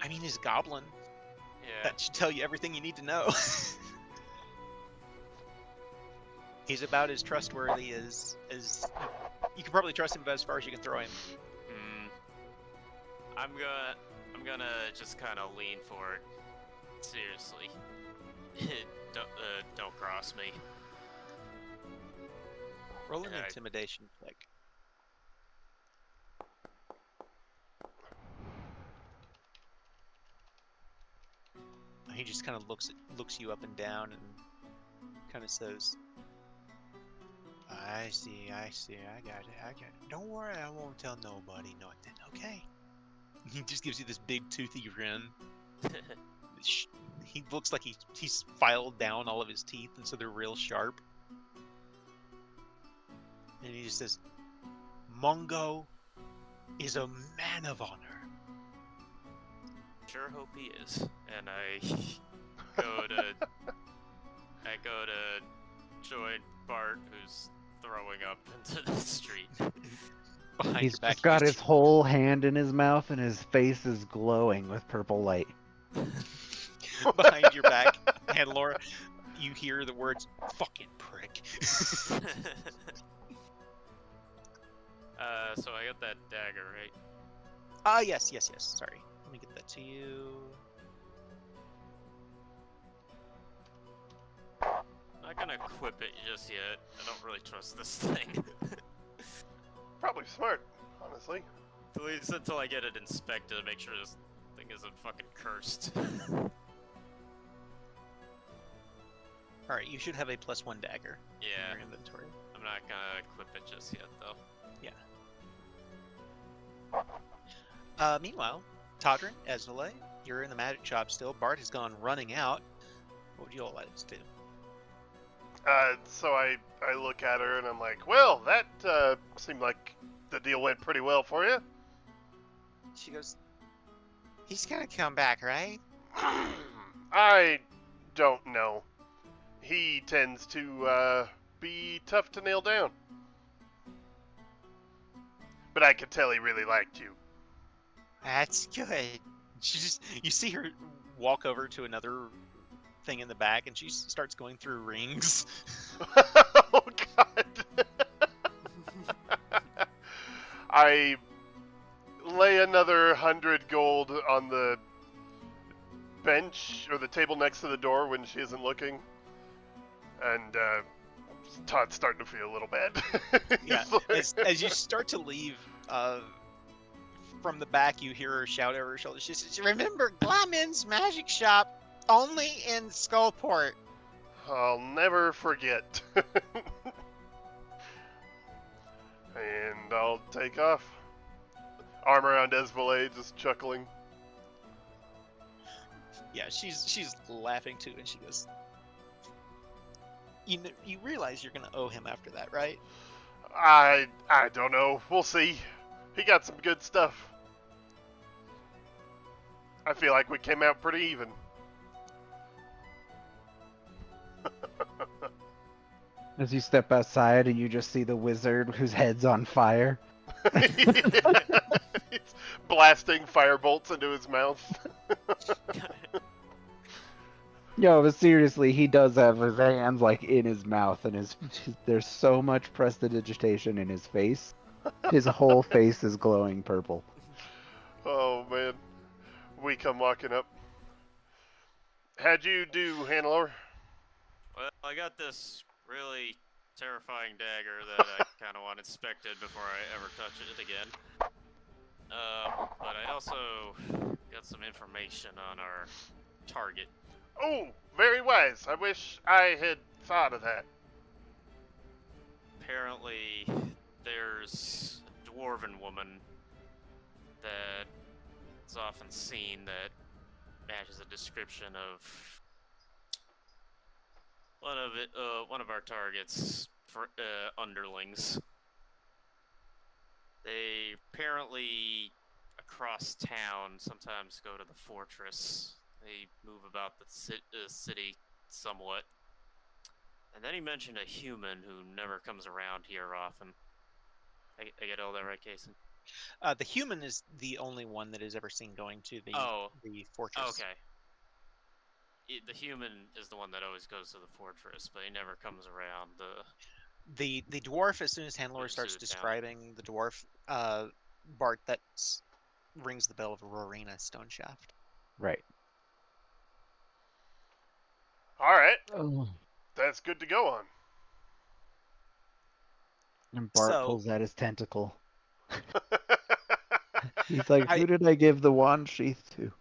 B: I mean, he's a goblin.
D: Yeah.
B: That should tell you everything you need to know. He's about as trustworthy as you can probably trust him about as far as you can throw him.
D: I'm gonna just kind of lean forward. Seriously, don't cross me.
B: Roll an
D: Yeah,
B: intimidation check. He just kind of looks you up and down and kind of says, I see, I got it. Don't worry, I won't tell nobody nothing, okay?" He just gives you this big toothy grin. He looks like he's filed down all of his teeth, and so they're real sharp. And he just says, "Mungo, is a man of honor.
D: Sure hope he is. And I go to join Bart, who's throwing up into the street.
B: Behind
C: He's
B: your back,
C: just got
B: you
C: his whole hand in his mouth and his face is glowing with purple light.
B: behind your back, and Laura, you hear the words "fucking prick."
D: So I got that dagger, right?
B: Yes. Sorry. Let me get that to you.
D: Not gonna equip it just yet. I don't really trust this thing.
A: Probably smart, honestly.
D: At least until I get it inspected to make sure this thing isn't fucking cursed.
B: Alright, you should have a +1 dagger in
D: Yeah,
B: your inventory.
D: I'm not gonna equip it just yet, though.
B: Meanwhile, Todrin, Esnale, you're in the magic shop still. Bart has gone running out. What would you all like to do?
A: So I look at her and I'm like, well, that seemed like the deal went pretty well for you.
B: She goes, "He's gonna come back, right?"
A: I don't know. He tends to be tough to nail down. But I could tell he really liked you.
B: That's good. You see her walk over to another thing in the back, and she starts going through rings.
A: Oh god. I lay another 100 gold on the bench or the table next to the door when she isn't looking. And Todd's starting to feel a little bad.
B: Yeah, as you start to leave, from the back, you hear her shout over her shoulder. She says, "Remember, Glamin's magic shop, only in Skullport."
A: I'll never forget. And I'll take off. Arm around Esvalé, just chuckling.
B: Yeah, she's laughing too, and she goes, "You realize you're gonna owe him after that, right?"
A: I don't know. We'll see. He got some good stuff. I feel like we came out pretty even.
C: As you step outside and you just see the wizard whose head's on fire.
A: He's blasting firebolts into his mouth.
C: Yo, but seriously, he does have his hands like in his mouth, and there's so much prestidigitation in his face. His whole face is glowing purple.
A: Oh man, we come walking up. How'd you do, Hannelore?
D: Well, I got this really terrifying dagger that I kind of want inspected before I ever touch it again. But I also got some information on our target.
A: Oh, very wise. I wish I had thought of that.
D: Apparently, there's a dwarven woman that is often seen that matches a description of one of our targets for underlings. They apparently across town sometimes go to the fortress. They move about the city somewhat. And then he mentioned a human who never comes around here often. I get all that right, Kason?
B: The human is the only one that is ever seen going to the fortress.
D: Okay. The human is the one that always goes to the fortress, but he never comes around
B: The dwarf, as soon as Handler
D: Pursuit
B: starts
D: of town.
B: describing the dwarf, Bart, that rings the bell of Rorina Stoneshaft.
C: Right.
A: Alright,
C: Oh.
A: that's good to go on.
C: And Bart
B: So-
C: pulls out his tentacle. He's like, who did I give the wand sheath to?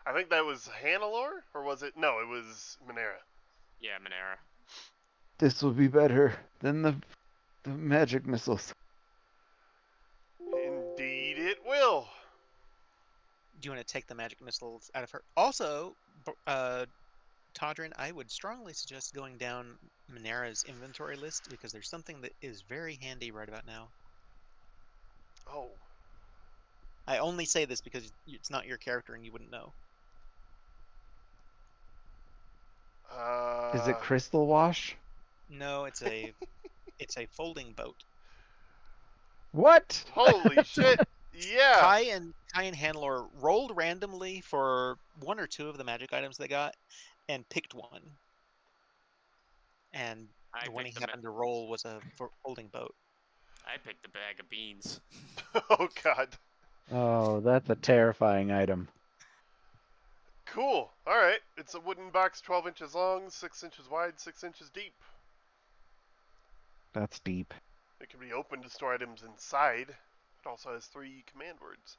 A: I think that was Hannelore, or was it? No, it was Minera.
D: Yeah, Minera.
C: This will be better than the magic missiles.
A: Indeed it will.
B: Do you want to take the magic missiles out of her? Also, Todrin, I would strongly suggest going down Minera's inventory list because there's something that is very handy right about now.
A: Oh.
B: I only say this because it's not your character and you wouldn't know.
C: Is it Crystal Wash?
B: No, it's a folding boat.
C: What?
A: Holy shit! Yeah.
B: Kai and Hannelore rolled randomly for one or two of the magic items they got, and picked one. And
D: I
B: the one he
D: picked
B: happened to roll was a folding boat.
D: I picked a bag of beans.
A: Oh god.
C: Oh, that's a terrifying item.
A: Cool. All right. It's a wooden box, 12 inches long, 6 inches wide, 6 inches deep.
C: That's deep.
A: It can be opened to store items inside. It also has 3 command words.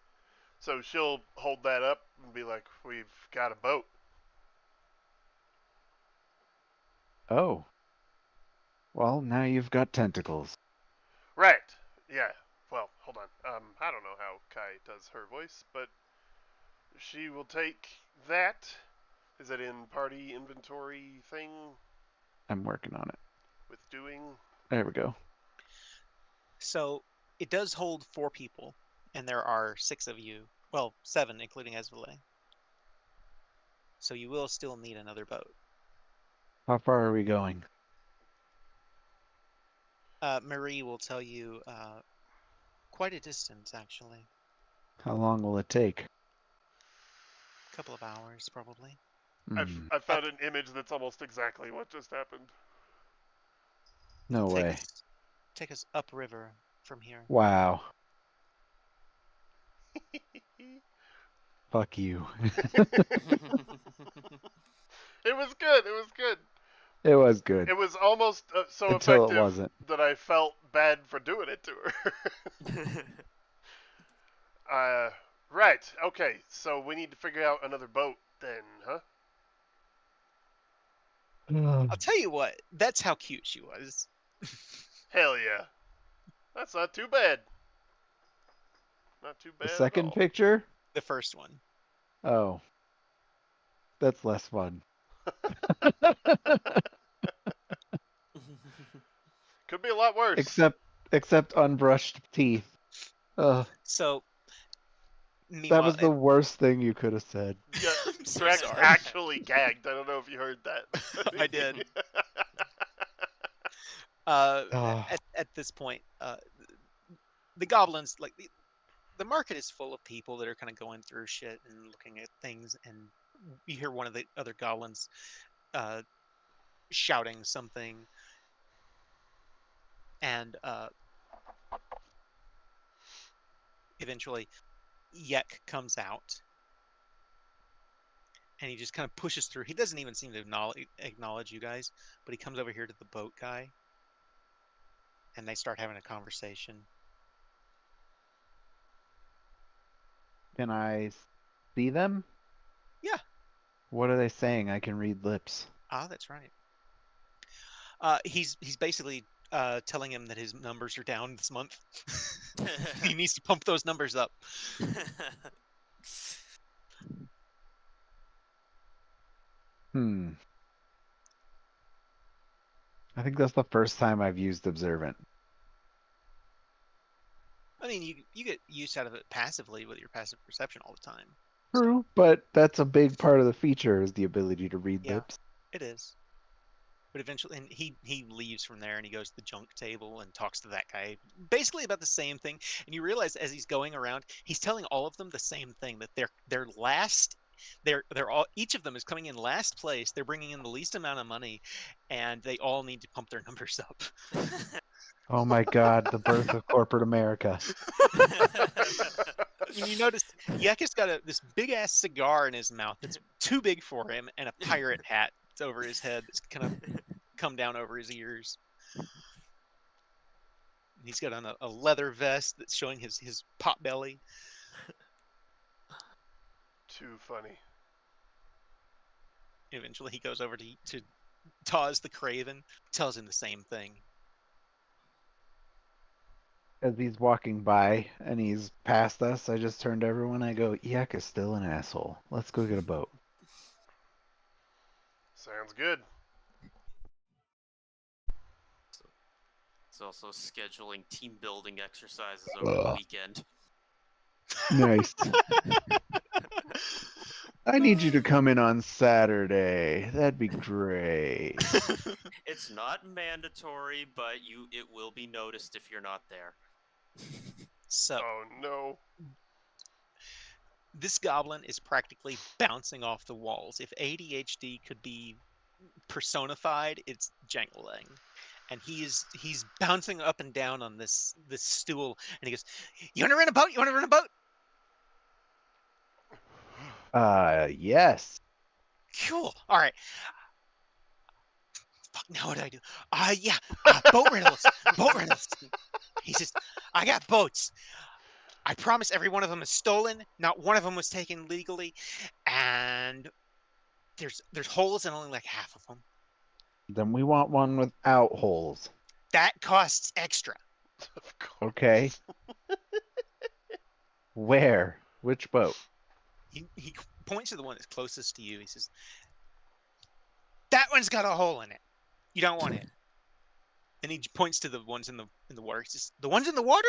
A: So she'll hold that up and be like, "We've got a boat."
C: Oh. Well, now you've got tentacles.
A: Right. Yeah. Well, hold on. I don't know how Kai does her voice, but she will take that. Is it in party inventory thing
C: I'm working on it.
A: with doing?
C: There we go.
B: So it does hold 4 people, and there are 6 of you. Well, 7, including Esvele. So you will still need another boat.
C: How far are we going?
B: Marie will tell you quite a distance, actually.
C: How long will it take?
B: A couple of hours, probably.
A: I found an image that's almost exactly what just happened.
C: No way.
B: Take us upriver from here.
C: Wow. Fuck you.
A: It was good. It was good.
C: It was good.
A: It was almost so
C: Until it
A: effective
C: wasn't.
A: that I felt bad for doing it to her. Right. Okay. So we need to figure out another boat then, huh?
B: I'll tell you what, that's how cute she was.
A: Hell yeah. That's not too bad. Not too bad
C: The
A: at
C: second
A: all.
C: picture?
B: The first one.
C: Oh. That's less fun.
A: Could be a lot worse.
C: Except unbrushed teeth. Ugh.
B: So,
C: That
B: meanwhile,
C: was the worst thing you could have said.
A: Yeah,
B: I'm so
A: Drex
B: sorry.
A: actually gagged. I don't know if you heard that.
B: I did.
C: Oh.
B: At this point, the goblins, like the market is full of people that are kind of going through shit and looking at things, and you hear one of the other goblins shouting something, and eventually Yek comes out, and he just kind of pushes through. He doesn't even seem to acknowledge you guys, but he comes over here to the boat guy, and they start having a conversation.
C: Can I see them?
B: Yeah.
C: What are they saying? I can read lips.
B: Ah, that's right. He's basically telling him that his numbers are down this month. He needs to pump those numbers up.
C: I think that's the first time I've used observant.
B: I mean, you get use out of it passively with your passive perception all the time.
C: True, but that's a big part of the feature is the ability to read
B: Yeah.
C: lips.
B: It is. But eventually, and he leaves from there and he goes to the junk table and talks to that guy basically about the same thing. And you realize as he's going around, he's telling all of them the same thing, that they're last. They're all, each of them is coming in last place. They're bringing in the least amount of money, and they all need to pump their numbers up.
C: Oh my god, the birth of corporate America.
B: You notice Yek has got this big ass cigar in his mouth that's too big for him, and a pirate hat that's over his head that's kind of come down over his ears. And he's got on a leather vest that's showing his pot belly.
A: Too funny.
B: Eventually, he goes over to Taz the Craven, tells him the same thing.
C: As he's walking by and he's past us, I just turn to everyone. I go, Yek is still an asshole. Let's go get a boat.
A: Sounds good.
D: It's also scheduling team building exercises over the weekend.
C: Nice. I need you to come in on Saturday. That'd be great.
D: It's not mandatory, but it will be noticed if you're not there.
B: So
A: Oh no.
B: this goblin is practically bouncing off the walls. If ADHD could be personified, it's jangling. And he's bouncing up and down on this stool, and he goes, "You want to rent a boat? You want to rent a boat?"
C: Yes.
B: Cool. All right. Fuck, now what do I do? Yeah. Boat rentals. Boat rentals. He says, "I got boats. I promise every one of them is stolen. Not one of them was taken legally, and there's holes in only like half of them.
C: Then we want one without holes.
B: That costs extra."
A: Of course.
C: Okay. Where? Which boat?
B: He points to the one that's closest to you. He says, "That one's got a hole in it. You don't want it." And he points to the ones in the water. He says, "The ones in the water,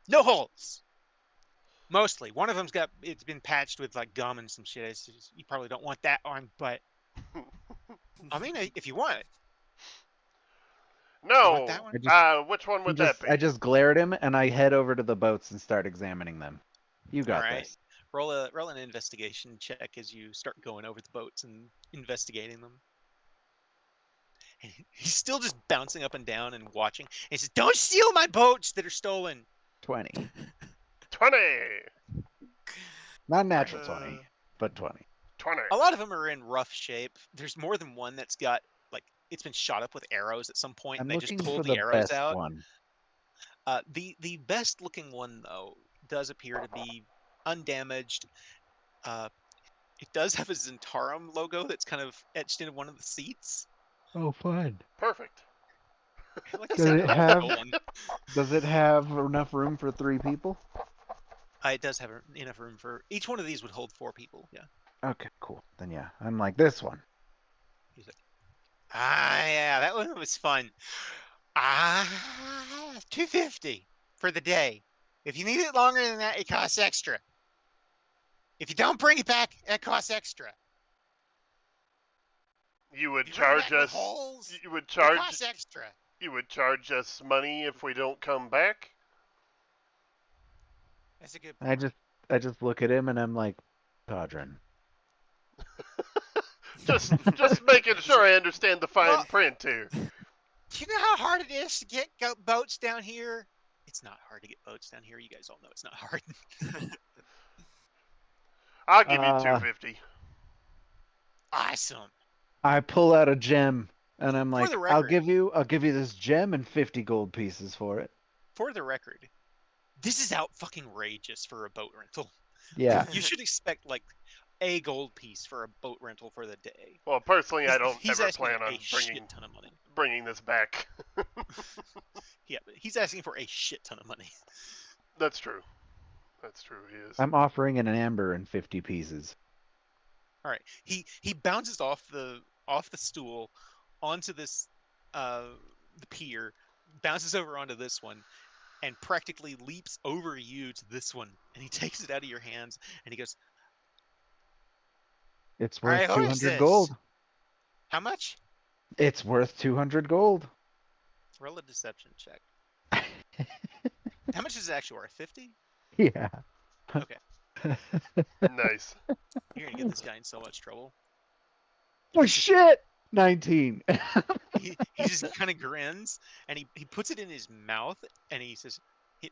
B: no holes. Mostly. One of them's it's been patched with like gum and some shit. It's just, you probably don't want that one, but I mean, if you want it, you want
A: No.
B: that one."
A: Which one would that be?
C: I just glare at him and I head over to the boats and start examining them. You got
B: All right.
C: this.
B: Roll an investigation check as you start going over the boats and investigating them. And he's still just bouncing up and down and watching. And he says, "Don't steal my boats that are stolen."
C: 20.
A: 20.
C: Not natural 20, but 20.
A: 20.
B: A lot of them are in rough shape. There's more than one that's got like it's been shot up with arrows at some point,
C: I'm
B: and they just
C: looking
B: pull
C: for
B: the
C: the
B: arrows
C: best
B: out.
C: one.
B: The best looking one though does appear to be undamaged. It does have a Zentarum logo that's kind of etched into one of the seats.
C: Oh, fun.
A: Perfect.
B: Like I
C: Does
B: said,
C: it
B: a
C: have-
B: metal one.
C: Does it have enough room for 3 people?
B: It does have enough room for each one of these would hold 4 people. Yeah.
C: Okay, cool. Then yeah, I'm like this one.
B: He's like, yeah, that one was fun. 250 for the day. If you need it longer than that, it costs extra. If you don't bring it back, it costs extra.
A: You would
B: If you bring it
A: charge
B: back with
A: us.
B: holes,
A: You would
B: it
A: charge.
B: costs extra.
A: You would charge us money if we don't come back.
B: That's a good
C: I
B: point.
C: just look at him and I'm like, Todrin.
A: just making sure I understand the fine
B: Well-
A: print here.
B: Do you know how hard it is to get boats down here? It's not hard to get boats down here. You guys all know it's not hard.
A: I'll give you 250.
B: Awesome.
C: I pull out a gem and I'm
B: For
C: like,
B: the
C: I'll
B: record.
C: give you this gem and 50 gold pieces for it.
B: For the record, this is out fucking rageous for a boat rental.
C: Yeah.
B: You should expect like a gold piece for a boat rental for the day.
A: Well, personally, I don't
B: He's
A: ever
B: asking
A: plan
B: for
A: on
B: a shit ton of money.
A: bringing this back.
B: Yeah, but he's asking for a shit ton of money.
A: That's true. That's true. He is.
C: I'm offering an amber and 50 pieces.
B: All right, he bounces off the stool onto this the pier, bounces over onto this one, and practically leaps over you to this one, and he takes it out of your hands, and he goes,
C: It's
B: "All
C: worth
B: right, who is
C: 200
B: this?
C: gold.
B: How much?"
C: It's worth 200 gold.
B: Roll a deception check. How much is it actually worth? 50?
C: Yeah.
B: Okay.
A: Nice.
B: You're gonna get this guy in so much trouble.
C: Oh shit! 19.
B: He just kind of grins, and he puts it in his mouth, and he says, and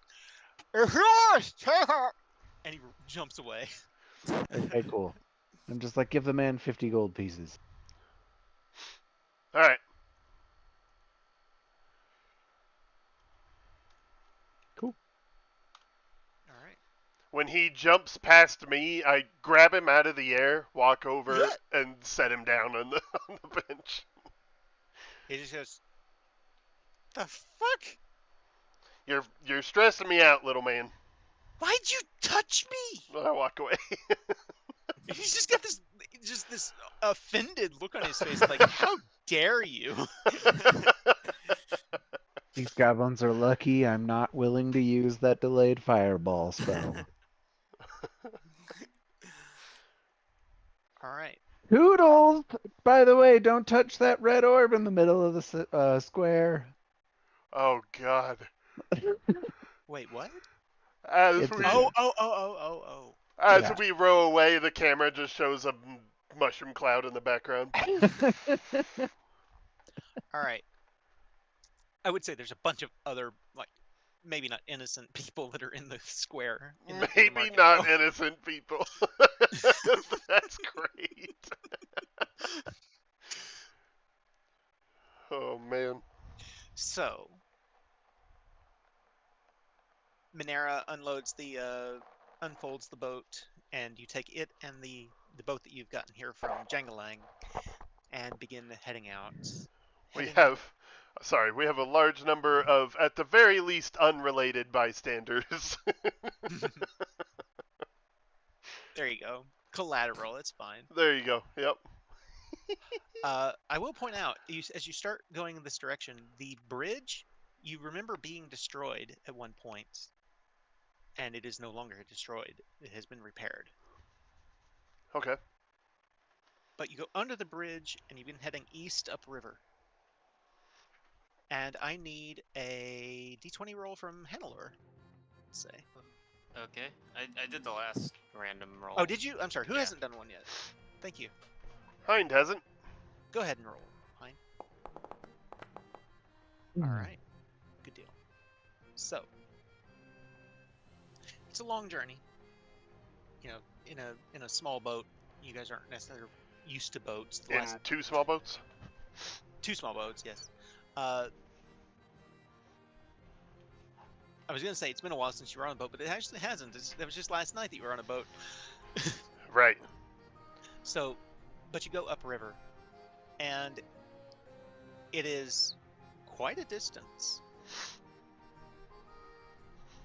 B: he jumps away.
C: Okay, cool. I'm just like, give the man 50 gold pieces.
A: All right.
C: Cool.
B: All right.
A: When he jumps past me, I grab him out of the air, walk over,
B: Yeah.
A: and set him down on the bench.
B: He just goes, "The fuck?
A: You're stressing me out, little man.
B: Why'd you touch me?"
A: I walk away.
B: He's just got this just this offended look on his face, like, how dare you?
C: These goblins are lucky I'm not willing to use that delayed fireball spell.
B: All right.
C: Toodles! By the way, don't touch that red orb in the middle of the square.
A: Oh God.
B: Wait, what?
A: As
C: It's
A: we
C: a-
B: Oh.
A: as
C: Yeah.
A: we row away, the camera just shows a mushroom cloud in the background.
B: All right. I would say there's a bunch of other, like, maybe not innocent people that are in the square. In the
A: Maybe
B: market
A: not
B: row.
A: innocent people. That's great. Oh man.
B: So, Minera unfolds the boat, and you take it and the boat that you've gotten here from Jangalang and begin heading out.
A: We
B: Heading
A: have, sorry, we have a large number of, at the very least, unrelated bystanders.
B: There you go. Collateral, it's fine.
A: There you go. Yep.
B: I will point out, as you start going in this direction, the bridge, you remember being destroyed at one point, and it is no longer destroyed. It has been repaired.
A: Okay.
B: But you go under the bridge, and you've been heading east upriver. And I need a d20 roll from Hannelore. Let's say.
D: Okay, I did the last random roll.
B: Oh, did you? I'm sorry. Who
D: Yeah.
B: hasn't done one yet? Thank you.
A: Hind hasn't.
B: Go ahead and roll. Fine. All right. Good deal. So, it's a long journey. You know, in a small boat. You guys aren't necessarily used to boats. The
A: In
B: last
A: 2 small boats.
B: 2 small boats, yes. I was gonna say it's been a while since you were on a boat, but it actually hasn't. That was just last night that you were on a boat.
A: Right.
B: So, but you go upriver, and it is quite a distance.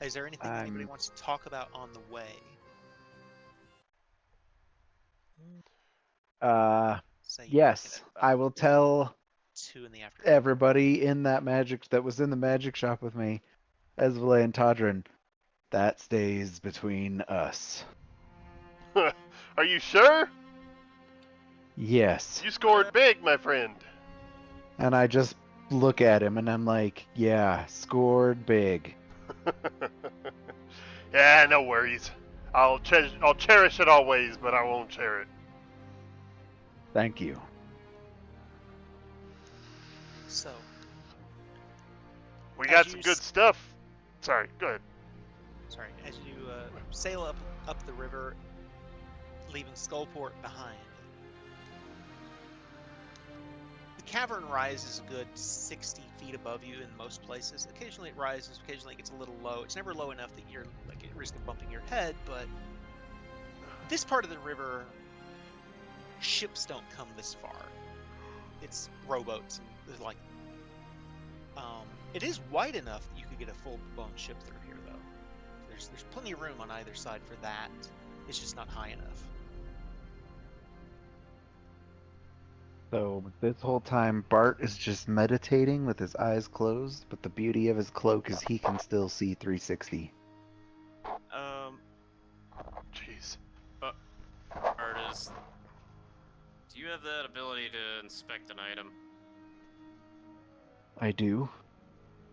B: Is there anything anybody wants to talk about on the way? Say you're
C: Yes,
B: looking at
C: I
B: about
C: will tell
B: 2 in the afternoon.
C: everybody in that was in the magic shop with me, Esvale and Todrin, that stays between us.
A: Are you sure?
C: Yes.
A: You scored big, my friend.
C: And I just look at him and I'm like, yeah, scored big.
A: Yeah, no worries. I'll cherish it always, but I won't share it.
C: Thank you.
B: So,
A: We
B: As
A: got
B: you
A: some good stuff. Sorry, go ahead.
B: sorry, as you sail up the river, leaving Skullport behind, the cavern rises a good 60 feet above you in most places. Occasionally it rises, occasionally it gets a little low. It's never low enough that you're like at risk of bumping your head, but this part of the river, ships don't come this far. It's rowboats and there's like it is wide enough that you could get a full-blown ship through here, though. There's plenty of room on either side for that. It's just not high enough.
C: So this whole time, Bart is just meditating with his eyes closed, but the beauty of his cloak is he can still see 360.
A: Jeez.
D: But artist, do you have that ability to inspect an item?
C: I do.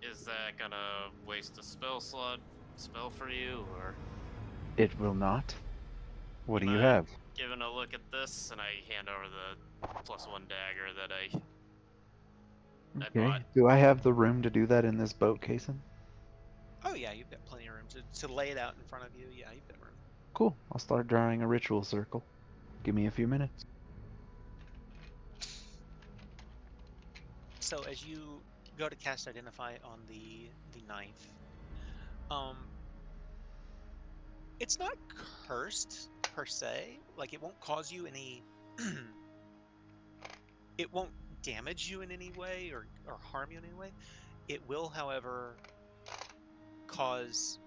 D: Is that gonna waste a spell for you, or?
C: It will not. What do you
D: Mind
C: have?
D: Giving a look at this, and I hand over the +1 dagger that I
C: Okay.
D: bought.
C: Do I have the room to do that in this boat, Kason?
B: Oh yeah, you've got plenty of room to lay it out in front of you. Yeah, you've got room.
C: Cool. I'll start drawing a ritual circle. Give me a few minutes.
B: So as you go to cast Identify on the 9th, it's not cursed per se. Like it won't cause you any. It won't damage you in any way or harm you in any way. It will, however, cause.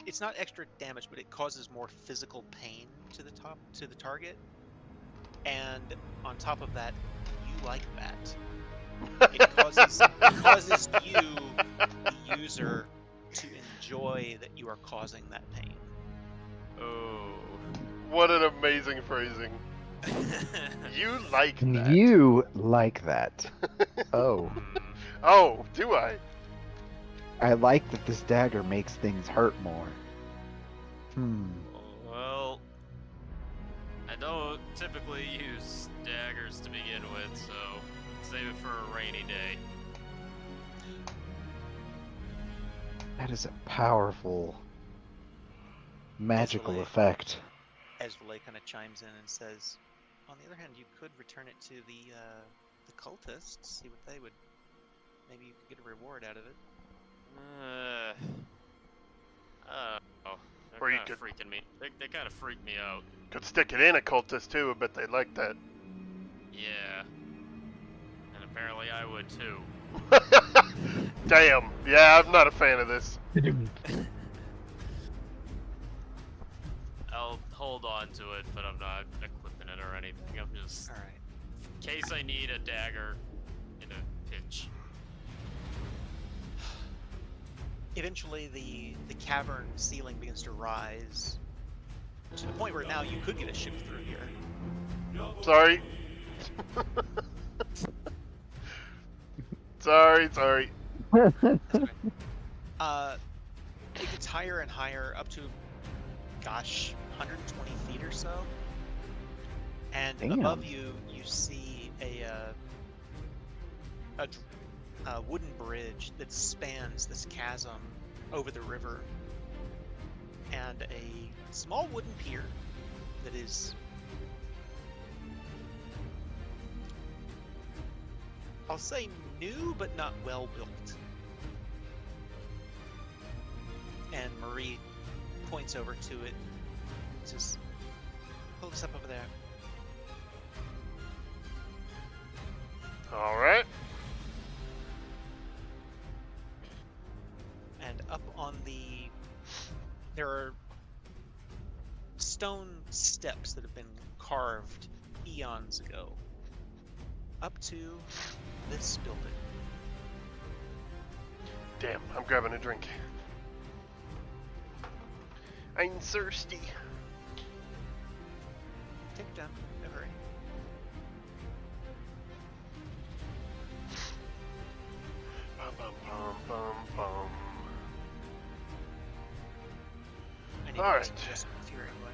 B: It's not extra damage, but it causes more physical pain to the target. And on top of that, you like that. It causes you, the user, to enjoy that you are causing that pain.
D: Oh.
A: What an amazing phrasing. You like that.
C: You like that. Oh.
A: Oh, do I?
C: I like that this dagger makes things hurt more.
D: Well, I don't typically use daggers to begin with, so save it for a rainy day.
C: That is a powerful magical
B: Esvele-
C: effect.
B: Esvele kind of chimes in and says, on the other hand, you could return it to the cultists, see what they would. Maybe you could get a reward out of it.
D: Oh, they're
A: Or you
D: kind of
A: could-
D: freaking me. They kind of freak me out.
A: Could stick it in a cultist too. I bet they'd like that.
D: Yeah. And apparently I would too.
A: Damn. Yeah, I'm not a fan of this.
D: I'll hold on to it, but I'm not equipping it or anything. I'm just
B: All right.
D: in case I need a dagger in a pinch.
B: Eventually, the cavern ceiling begins to rise to the point where now you could get a ship through here.
A: Sorry. Sorry.
B: That's okay. It gets higher and higher, up to, gosh, 120 feet or so. And
C: Damn.
B: above you, you see a wooden bridge that spans this chasm over the river, and a small wooden pier that is, I'll say, new but not well built. And Marie points over to it and says, "Pull this up over there."
A: All right.
B: And up on there are stone steps that have been carved eons ago up to this building.
A: Damn, I'm grabbing a drink. I'm thirsty.
B: Take your time, no hurry.
A: Bum, bum, bum, bum, bum.
B: I need
A: All
B: to
A: right.
B: suggest with you anyway.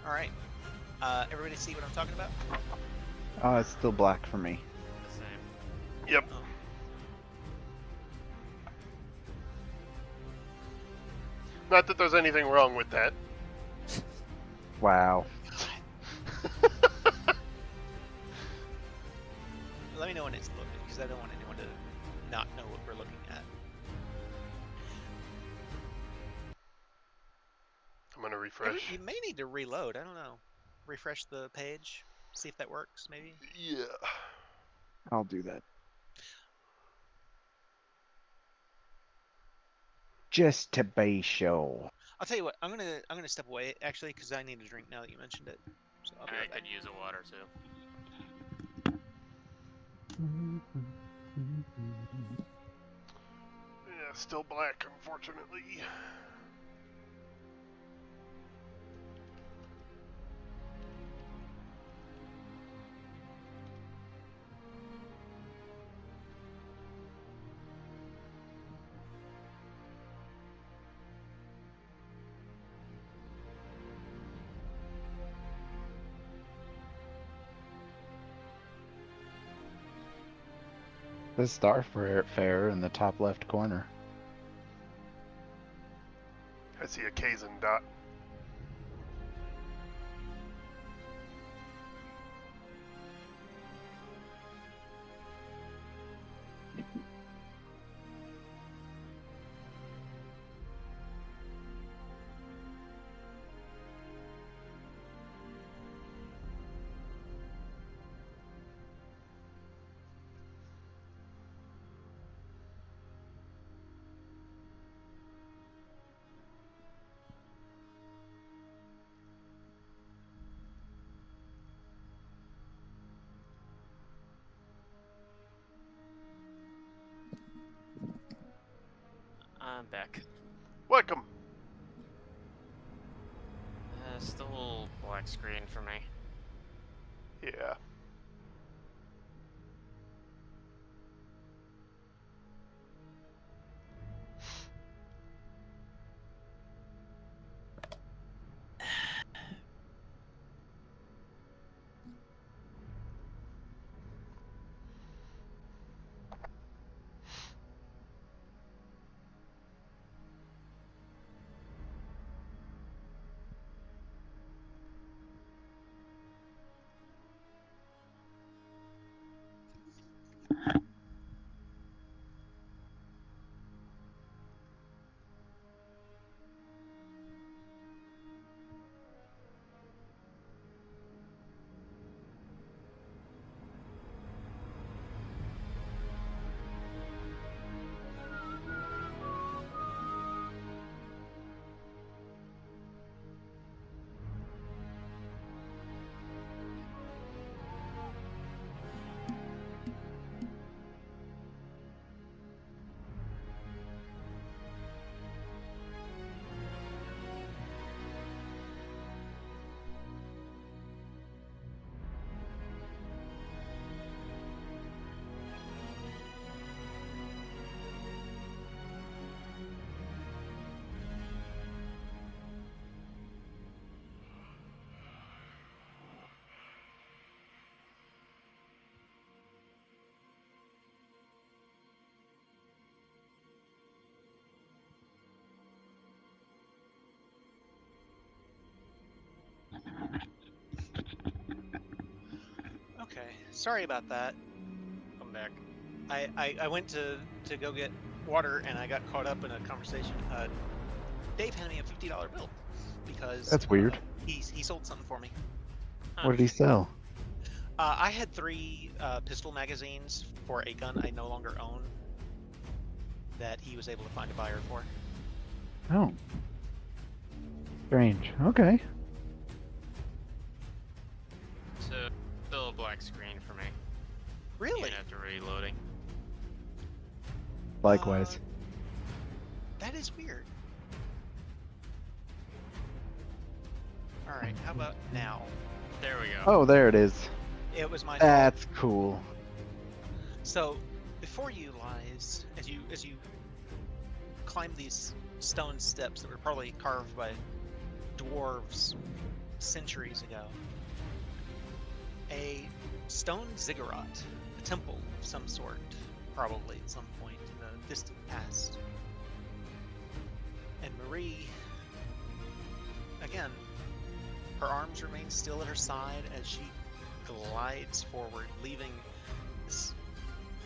B: All right. Everybody see what I'm talking about?
C: Oh, it's still black for me.
D: The same.
A: Yep.
B: Oh.
A: Not that there's anything wrong with that.
C: Wow.
B: Let me know when it's loaded, because I don't want anyone to not know what we're looking at.
A: I'm gonna
B: You
A: refresh.
B: may need to reload. I don't know. Refresh the page. See if that works, maybe.
A: Yeah.
C: I'll do that. Just to be sure.
B: I'll tell you what. I'm gonna step away actually, because I need a drink now that you mentioned it. So I'll be
D: I
B: right back.
D: could use a water too.
A: Yeah, still black, unfortunately.
C: The Starfarer in the top left corner.
A: I see a Kazan dot.
D: I'm back.
A: Welcome.
D: Still black screen for me.
A: Yeah.
B: Okay, sorry about that.
D: I'm back.
B: I went to go get water and I got caught up in a conversation. Dave handed me a $50 bill because
C: That's weird.
B: He sold something for me.
D: Huh.
C: What did he sell?
B: I had 3 pistol magazines for a gun I no longer own that he was able to find a buyer for.
C: Oh. Strange. Okay.
D: So, still a black screen for me.
B: Really?
D: Even after reloading.
C: Likewise.
B: That is weird. Alright, how about now?
D: There we go.
C: Oh, there it is.
B: It was my fault.
C: That's cool.
B: So, before you lies, as you climb these stone steps that were probably carved by dwarves centuries ago, a stone ziggurat, a temple of some sort, probably at some point in the distant past. And Marie, again, her arms remain still at her side as she glides forward, leaving this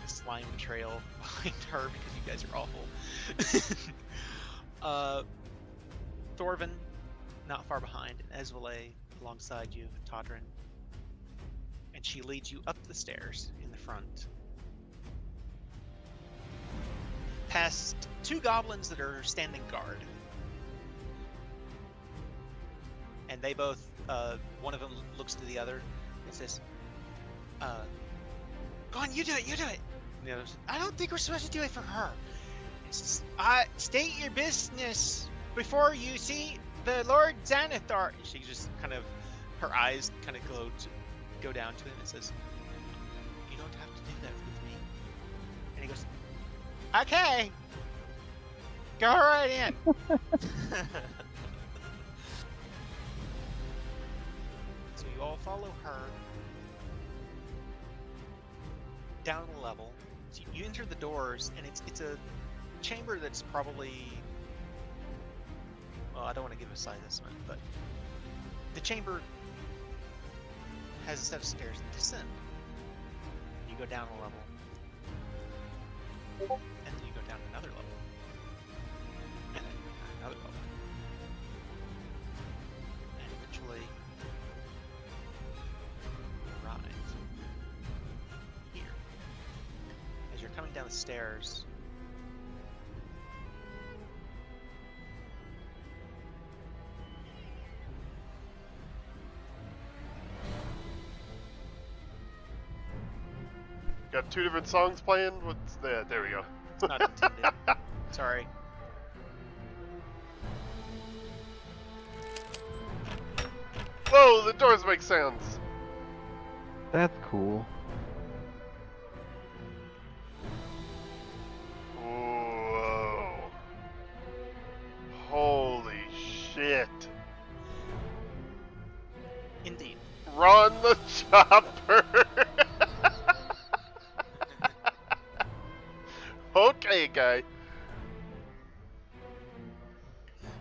B: slime trail behind her because you guys are awful. Thorvin, not far behind, and Esvale alongside you, Todrin. And she leads you up the stairs in the front. Past 2 goblins that are standing guard. And they both, one of them looks to the other and says, go on, you do it, you do it. And the other says, I don't think we're supposed to do it for her. And she says, state your business before you see the Lord Xanathar. And she just kind of, her eyes kind of go down to him and says, you don't have to do that with me. And he goes, okay, go right in. So you all follow her down a level. So you enter the doors, and it's a chamber that's probably, well, I don't want to give a size estimate, but the chamber has a set of stairs that descend. You go down a level, and then you go down another level, and then another level, and eventually you arrive here. As you're coming down the stairs,
A: Got 2 different songs playing. What's that? There we go.
B: it's not intended. Sorry.
A: Whoa, the doors make sounds.
C: That's cool.
A: Whoa. Holy shit.
B: Indeed.
A: Run the chopper. Okay, guy.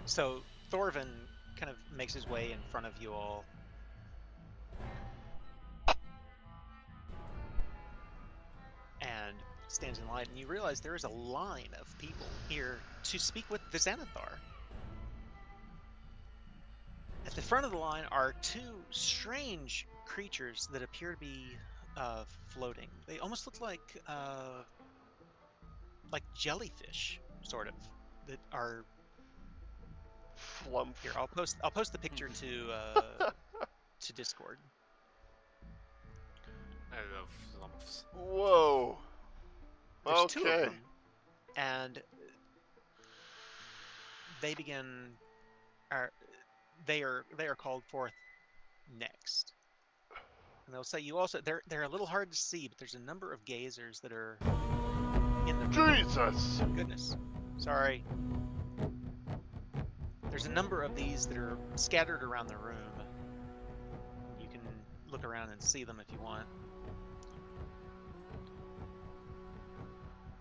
B: So Thorvin kind of makes his way in front of you all. And stands in line, and you realize there is a line of people here to speak with the Xanathar. At the front of the line are two strange creatures that appear to be floating. They almost look like jellyfish, sort of, that are
A: Flump.
B: here. I'll post the picture to Discord.
D: I love lumps.
A: Whoa.
B: There's two of
A: Okay.
B: them, and they are called forth next. And they'll say you also they're a little hard to see, but there's a number of gazers that are in the room.
A: Jesus.
B: Goodness. Sorry. There's a number of these that are scattered around the room. You can look around and see them if you want.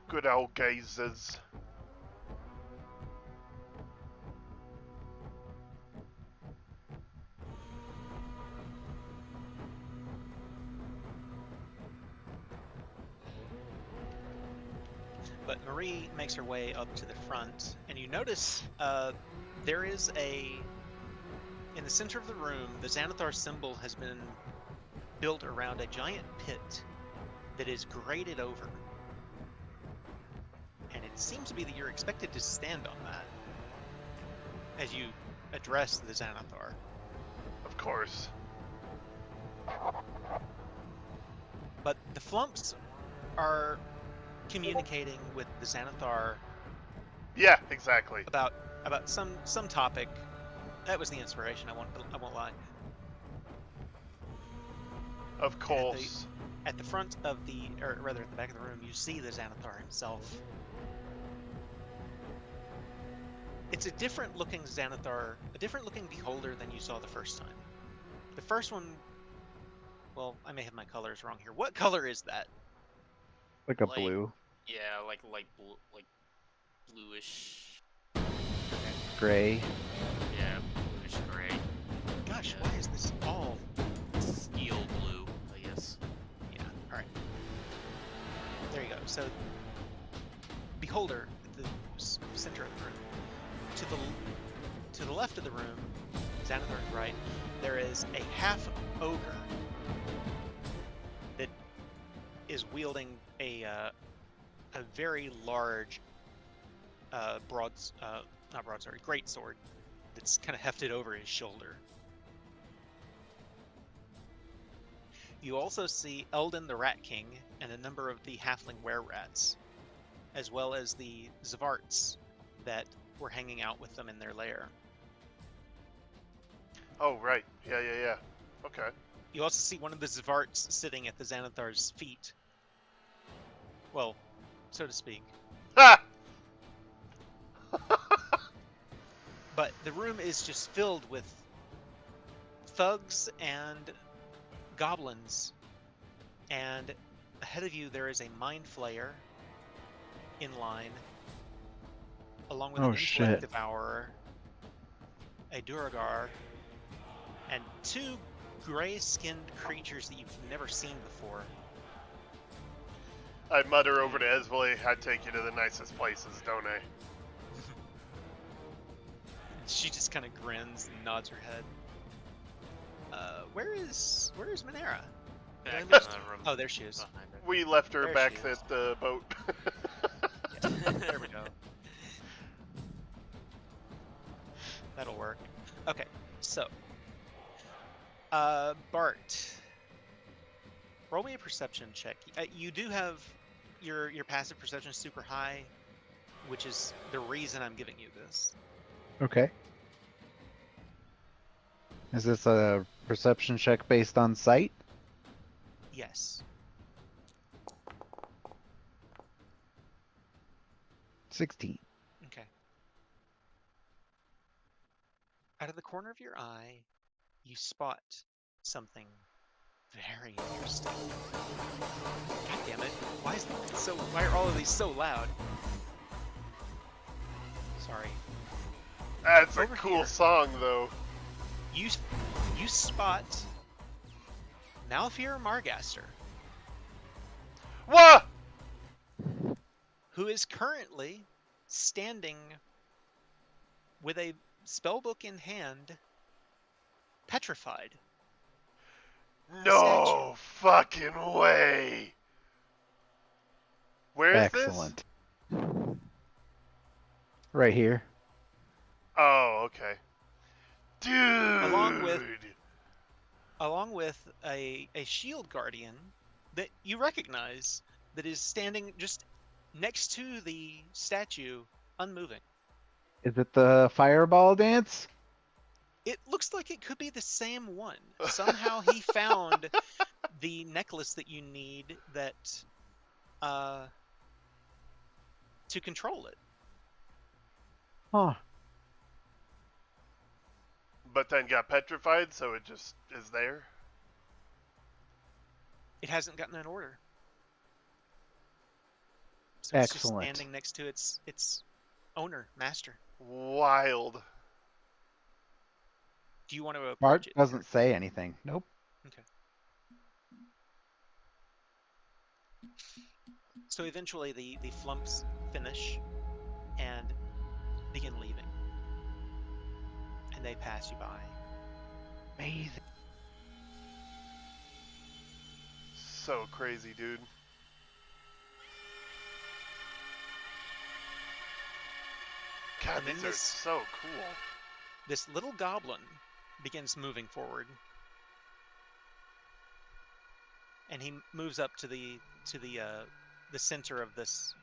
A: Good old gazers.
B: But Marie makes her way up to the front, and you notice there is in the center of the room, the Xanathar symbol has been built around a giant pit that is grated over. And it seems to be that you're expected to stand on that as you address the Xanathar.
A: Of course.
B: But the Flumps are communicating with the Xanathar
A: Yeah, exactly.
B: about some topic. That was the inspiration. I won't lie.
A: Of course.
B: At the front of or rather at the back of the room, you see the Xanathar himself. It's a different looking Xanathar, a different looking beholder than you saw the first time. The first one, well, I may have my colors wrong here. What color is that?
C: Like a
D: Like-
C: blue.
D: Yeah, like bluish.
C: Gray.
D: Yeah, bluish gray.
B: Gosh,
D: Yeah.
B: why is this all?
D: Steel blue, I guess.
B: Yeah, alright. There you go. So, beholder at the center of the room. To the left of the room, Xanathar's right, there is a half ogre that is wielding a very large great sword that's kind of hefted over his shoulder. You also see Eldon the Rat King and a number of the halfling were-rats, as well as the Zvarts that were hanging out with them in their lair.
A: Oh, right. Yeah. Okay.
B: You also see one of the Zvarts sitting at the Xanathar's feet. Well, so to speak.
A: Ha!
B: But the room is just filled with thugs and goblins. And ahead of you there is a Mind Flayer in line, along with
C: Oh,
B: an
C: shit.
B: Intellect Devourer, a Duragar, and two gray-skinned creatures that you've never seen before.
A: I mutter over to Esvali, I take you to the nicest places, don't I?
B: She just kind of grins and nods her head. Where is Minera? Did I
D: Back in
B: lose-
D: the room
B: Oh, there she is.
D: behind her.
A: We left her
B: There
A: back
B: she is.
A: at the boat.
B: Yeah, there we go. That'll work. Okay, so Bart, roll me a perception check. You do have your passive perception is super high, which is the reason I'm giving you this.
C: Okay. Is this a perception check based on sight?
B: Yes.
C: 16.
B: Okay. Out of the corner of your eye, you spot something very interesting. God damn it! Why are all of these so loud? Sorry.
A: That's a
B: Over
A: cool
B: here.
A: song, though.
B: You spot Malfear Margaster,
A: What?
B: who is currently standing with a spellbook in hand, petrified.
A: No fucking way. Where is this?
C: Excellent. Right here.
A: Oh, okay. Dude.
B: Along with a shield guardian that you recognize that is standing just next to the statue, unmoving.
C: Is it the fireball dance?
B: It looks like it could be the same one. Somehow he found the necklace that you need to control it.
C: Huh.
A: But then got petrified, so it just is there.
B: It hasn't gotten an order. So it's just
C: Excellent.
B: standing next to its owner, master.
A: Wild.
B: Do you want to approach
C: Bart
B: it?
C: doesn't say anything. Nope.
B: Okay. So eventually the flumps finish and begin leaving. And they pass you by.
C: Amazing.
A: So crazy, dude. God,
B: And then
A: these are
B: this-
A: so cool.
B: This little goblin begins moving forward. And he moves up to the center of this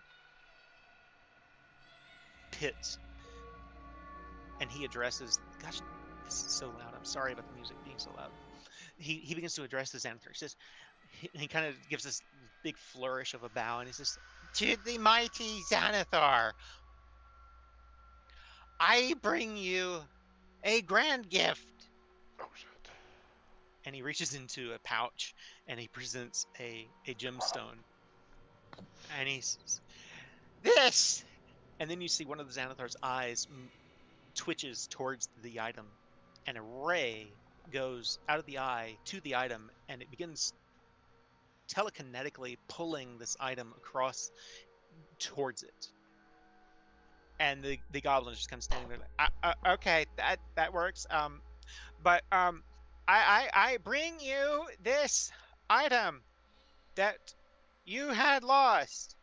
B: pit. And he addresses, gosh, this is so loud. I'm sorry about the music being so loud. He begins to address the Xanathar. He says, he kind of gives this big flourish of a bow, and he says, "To the mighty Xanathar, I bring you a grand gift."
A: Oh shit.
B: And he reaches into a pouch and he presents a gemstone. And he says, "This!" And then you see one of the Xanathar's eyes twitches towards the item, and a ray goes out of the eye to the item, and it begins telekinetically pulling this item across towards it. And the goblin is just kind of standing there like, okay, that works. But I bring you this item that you had lost.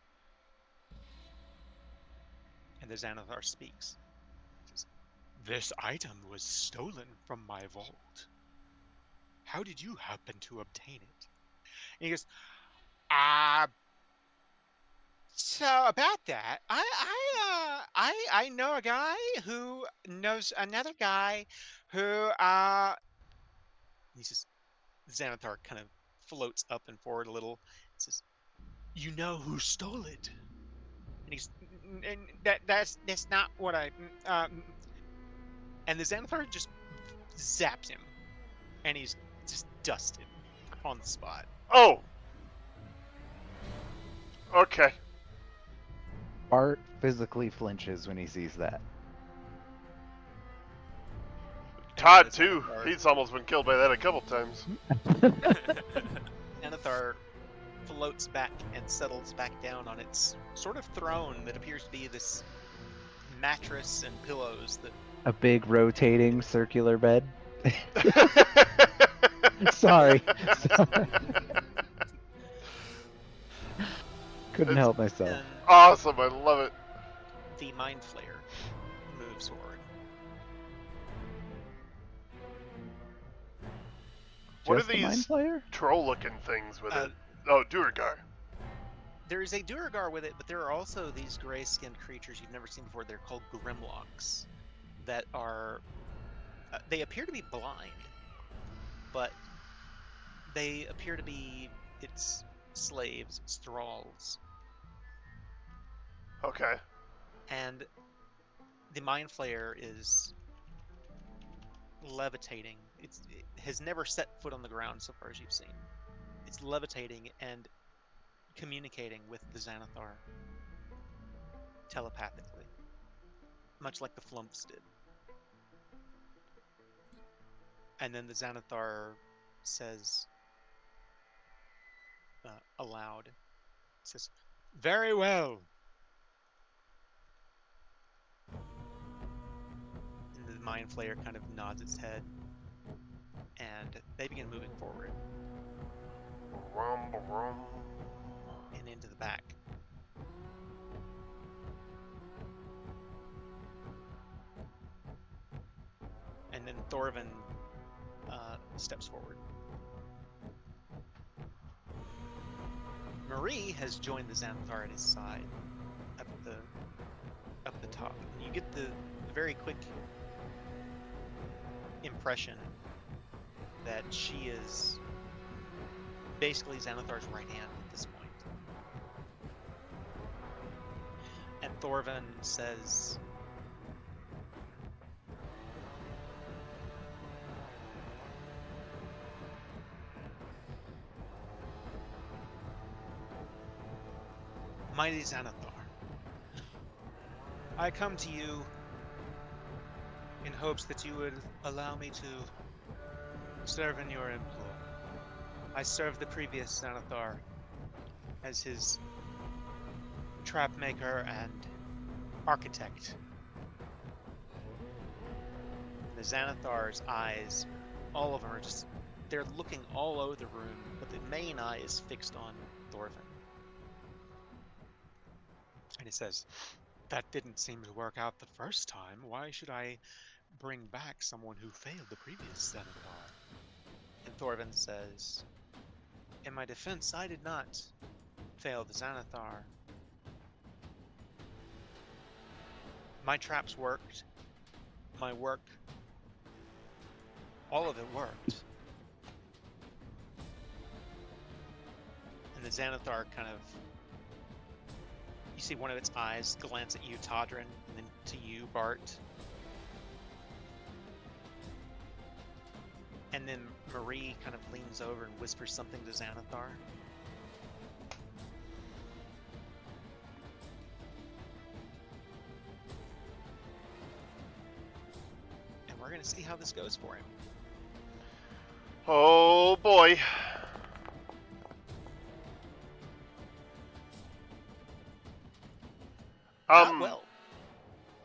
B: And the Xanathar speaks. He says, "This item was stolen from my vault. How did you happen to obtain it?" And he goes, so about that, I know a guy who knows another guy who he says, Xanathar kind of floats up and forward a little. He says, "You know who stole it?" And he's, that's not what I and the Xanathar just zaps him, and he's just dusted on the spot.
A: Oh. Okay.
C: Bart physically flinches when he sees that.
A: Todd too. He's almost been killed by that a couple times.
B: Xanathar floats back and settles back down on its sort of throne that appears to be this mattress and pillows that
C: A big rotating circular bed. Sorry. Couldn't
A: It's-
C: help myself.
B: then
A: Awesome. I love it.
B: the Mind Flayer moves forward.
A: What are
C: Just the Mind
A: these
C: Flayer?
A: troll-looking things with
B: Uh,
A: it? Oh, Duergar.
B: There is a Duergar with it, but there are also these gray-skinned creatures you've never seen before. They're called Grimlocks that are... they appear to be blind, but they appear to be its slaves, its thralls.
A: Okay.
B: And the Mind Flayer is levitating. It has never set foot on the ground so far as you've seen. It's levitating and communicating with the Xanathar telepathically, much like the Flumps did. And then the Xanathar says aloud, says, "Very well." And the Mind Flayer kind of nods its head, and they begin moving forward and into the back. And then Thorvin steps forward. Marie has joined the Xanathar at his side, up at the top. And you get the very quick impression that she is basically Xanathar's right hand at this point. And Thorvin says, "Mighty Xanathar, I come to you in hopes that you would allow me to serve in your employ. I served the previous Xanathar as his trap maker and architect." The Xanathar's eyes, all of them are just, they're looking all over the room, but the main eye is fixed on Thorvin. And he says, "That didn't seem to work out the first time. Why should I bring back someone who failed the previous Xanathar?" And Thorvin says, "In my defense, I did not fail the Xanathar. My traps worked. My work, all of it worked." And the Xanathar kind of, you see one of its eyes glance at you, Todrin, and then to you, Bart. And then Marie kind of leans over and whispers something to Xanathar. And we're going to see how this goes for him.
A: Oh boy.
B: Not well.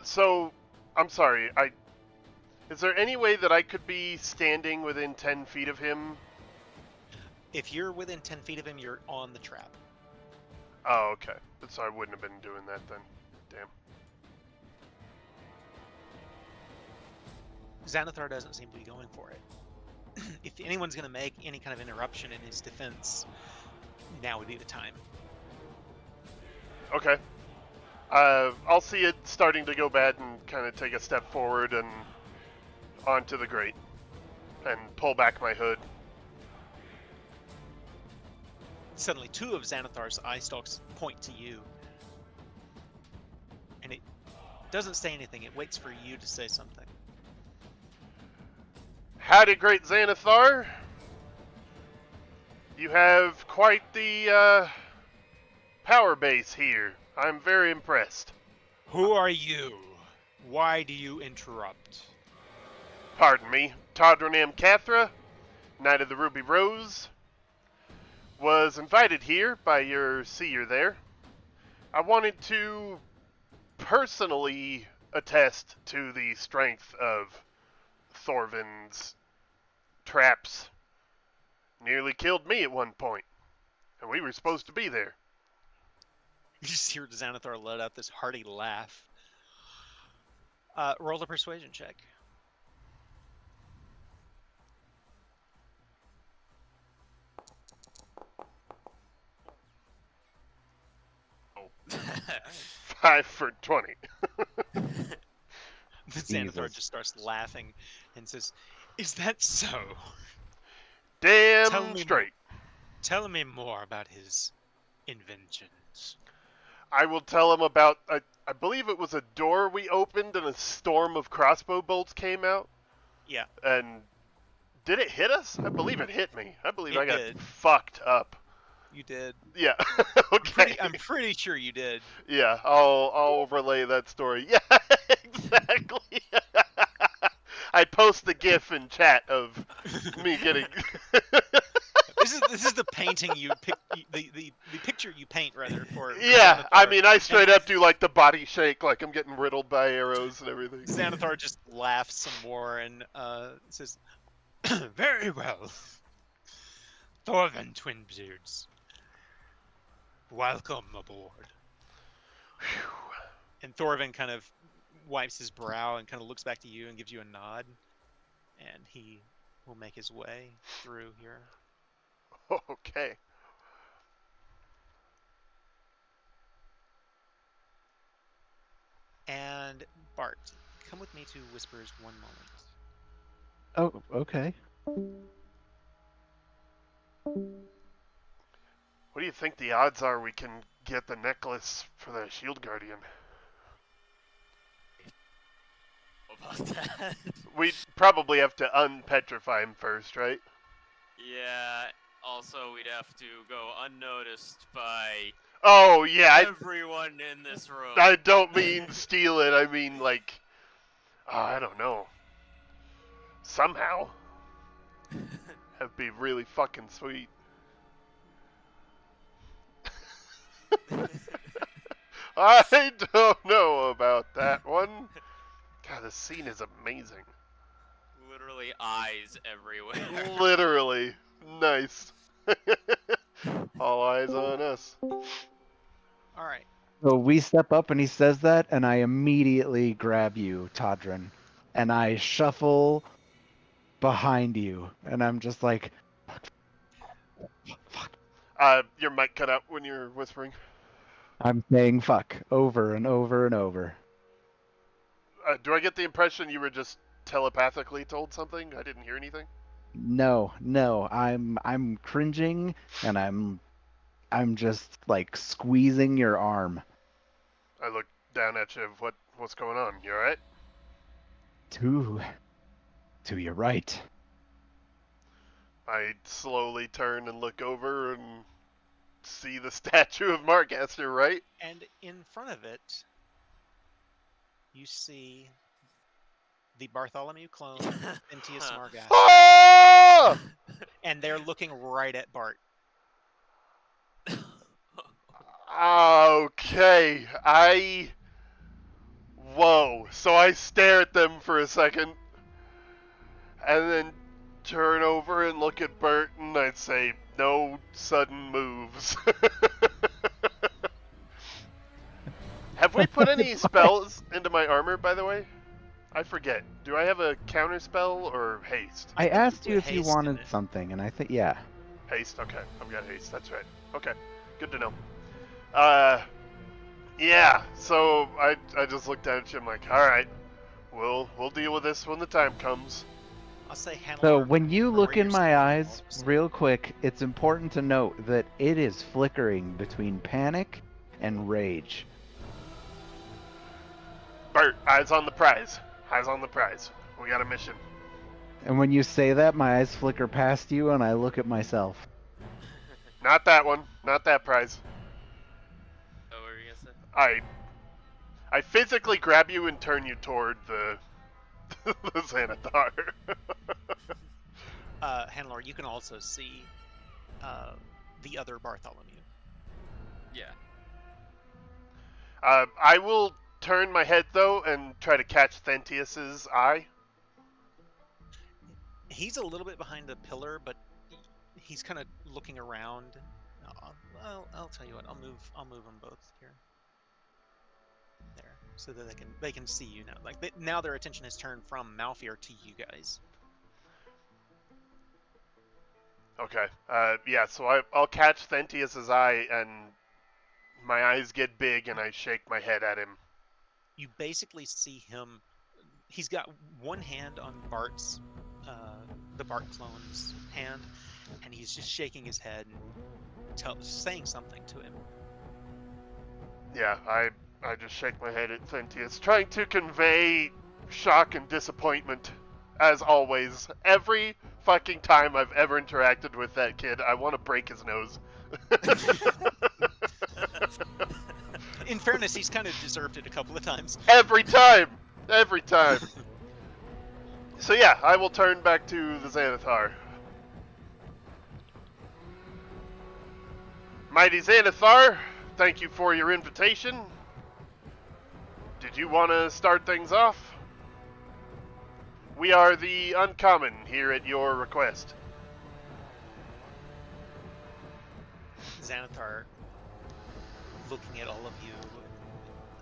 A: So, I'm sorry, is there any way that I could be standing within 10 feet of him?
B: If you're within 10 feet of him, you're on the trap.
A: Oh, okay. So I wouldn't have been doing that then. Damn.
B: Xanathar doesn't seem to be going for it. If anyone's going to make any kind of interruption in his defense, now would be the time.
A: Okay. I'll see it starting to go bad and kind of take a step forward and onto the grate and pull back my hood.
B: Suddenly, two of Xanathar's eye stalks point to you. And it doesn't say anything. It waits for you to say something.
A: Howdy, great Xanathar. You have quite the power base here. I'm very impressed.
B: Who are you? Why do you interrupt?
A: Pardon me, Todrin M. Cathra, Knight of the Ruby Rose, was invited here by your seer there. I wanted to personally attest to the strength of Thorvin's traps. Nearly killed me at one point, and we were supposed to be there.
B: You just hear Xanathar let out this hearty laugh. Roll a persuasion check.
D: Oh.
A: 5 for 20.
B: The Xanathar
C: Jesus.
B: just starts laughing and says, "Is that so?"
A: Damn straight.
B: Tell me more about his inventions.
A: I will tell him about, I believe it was a door we opened and a storm of crossbow bolts came out.
B: Yeah.
A: And did it hit us? I believe it hit me. I believe I got
B: did.
A: fucked up.
B: You did.
A: Yeah. Okay.
B: I'm pretty sure you did.
A: Yeah, I'll relay that story. Yeah, exactly. I post the GIF in chat of me getting.
B: This is the painting you pick, the picture you paint rather for.
A: Yeah,
B: Xanathar.
A: I mean, I straight up do like the body shake, like I'm getting riddled by arrows and everything.
B: Xanathar just laughs some more and says, "Very well, Thorvin Twinbeards, welcome aboard." And Thorvin kind of wipes his brow and kind of looks back to you and gives you a nod, and he will make his way through here.
A: Okay.
B: And Bart, come with me to Whispers 1 moment.
C: Oh, okay.
A: What do you think the odds are we can get the necklace for the Shield Guardian?
D: About that.
A: We'd probably have to unpetrify him first, right?
D: Yeah. Also, we'd have to go unnoticed by
A: Oh, yeah,
D: everyone in this room.
A: I don't mean steal it, I mean, like, I don't know. Somehow. That'd be really fucking sweet. I don't know about that one. God, this scene is amazing.
D: Literally eyes everywhere.
A: Literally. Nice. All eyes on us.
B: All right.
C: So we step up and he says that, and I immediately grab you, Todrin, and I shuffle behind you, and I'm just like, fuck.
A: Your mic cut out when you were whispering.
C: I'm saying fuck over and over and over.
A: Do I get the impression you were just telepathically told something? I didn't hear anything.
C: No, I'm cringing, and I'm just like squeezing your arm.
A: I look down at you. What's going on? You alright?
C: To your right.
A: I slowly turn and look over and see the statue of Margaster, right?
B: And in front of it, you see the Bartholomew clone, Pentius Margas.
A: Oh!
B: And they're looking right at Bart.
A: Okay, Whoa. So I stare at them for a second, and then turn over and look at Bert, and I'd say, no sudden moves. Have we put any spells into my armor, by the way? I forget. Do I have a counter spell or haste?
C: I asked you
B: With
C: if you
B: haste in
C: wanted
B: it.
C: something, and I think, yeah.
A: Haste, okay. I've got haste, that's right. Okay, good to know. Yeah, so I just looked at you, I'm like, alright, we'll deal with this when the time comes.
B: I'll say Hannah.
C: So when you look in my eyes, real quick, it's important to note that it is flickering between panic and rage.
A: Bert, eyes on the prize. Eyes on the prize. We got a mission.
C: And when you say that, my eyes flicker past you, and I look at myself.
A: Not that one. Not that prize.
D: Oh, what were you gonna say?
A: I physically grab you and turn you toward the the Xanathar.
B: Hannelore, you can also see the other Bartholomew.
D: Yeah.
A: I will turn my head though and try to catch Thentius's eye.
B: He's a little bit behind the pillar, but he's kind of looking around. I'll tell you what. I'll move them both here. There, so that they can see you now. Like now, their attention has turned from Malfear to you guys.
A: Okay. Yeah. So I'll catch Thentius's eye, and my eyes get big, and I shake my head at him.
B: You basically see him. He's got one hand on Bart's, the Bart clone's hand, and he's just shaking his head and saying something to him.
A: Yeah, I just shake my head at Thintius, trying to convey shock and disappointment, as always. Every fucking time I've ever interacted with that kid, I want to break his nose.
B: In fairness, he's kind of deserved it a couple of times.
A: Every time! Every time! So yeah, I will turn back to the Xanathar. Mighty Xanathar, thank you for your invitation. Did you want to start things off? We are the Uncommon here at your request.
B: Xanathar, looking at all of you,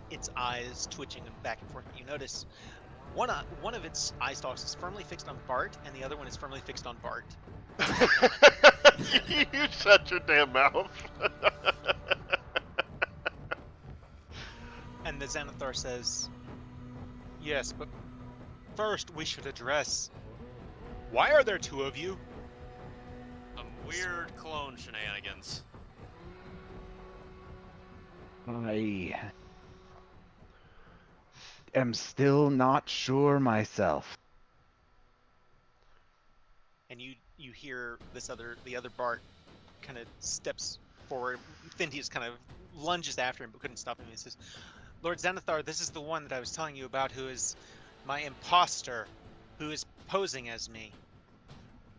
B: its eyes twitching back and forth. You notice one of its eye stalks is firmly fixed on Bart, and the other one is firmly fixed on Bart.
A: You shut your damn mouth.
B: And the Xanathar says, "Yes, but first we should address, why are there two of you?"
D: Some weird clone shenanigans.
C: I am still not sure myself.
B: And you hear the other Bart kind of steps forward. Thintius kind of lunges after him but couldn't stop him. He says, "Lord Xanathar, this is the one that I was telling you about, who is my imposter, who is posing as me."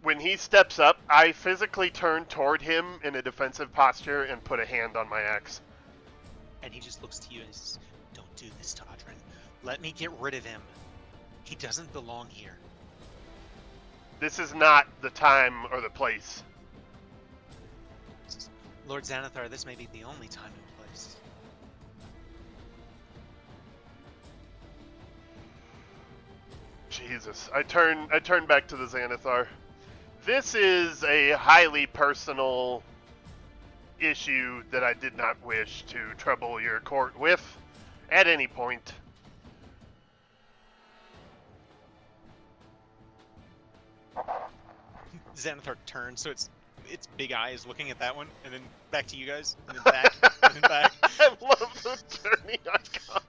A: When he steps up, I physically turn toward him in a defensive posture and put a hand on my axe.
B: And he just looks to you and says, "Don't do this, Todrin. Let me get rid of him. He doesn't belong here."
A: This is not the time or the place.
B: "Lord Xanathar, this may be the only time and place."
A: Jesus. I turn back to the Xanathar. This is a highly personal issue that I did not wish to trouble your court with at any point.
B: Xanathar turns, so it's big eyes looking at that one, and then back to you guys, and then back, and then back.
A: I love the turning icon.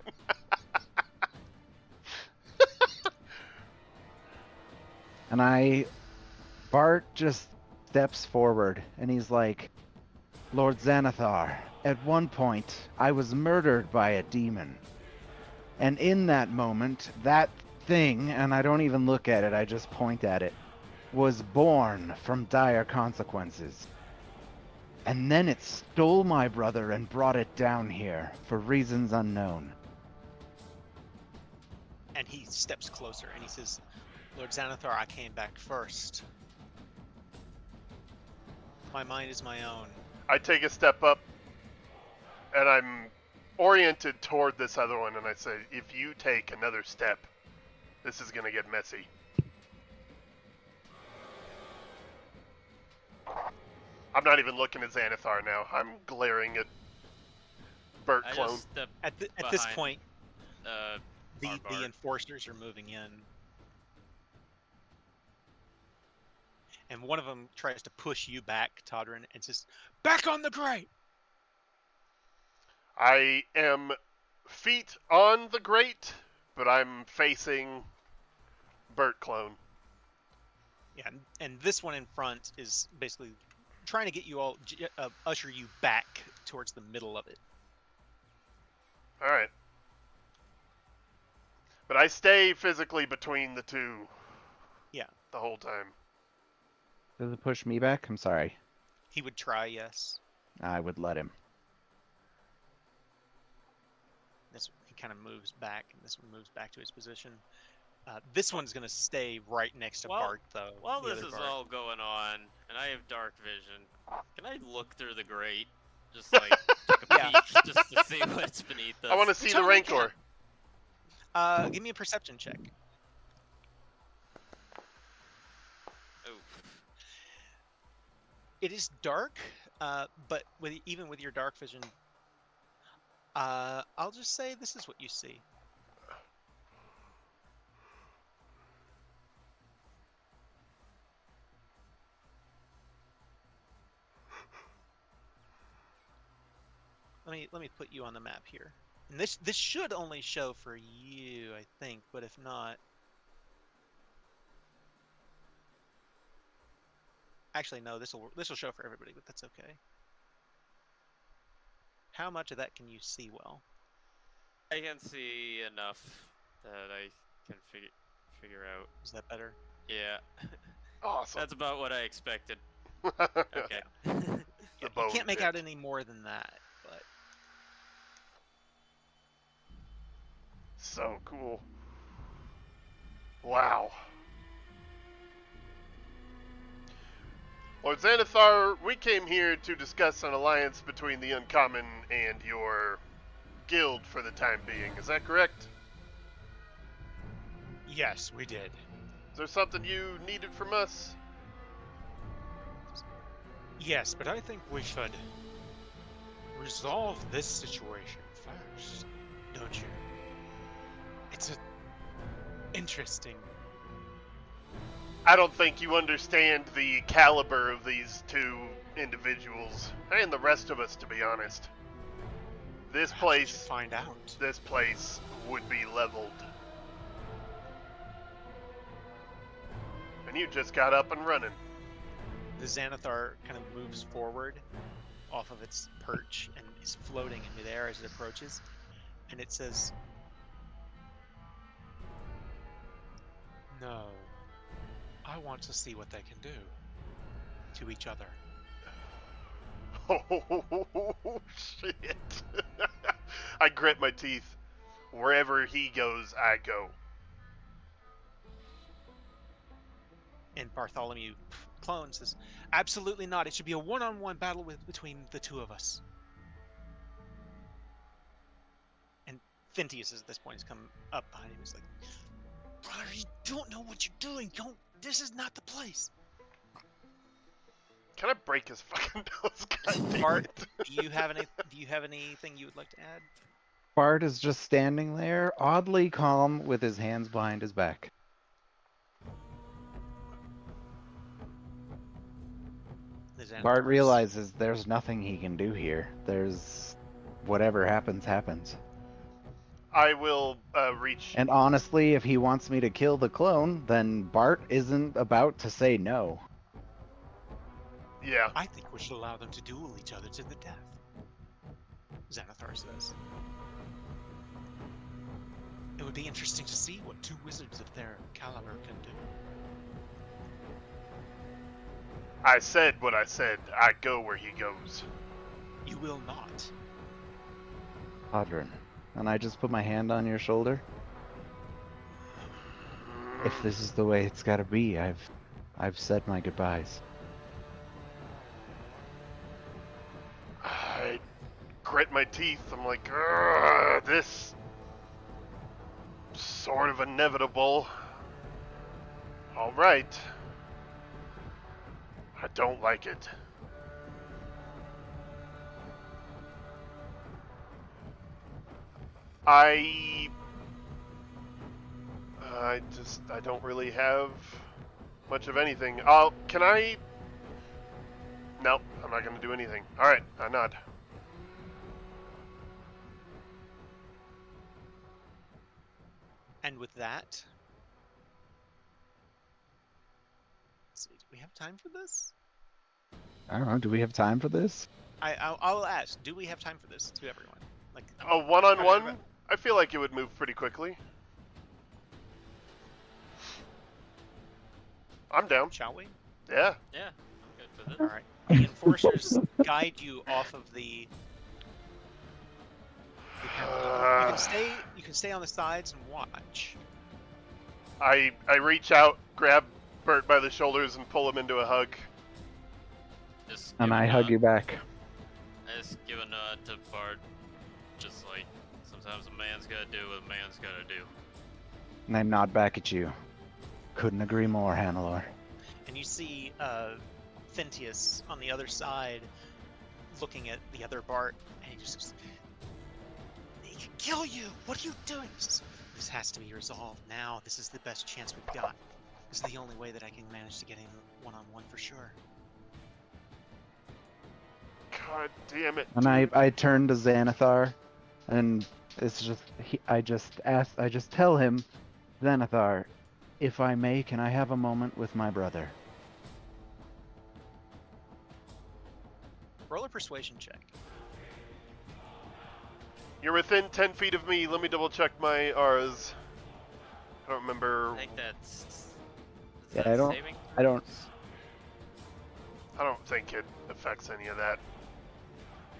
C: And Bart just steps forward, and he's like, "Lord Xanathar, at one point, I was murdered by a demon. And in that moment, that thing, and I don't even look at it, I just point at it, was born from dire consequences. And then it stole my brother and brought it down here, for reasons unknown."
B: And he steps closer, and he says, "Lord Xanathar, I came back first. My mind is my own."
A: I take a step up, and I'm oriented toward this other one, and I say, if you take another step, this is going to get messy. I'm not even looking at Xanathar now. I'm glaring at Bert
D: I
A: Clone.
D: just step
B: At this
D: behind,
B: point, the
D: Bart.
B: enforcers are moving in. And one of them tries to push you back, Todrin, and says, "Back on the grate!"
A: I am feet on the grate, but I'm facing Bert Clone.
B: Yeah, and this one in front is basically trying to get you all, usher you back towards the middle of it.
A: Alright. But I stay physically between the two.
B: Yeah.
A: The whole time.
C: Does it push me back? I'm sorry.
B: He would try, yes.
C: I would let him.
B: He kind of moves back, and this one moves back to his position. This one's going to stay right next to Bart, though.
D: While
B: the
D: this
B: other
D: is
B: Bart.
D: all going on, and I have dark vision, can I look through the grate? Just like take a
B: Yeah.
D: peek, just to see what's beneath us.
A: I want to see the
B: totally
A: Rancor.
B: Give me a perception check.
D: Oof.
B: It is dark, but even with your dark vision, I'll just say this is what you see. let me put you on the map here. And this should only show for you, I think, but if not, actually no, this will show for everybody, but that's okay. How much of that can you see well?
D: I can see enough that I can figure out.
B: Is that better?
D: Yeah.
A: Awesome.
D: That's about what I expected. Okay.
B: You can't make out any more than that, but
A: So cool. Wow. Lord Xanathar, we came here to discuss an alliance between the Uncommon and your guild for the time being. Is that correct?
B: yes, we did.
A: Is there something you needed from us?
B: Yes, but I think we should resolve this situation first, don't you? It's interesting.
A: I don't think you understand the caliber of these two individuals, and the rest of us, to be honest. This
B: We should
A: place
B: find out.
A: would be leveled. And you just got up and running.
B: The Xanathar kind of moves forward off of its perch and is floating in midair as it approaches, and it says, "No, I want to see what they can do to each other."
A: Oh, shit. I grit my teeth. Wherever he goes, I go.
B: And Bartholomew Clone says, "Absolutely not. It should be a one-on-one battle between the two of us." And Phintius at this point has come up behind him. He's like, "Brother, you don't know what you're doing. This is not the place."
A: Can I break his fucking nose? God damn
B: Bart,
A: it.
B: do you have anything you would like to add?
C: Bart is just standing there, oddly calm, with his hands behind his back. Bart realizes there's nothing he can do here. There's whatever happens, happens.
A: I will reach.
C: And honestly, if he wants me to kill the clone, then Bart isn't about to say no.
A: Yeah.
B: I think we should allow them to duel each other to the death, Xanathar says. It would be interesting to see what two wizards of their caliber can do.
A: I said what I said. I go where he goes.
B: You will not.
C: Podrin, and I just put my hand on your shoulder. If this is the way it's gotta be, I've said my goodbyes.
A: I grit my teeth. I'm like, this sort of inevitable. All right. I don't like it. I don't really have much of anything. Can I? Nope, I'm not gonna do anything. All right, I nod.
B: And with that, let's see, do we have time for this?
C: I don't know, do we have time for this?
B: I'll ask, do we have time for this to everyone? Like
A: A one-on-one? I feel like it would move pretty quickly. I'm down.
B: Shall we?
A: Yeah.
D: Yeah, I'm good for this.
B: All right. The enforcers guide you off of the Pentagon. You can stay on the sides and watch.
A: I reach out, grab Bert by the shoulders, and pull him into a hug.
D: Just
C: And
D: give a
C: I hug
D: nod-
C: you back.
D: I just give a nod to Bart. Just like, sometimes a man's gotta do what a man's gotta do.
C: And I nod back at you. Couldn't agree more, Hannelore.
B: And you see Phintius on the other side looking at the other Bart, and he just goes, "He can kill you! What are you doing?" He says, "This has to be resolved now. This is the best chance we've got. This is the only way that I can manage to get him one-on-one for sure."
A: God damn it.
C: And I turn to Xanathar, and it's just I just tell him, Xanathar, if I may, can I have a moment with my brother?
B: Roll a persuasion check.
A: You're within 10 feet of me. Let me double check my R's. I don't remember.
D: I think that's. Is
C: Yeah,
D: that
C: I don't-
D: saving
C: I don't-
D: throws?
A: I don't think it affects any of that.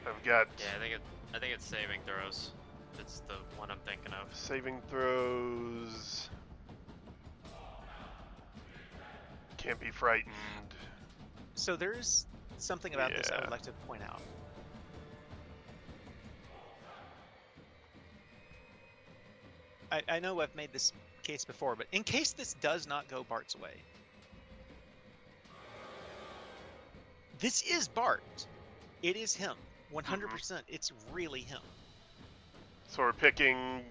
A: I've got
D: Yeah, I think it's saving throws. It's the one I'm thinking of.
A: saving throws. Can't be frightened.
B: So there's something about this I
A: Yeah.
B: would like to point out. I know I've made this case before, but in case this does not go Bart's way, this is Bart. It is him. 100%. It's really him.
A: So we're picking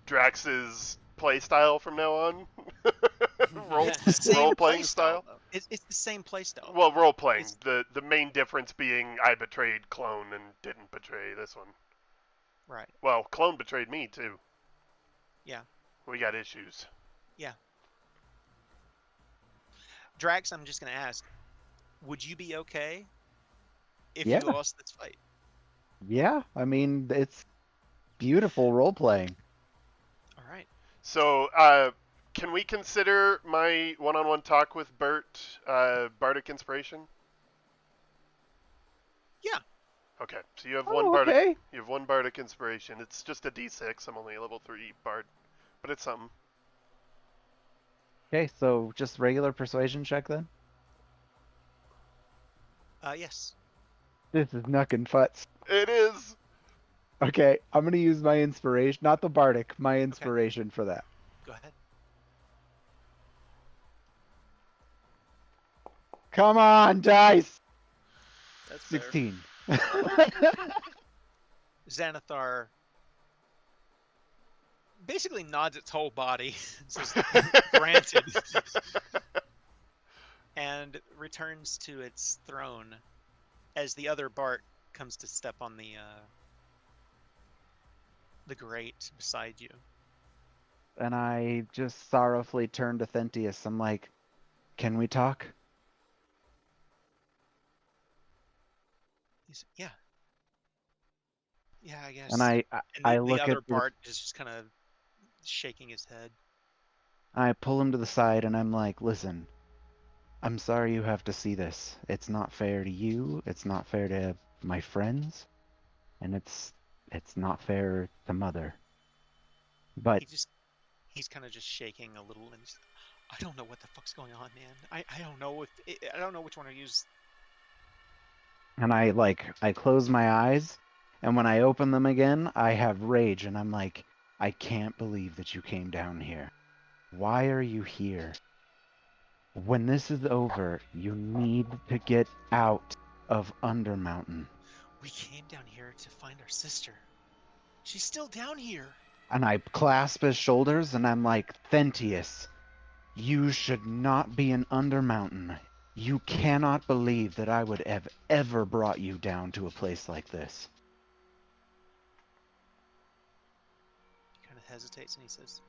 A: Drax's playstyle from now on? role,
B: It's the same
A: role-playing
B: playstyle,
A: style?
B: though. It's the same playstyle.
A: Well, role-playing.
B: It's-
A: The main difference being I betrayed Clone and didn't betray this one.
B: Right.
A: Well, Clone betrayed me, too.
B: Yeah.
A: We got issues.
B: Drax, I'm just going to ask, would you be okay if
C: Yeah.
B: you lost this fight?
C: Yeah, I mean, it's beautiful role playing.
B: All right.
A: So, can we consider my one-on-one talk with Bert Bardic Inspiration?
B: Yeah.
A: Okay, so you have
C: Oh,
A: one Bardic.
C: okay.
A: You have one Bardic Inspiration. It's just a D6. I'm only a level 3 Bard, but it's something.
C: Okay, so just regular persuasion check then?
B: Yes.
C: This is knuckin' futz.
A: It is.
C: Okay, I'm gonna use my inspiration, not the bardic, my inspiration for that.
B: Go ahead.
C: Come on, dice!
D: That's fair.
C: 16.
B: Xanathar basically nods its whole body, says, granted, and returns to its throne as the other Bart comes to step on the grate beside you.
C: And I just sorrowfully turn to Thentius. I'm like, can we talk?
B: He's yeah. Yeah, I guess.
C: And I
B: And
C: I
B: the
C: look
B: other
C: at the,
B: Bart is just kind of shaking his head.
C: I pull him to the side and I'm like, listen, I'm sorry you have to see this. It's not fair to you. It's not fair to my friends, and it's not fair to Mother. But
B: He's kind of just shaking a little, and he's, I don't know what the fuck's going on, man. I don't know I don't know which one to use.
C: and I close my eyes, and when I open them again, I have rage, and I'm like, I can't believe that you came down here. Why are you here? When this is over, you need to get out of Undermountain.
B: We came down here to find our sister. She's still down here.
C: And I clasp his shoulders and I'm like, Thentius, you should not be in Undermountain. You cannot believe that I would have ever brought you down to a place like this.
B: He kind of hesitates and he says,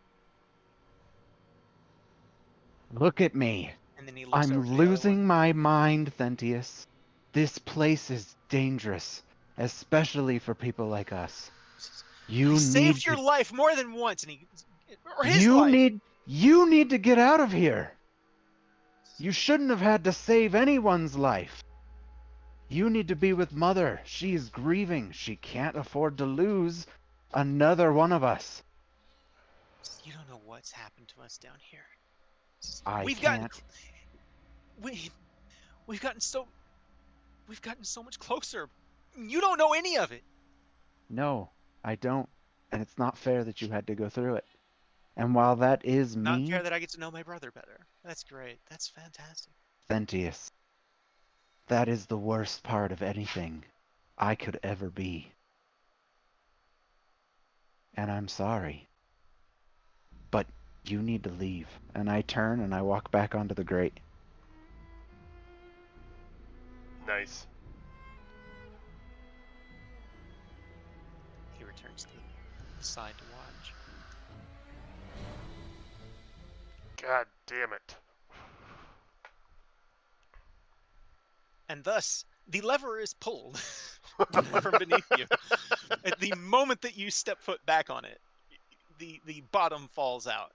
C: Look at me.
B: and then he looks over
C: I'm
B: to the other
C: losing
B: one.
C: my mind, Thentius. This place is dangerous, especially for people like us.
B: He says,
C: You
B: I
C: need
B: saved
C: to,
B: your life more than once, and his life.
C: you need to get out of here. You shouldn't have had to save anyone's life. You need to be with Mother. She is grieving. She can't afford to lose another one of us.
B: You don't know what's happened to us down here.
C: I
B: We've
C: can't.
B: gotten we've gotten so much closer. You don't know any of it.
C: No, I don't. And it's not fair that you had to go through it. And while that is
B: Not
C: me,
B: fair that I get to know my brother better. That's great. That's fantastic.
C: Thentius, that is the worst part of anything I could ever be. And I'm sorry. But you need to leave. And I turn and I walk back onto the grate.
A: Nice.
B: turns to the side to watch.
A: God damn it.
B: And thus, the lever is pulled from beneath you. At the moment that you step foot back on it, the bottom falls out.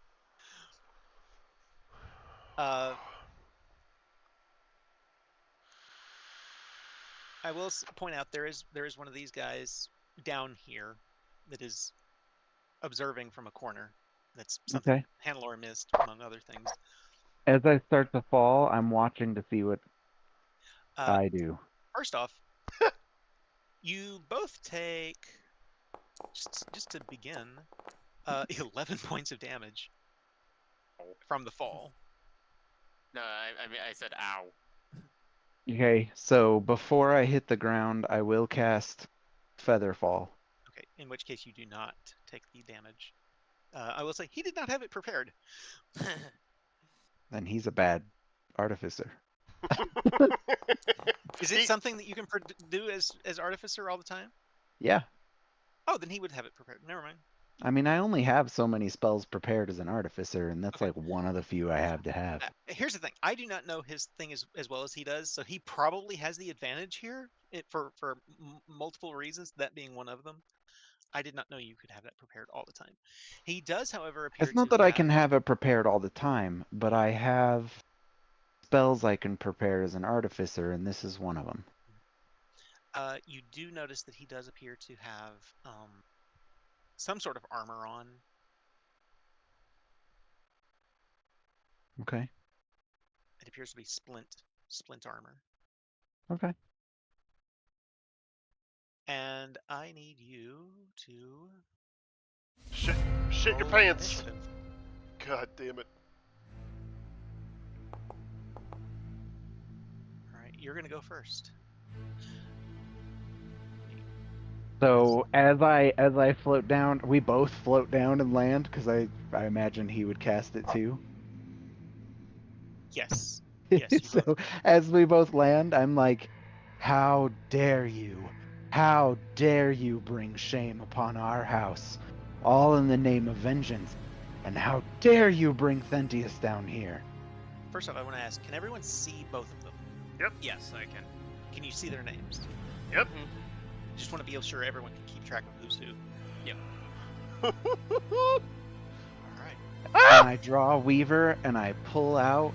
B: I will point out there is one of these guys down here that is observing from a corner. That's something
C: Okay.
B: Hannelore missed, among other things.
C: As I start to fall, I'm watching to see what
B: Uh,
C: I do.
B: First off, you both take, just to begin, 11 points of damage from the fall.
D: No, I mean I said ow.
C: Okay, so before I hit the ground, I will cast Featherfall.
B: Okay, in which case you do not take the damage. I will say he did not have it prepared.
C: Then he's a bad artificer.
B: Is it something that you can do as artificer all the time?
C: Yeah.
B: Oh, then he would have it prepared. Never mind.
C: I mean, I only have so many spells prepared as an artificer, and that's
B: Okay.
C: like one of the few I have to have.
B: Here's the thing. I do not know his thing as well as he does, so he probably has the advantage here for multiple reasons, that being one of them. I did not know you could have that prepared all the time. He does, however, appear
C: It's not
B: to
C: that
B: have...
C: I can have it prepared all the time, but I have spells I can prepare as an artificer, and this is one of them.
B: You do notice that he does appear to have some sort of armor on.
C: Okay.
B: It appears to be splint armor.
C: Okay.
B: And I need you to
A: Shit your
B: roll
A: pants.
B: initiative.
A: God damn it.
B: All right, you're gonna go first.
C: So as I float down, we both float down and land because I imagine he would cast it too.
B: Yes. Yes, you
C: So
B: both.
C: as we both land, I'm like, how dare you? How dare you bring shame upon our house, all in the name of vengeance? And how dare you bring Thentius down here?
B: First off, I want to ask, can everyone see both of them?
D: Yes, I can.
B: Can you see their names?
A: Yep.
B: Just want to be sure everyone can keep track of who's who. All right.
C: And I draw Weaver and I pull out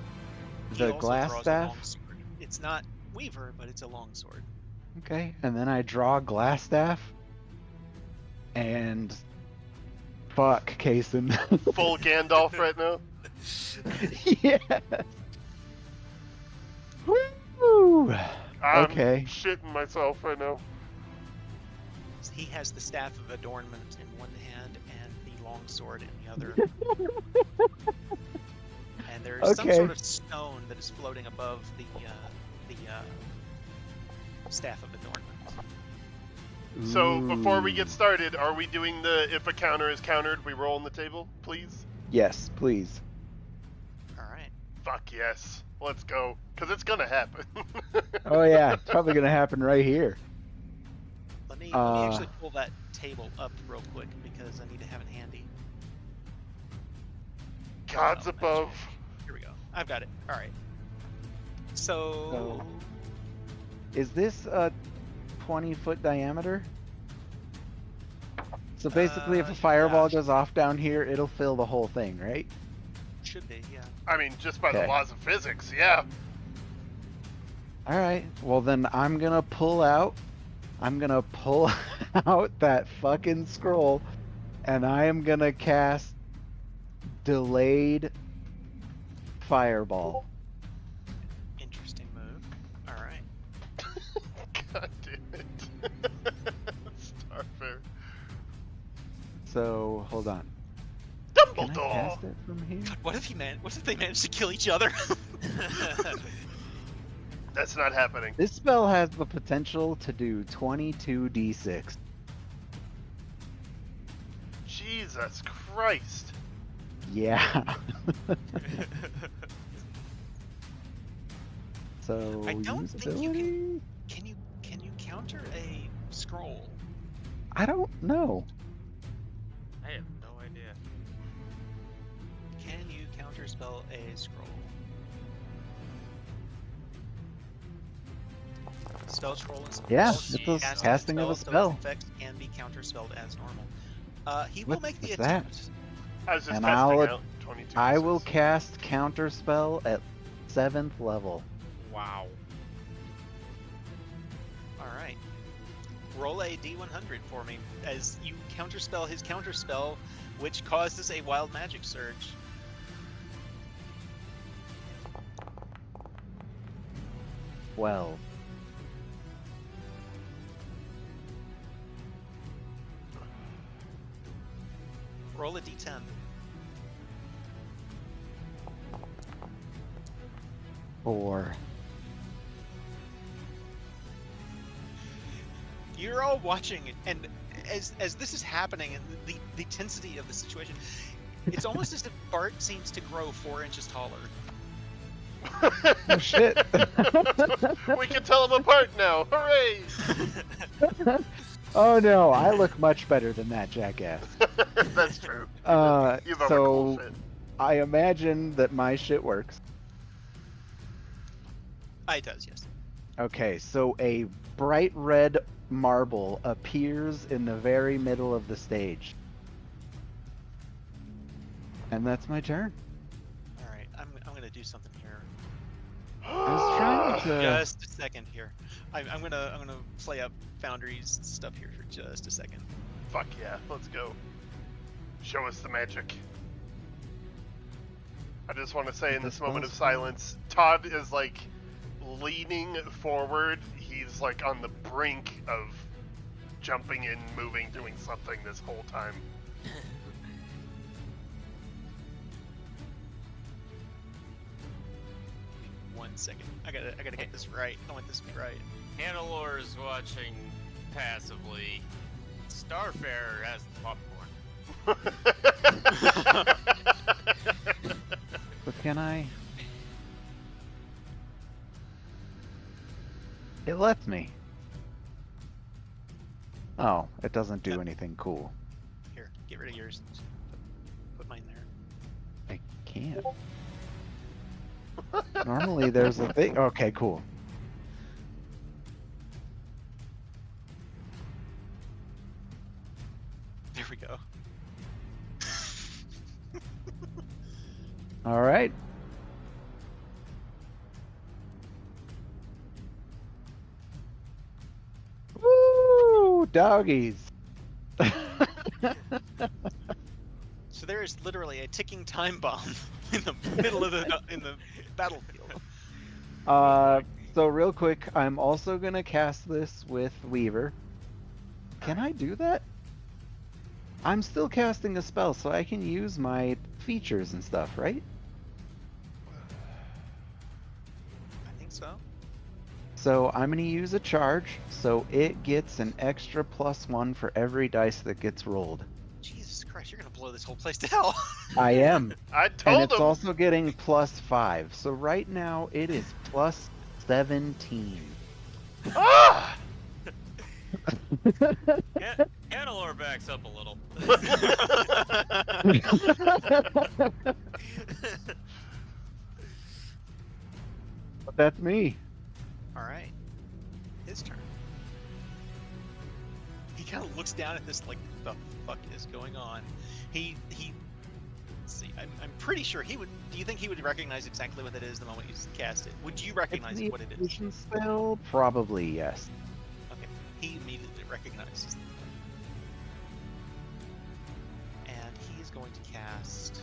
B: He
C: the
B: also
C: glass
B: draws a
C: staff.
B: long sword. It's not Weaver, but it's a long sword.
C: Okay, and then I draw glass staff. And fuck, Kason.
A: Full Gandalf right now.
C: Yes. Woo!
A: I'm
C: Okay.
A: shitting myself right now.
B: So he has the staff of adornment in one hand and the long sword in the other. And there's some
C: Okay.
B: sort of stone that is floating above the staff of adornment.
A: So before we get
C: Ooh.
A: started, are we doing the if a counter is countered, we roll on the table, please?
C: Yes, please.
B: All right.
A: Fuck yes. Let's go. Because it's going to happen.
C: Oh yeah, it's probably gonna happen right here.
B: Let me actually pull that table up real quick because I need to have it handy.
A: Gods
B: Oh,
A: above.
B: Here we go. I've got it. All right. So
C: Is this a 20-foot diameter? So basically, if a fireball
B: yeah.
C: goes off down here, it'll fill the whole thing, right?
B: should be, yeah.
A: I mean, just by the
C: Okay.
A: laws of physics, yeah.
C: All right. Well, then I'm gonna pull out that fucking scroll, and I am gonna cast delayed fireball.
B: Interesting move. All right.
A: God damn it. Starfair.
C: So hold on. Can I
A: Dumbledore!
C: cast it from here?
B: What if they managed to kill each other?
A: That's not happening.
C: This spell has the potential to do 22d6.
A: Jesus Christ.
C: Yeah. So
B: I don't
C: use
B: think you
C: ability?
B: can you counter a scroll?
C: I don't know.
D: I have no idea.
B: Can you counterspell a scroll? Spell scroll and
C: Yeah,
B: spells.
C: it's a
B: Casting
C: casting of a
B: those
C: spell.
B: effects can be counterspelled as normal. He will make the
C: What's
B: attempt.
A: I was just
C: And
A: testing
C: I'll-
A: out 22.
C: I will cast counterspell at 7th level.
D: Wow.
B: All right. Roll a d100 for me as you counterspell his counterspell, which causes a wild magic surge.
C: Well,
B: Roll a d10.
C: 4.
B: You're all watching, and as this is happening, and the intensity of the situation, it's almost as if Bart seems to grow 4 inches taller.
C: Oh shit!
A: We can tell them apart now. Hooray!
C: Oh no, I look much better than that jackass.
A: That's true. You've
C: So
A: overcool shit.
C: I imagine that my shit works.
B: It does, yes.
C: Okay, so a bright red marble appears in the very middle of the stage. And that's my turn.
B: All right, I'm gonna do something here.
C: I was trying to...
B: Just a second here. I'm gonna play up Foundry's stuff here for just a second.
A: Fuck yeah, let's go. Show us the magic. I just want to say in this moment of silence, Todd is like leaning forward. He's like on the brink of jumping in, moving, doing something this whole time.
B: 1 second. I gotta get this right. I want this to be right.
D: Hannelore is watching passively. Starfarer has the popcorn.
C: But can I... It lets me. Oh, it doesn't do anything cool.
B: Here, get rid of yours. Put mine there.
C: I can't. Normally there's a thing. Okay, cool.
B: There we go.
C: All right. Woo! Doggies.
B: So there is literally a ticking time bomb in the middle of the battlefield.
C: So real quick, I'm also gonna cast this with Weaver. Can I do that? I'm still casting a spell, so I can use my features and stuff, right?
B: I think so.
C: So I'm gonna use a charge, so it gets an extra +1 for every dice that gets rolled.
B: Jesus Christ, you're gonna blow this whole place to hell.
C: I am.
A: I
C: And
A: told
C: it's
A: him.
C: also getting +5. So right now it is +17.
A: Ah!
D: Hannelore backs up a little.
C: But that's me.
B: All right, his turn. He kind of looks down at this like, the fuck is going on? He. Let's see. I'm pretty sure he would. Do you think he would recognize exactly what it is the moment you cast it? Would you recognize
C: It's
B: what it
C: the
B: is?
C: illusion spell? Probably yes.
B: Okay. He immediately recognizes. And he is going to cast.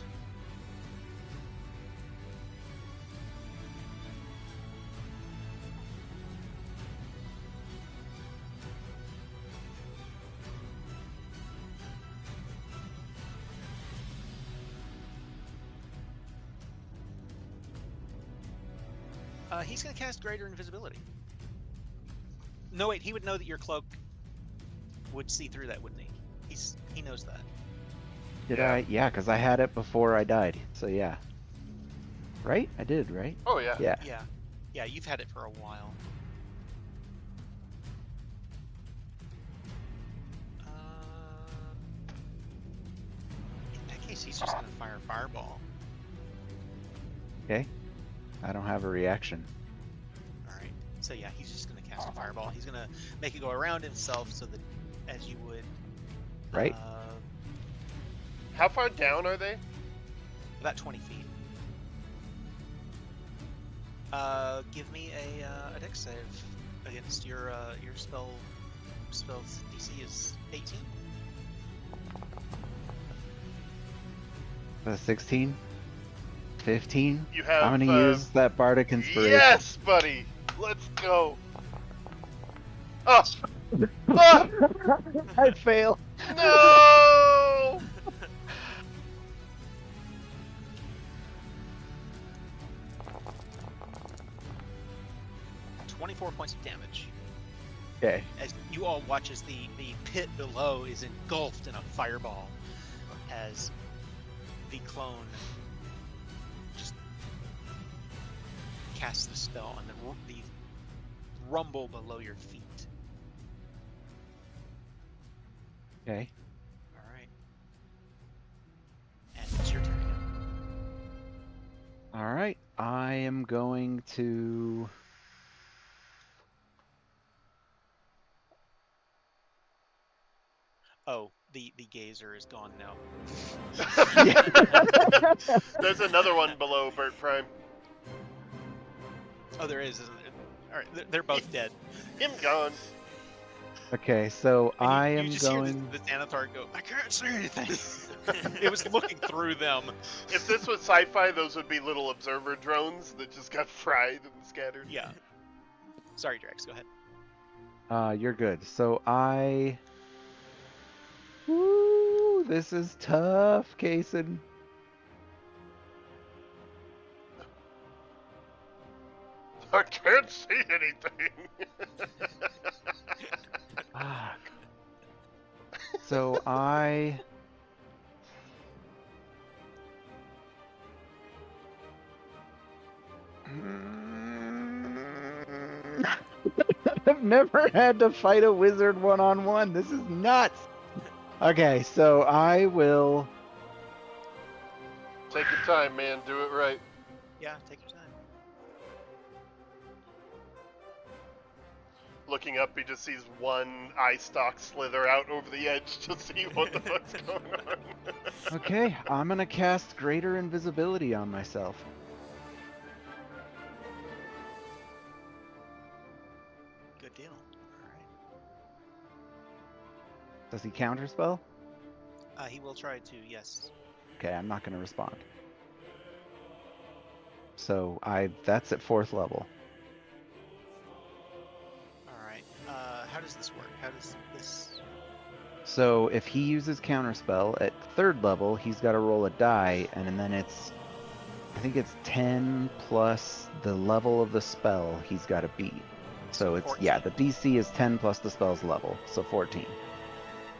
B: He's going to cast Greater Invisibility. No, wait, he would know that your cloak would see through that, wouldn't he? He knows that.
C: Did
A: Yeah.
C: I? Yeah, because I had it before I died. So yeah. Right? I did, right?
A: Oh yeah.
C: Yeah.
B: Yeah. Yeah, you've had it for a while. case, he's just gonna fire a fireball.
C: Okay. I don't have a reaction.
B: All right. So yeah, he's just gonna cast a fireball. He's gonna make it go around himself, so that as you would.
C: Right.
A: How far down are they?
B: About 20 feet. Give me a dex save against your spell. Spell's DC is 18.
C: 16? 15?
A: You have.
C: I'm gonna use that bardic inspiration.
A: Yes, buddy. Let's go. Oh. Ah!
C: I fail.
A: No.
B: 24 points of damage.
C: Okay.
B: As you all watch as the pit below is engulfed in a fireball, as the clone just casts the spell on the rumble below your feet.
C: Okay.
B: All right. And it's your turn again.
C: All right. I am going to.
B: Oh, the gazer is gone now.
A: There's another one below Bert Prime.
B: Oh, there is, isn't there? All right, they're both dead.
A: Him gone.
C: Okay, so
B: And
C: I
B: you
C: am
B: just
C: going.
B: hear the Xanathar go, I can't see anything. It was looking through them.
A: If this was sci-fi, those would be little observer drones that just got fried and scattered.
B: Yeah. Sorry, Drax, go ahead.
C: You're good. So I. Woo! This is tough, Kason.
A: I can't see anything.
C: Fuck. So I. I've never had to fight a wizard one-on-one. This is nuts. Okay, so I will.
A: Take your time, man. Do it right.
B: Yeah, take your time.
A: Looking up, he just sees one eye stalk slither out over the edge to see what the fuck's going on.
C: Okay, I'm gonna cast Greater Invisibility on myself.
B: Good deal. All
C: Does he counterspell?
B: right. He will try to, yes.
C: Okay, I'm not gonna respond. So that's at 4th level.
B: All right. How does this work? How does this...
C: So if he uses counterspell at 3rd level, he's got to roll a die, and then I think it's 10 plus the level of the spell he's got to beat. So it's
B: 14.
C: yeah, the DC is 10 plus the spell's level, so 14.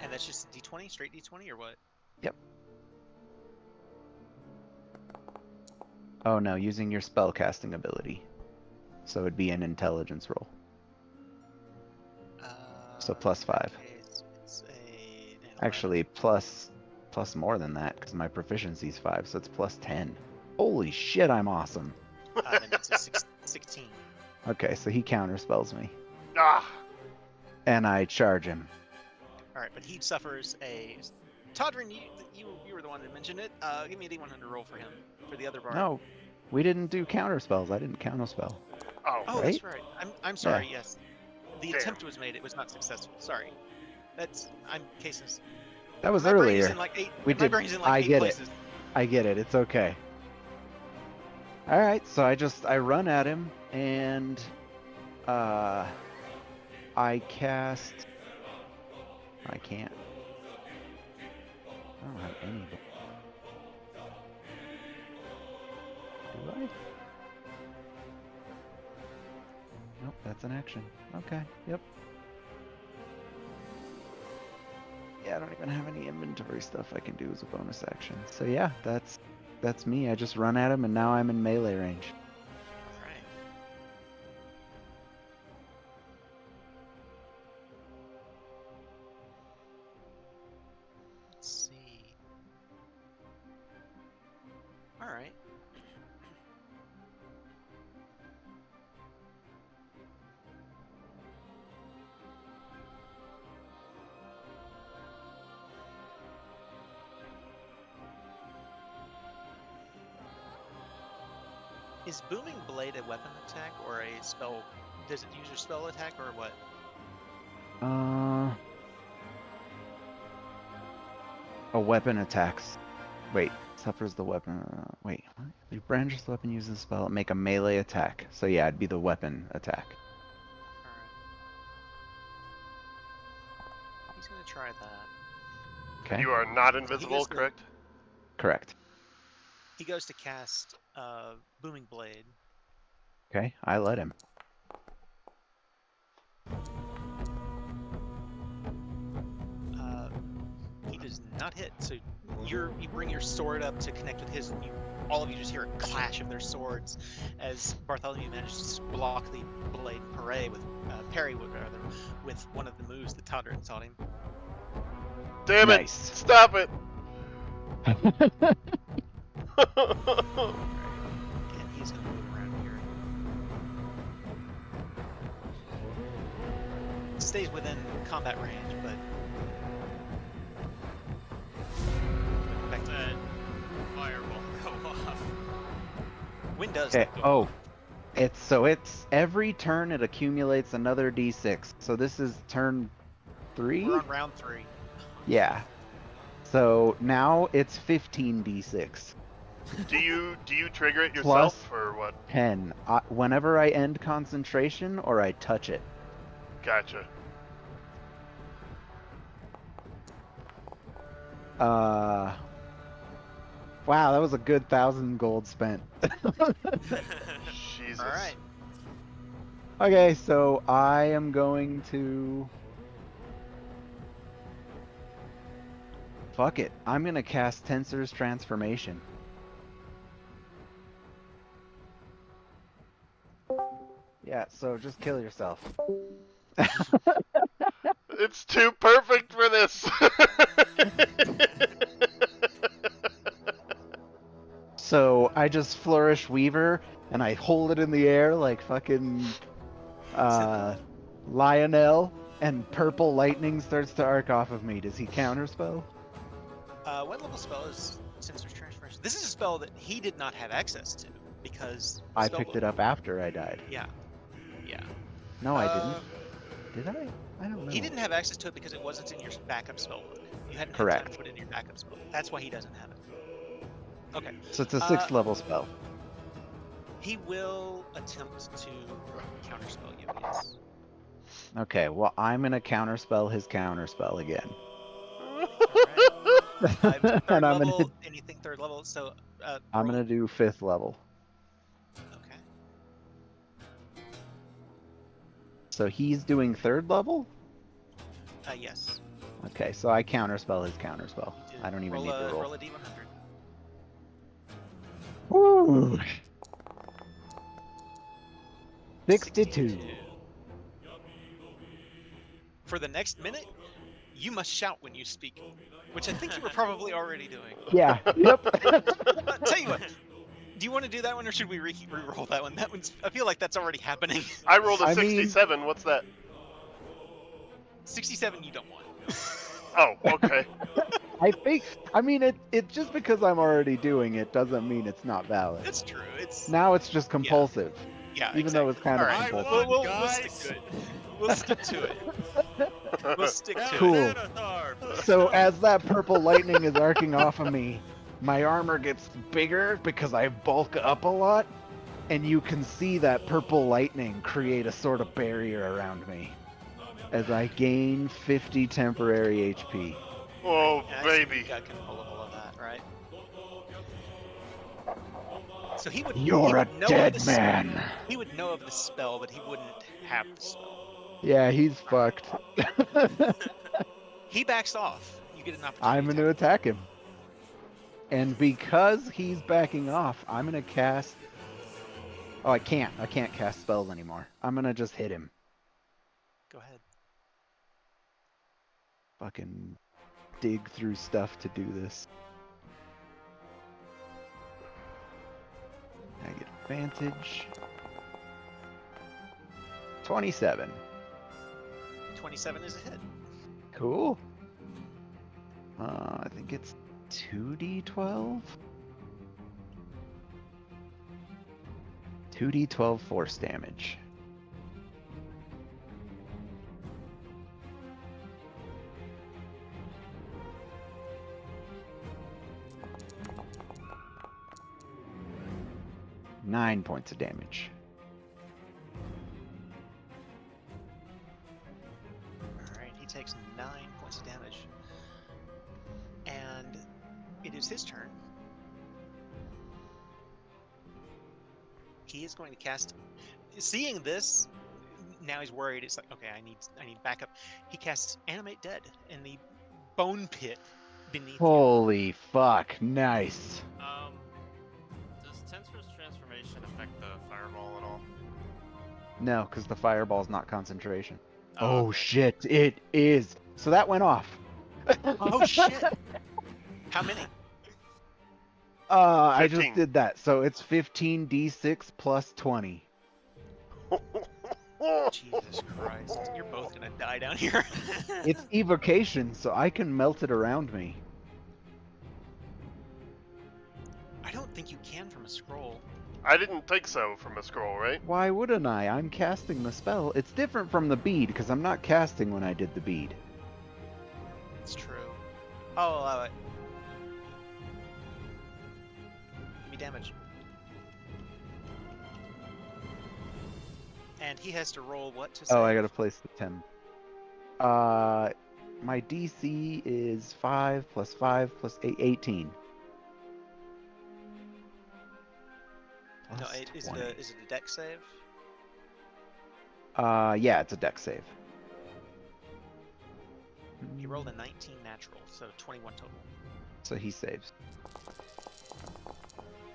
B: And that's just D20, straight D20, or what?
C: Yep. Oh no, using your spell casting ability. So it'd be an intelligence roll. So plus 5.
B: Okay, it's an 11.
C: Actually, plus more than that, because my proficiency's 5, so it's plus 10. Holy shit, I'm awesome.
B: Then it's a 16.
C: Okay, so he counterspells me.
A: Ah!
C: And I charge him.
B: All right, but he suffers a... Todrin, you were the one that mentioned it. Give me a D100 roll for him, for the other bard.
C: No, we didn't do counterspells. I didn't counterspell.
A: Oh,
B: Oh,
C: right?
B: that's right. I'm sorry,
C: Yeah.
B: yes. The
A: Damn.
B: attempt was made, it was not successful. Sorry. I'm cases.
C: That was
B: My brain's
C: earlier.
B: in like eight,
C: We
B: my
C: did-
B: brain's in like
C: I
B: 8
C: get it.
B: places.
C: I get it. It's okay. All right, so I run at him and I cast. I can't. I don't have any. Do I? Nope, that's an action. Okay. Yep. Yeah, I don't even have any inventory stuff I can do as a bonus action. So yeah, that's me. I just run at him, and now I'm in melee range.
B: All right. Let's see. Is Booming Blade a weapon attack or a spell? Does it use a spell attack or what?
C: A weapon attacks. Wait, suffers the weapon. Wait, what? You brandish the weapon, uses a spell, make a melee attack. So yeah, it'd be the weapon attack.
B: Alright. He's gonna try that.
C: Okay.
A: You are not
B: He
A: invisible,
B: gets the-
A: correct?
C: Correct.
B: He goes to cast Booming Blade.
C: Okay, I let him.
B: He does not hit. So you bring your sword up to connect with his, and all of you just hear a clash of their swords as Bartholomew manages to block the blade and parry with one of the moves that Tondrin taught him.
A: Damn it!
C: Nice.
A: Stop it!
B: And he's gonna move around here. Stays within combat range, but back to
D: That fireball go off.
B: wind does.
C: Okay.
B: go
C: Oh,
B: off.
C: it's every turn it accumulates another d6. So this is turn 3.
B: We're on round 3.
C: Yeah. So now it's 15 d6.
A: do you trigger it
C: Plus-
A: yourself or what?
C: 10. Whenever I end concentration or I touch it.
A: Gotcha.
C: Wow, that was a good 1,000 gold spent.
A: Jesus.
B: All right.
C: Okay, so I am going to... Fuck it. I'm gonna cast Tensor's Transformation. Yeah, so just kill yourself.
A: It's too perfect for this.
C: So I just flourish Weaver, and I hold it in the air like fucking Lionel, and purple lightning starts to arc off of me. Does he counterspell?
B: What level spell is Sinister's Transformation? This is a spell that he did not have access to because
C: I picked it up after I died.
B: Yeah. Yeah.
C: No, I
B: Uh,
C: didn't. Did I? I don't know.
B: He didn't have access to it because it wasn't in your backup spell book. You hadn't had
C: Correct.
B: time to put it in your backup spell. That's why he doesn't have it. Okay.
C: So it's a 6th level spell.
B: He will attempt to counterspell you, yes.
C: Okay, well I'm gonna counterspell his counterspell again.
B: Third
C: And I'm
B: level,
C: gonna
B: anything third level, so
C: I'm
B: roll-
C: gonna do 5th level.
B: Okay.
C: So he's doing 3rd level?
B: Yes.
C: Okay, so I counterspell his counterspell.
B: You do.
C: I don't even need to
B: Roll
C: roll.
B: a d100.
C: Woo! 62.
B: For the next minute, you must shout when you speak, which I think you were probably already doing.
C: Yeah. Yep.
B: Tell you what, do you want to do that one, or should we re-roll that one? That one's. I feel like that's already happening.
A: I rolled a
C: I mean-
A: 67. What's that?
B: 67, you don't want.
A: Oh, okay.
C: I mean, it just because I'm already doing it doesn't mean it's not valid.
B: That's true. It's
C: Now it's just compulsive.
B: yeah.
C: even though it's kind of
B: All right,
C: compulsive.
B: we'll stick to it. We'll stick to it. We'll stick to
C: Cool.
B: it.
C: So as that purple lightning is arcing off of me, my armor gets bigger because I bulk up a lot, and you can see that purple lightning create a sort of barrier around me as I gain 50 temporary HP.
A: Oh,
B: Yeah, I
A: baby.
B: You got control of all of that, right? So he would. he
C: You're a
B: would know of
C: dead
B: the
C: man.
B: He would know of the spell, but he wouldn't have the spell.
C: Yeah, he's fucked.
B: He backs off. You get an opportunity.
C: I'm going to attack him. And because he's backing off, I'm going to cast... Oh, I can't. I can't cast spells anymore. I'm going to just hit him.
B: Go ahead.
C: Fucking dig through stuff to do this. I get advantage. 27.
B: 27 is a hit.
C: Cool. I think it's 2d12. 2d12 force damage. Nine points of damage.
B: Alright, he takes 9 points of damage. And it is his turn. He is going to cast. Seeing this, now he's worried. It's like, okay, I need backup. He casts Animate Dead in the bone pit beneath you.
C: Holy fuck, nice.
D: Does Tensor's transformation affect the fireball at all?
C: No, because the fireball's not concentration.
D: Oh,
C: Oh
D: okay.
C: shit, it is. So that went off.
B: Oh shit! How many?
C: I just
A: 15.
C: did that. So it's 15d6 plus 20.
B: Jesus Christ! You're both gonna die down here.
C: It's evocation, so I can melt it around me.
B: I don't think you can from a scroll.
A: I didn't think so from a scroll, right?
C: Why wouldn't I? I'm casting the spell. It's different from the bead, because I'm not casting when I did the bead.
B: It's true. I'll allow it. Give me damage. And he has to roll what to save?
C: Oh, I gotta place the 10. My DC is 5 plus 5 plus 8, 18.
B: No,
C: Plus
B: is
C: 20.
B: it a dex save?
C: Yeah, it's a dex save.
B: He rolled a 19 natural, so 21 total.
C: So he saves.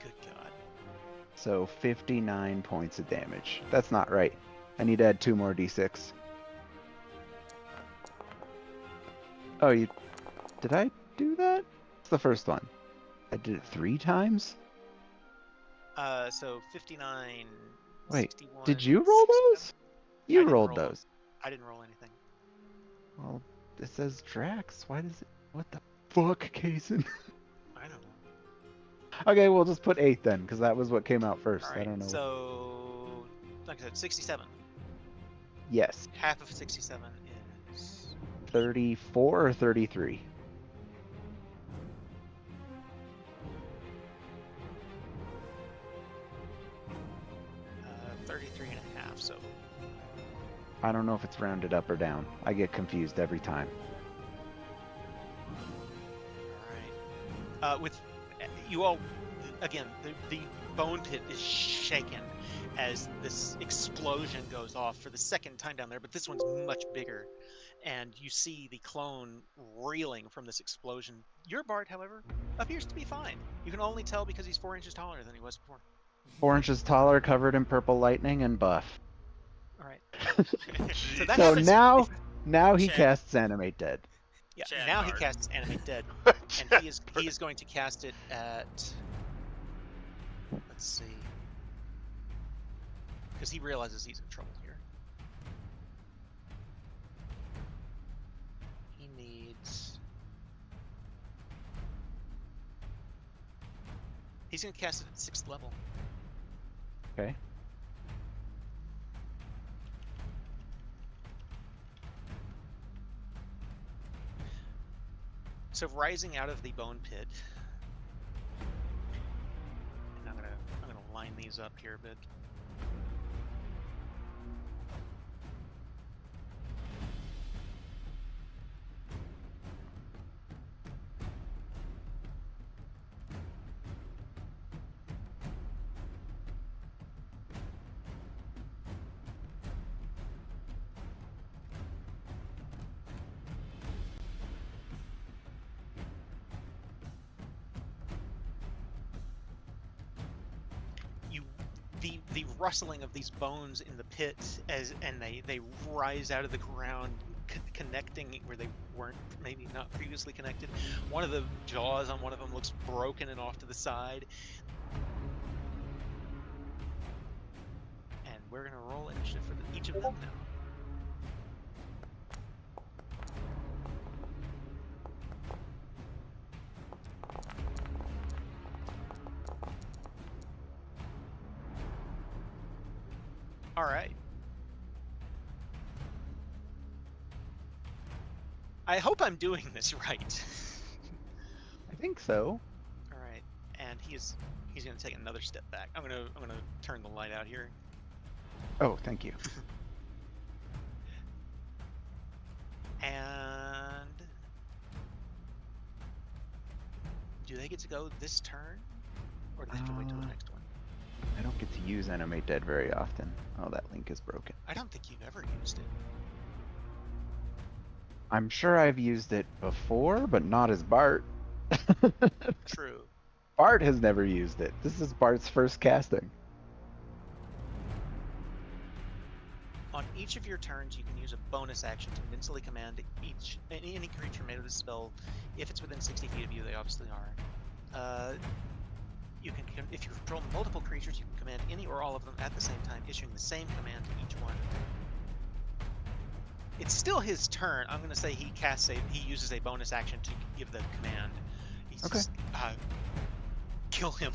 B: Good God.
C: So 59 points of damage. That's not right. I need to add 2 more d6. Oh, did I do that? It's the first one. I did it 3 times?
B: So 59.
C: Wait,
B: 61,
C: did you roll
B: 67?
C: those? You
B: didn't
C: rolled
B: roll them.
C: those.
B: I didn't roll anything.
C: Well, it says Drax. Why does it... What the fuck, Kaysen?
B: I don't know.
C: Okay, we'll just put 8 then, because that was what came out first.
B: All right,
C: I don't know.
B: so like I said, 67.
C: Yes.
B: Half of 67 is
C: 34 or 33?
B: uh, 33 and a half. So
C: I don't know if it's rounded up or down. I get confused every time.
B: all right. With you all, again, the bone pit is shaken as this explosion goes off for the second time down there, but this one's much bigger. And you see the clone reeling from this explosion. Your Bard, however, appears to be fine. You can only tell because he's 4 inches taller than he was before.
C: 4 inches taller, covered in purple lightning, and buff.
B: All right.
A: Jeez.
B: that
C: So
B: happens-
C: now he
D: Check.
C: casts Animate Dead.
B: Yeah.
D: Chad
B: now he
D: Bard.
B: casts Animate Dead, and he is going to cast it at. Let's see. Because he realizes he's in trouble here. He needs. He's going to cast it at 6th level.
C: Okay.
B: So rising out of the bone pit, and I'm gonna line these up here a bit. The rustling of these bones in the pit and they rise out of the ground, connecting where they weren't maybe not previously connected. One of the jaws on one of them looks broken and off to the side. And we're gonna roll initiative for each of them now. All right. I hope I'm doing this right.
C: I think so.
B: All right, and he's gonna take another step back. I'm gonna turn the light out here.
C: Oh, thank you.
B: And do they get to go this turn, or do they have to wait till the next one?
C: I don't get to use Animate Dead very often. Oh, that link is broken.
B: I don't think you've ever used it.
C: I'm sure I've used it before, but not as Bart.
B: True.
C: Bart has never used it. This is Bart's first casting.
B: On each of your turns, you can use a bonus action to mentally command any creature made with this spell. If it's within 60 feet of you, they obviously are. You can, if you control multiple creatures, you can command any or all of them at the same time, issuing the same command to each one. It's still his turn. I'm going to say he uses a bonus action to give the command. He's
C: Okay.
B: just, kill him.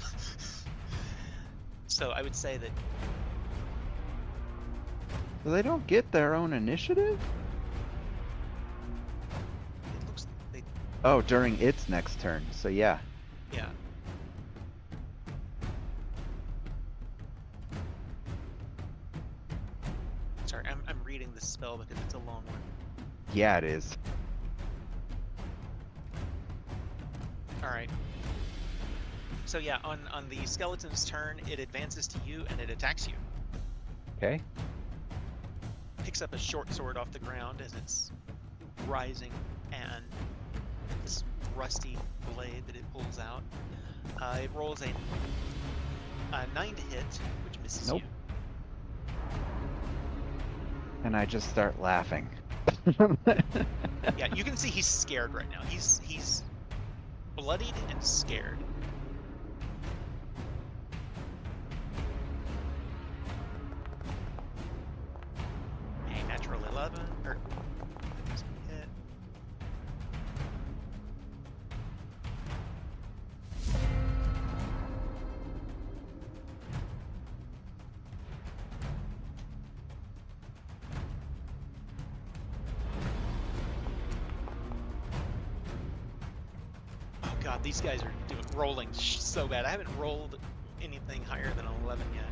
B: So I would say that
C: So they don't get their own initiative?
B: it looks they
C: Oh, during its next turn. So yeah.
B: yeah. Sorry, I'm reading this spell because it's a long one.
C: Yeah, it is.
B: All right. So yeah, on the skeleton's turn, it advances to you and it attacks you.
C: Okay.
B: Picks up a short sword off the ground as it's rising, and this rusty blade that it pulls out. It rolls a 9 to hit, which misses
C: Nope.
B: you.
C: And I just start laughing.
B: Yeah, you can see he's scared right now. He's bloodied and scared. A natural 11, or hit. Oh god, these guys are rolling so bad. I haven't rolled anything higher than an 11 yet.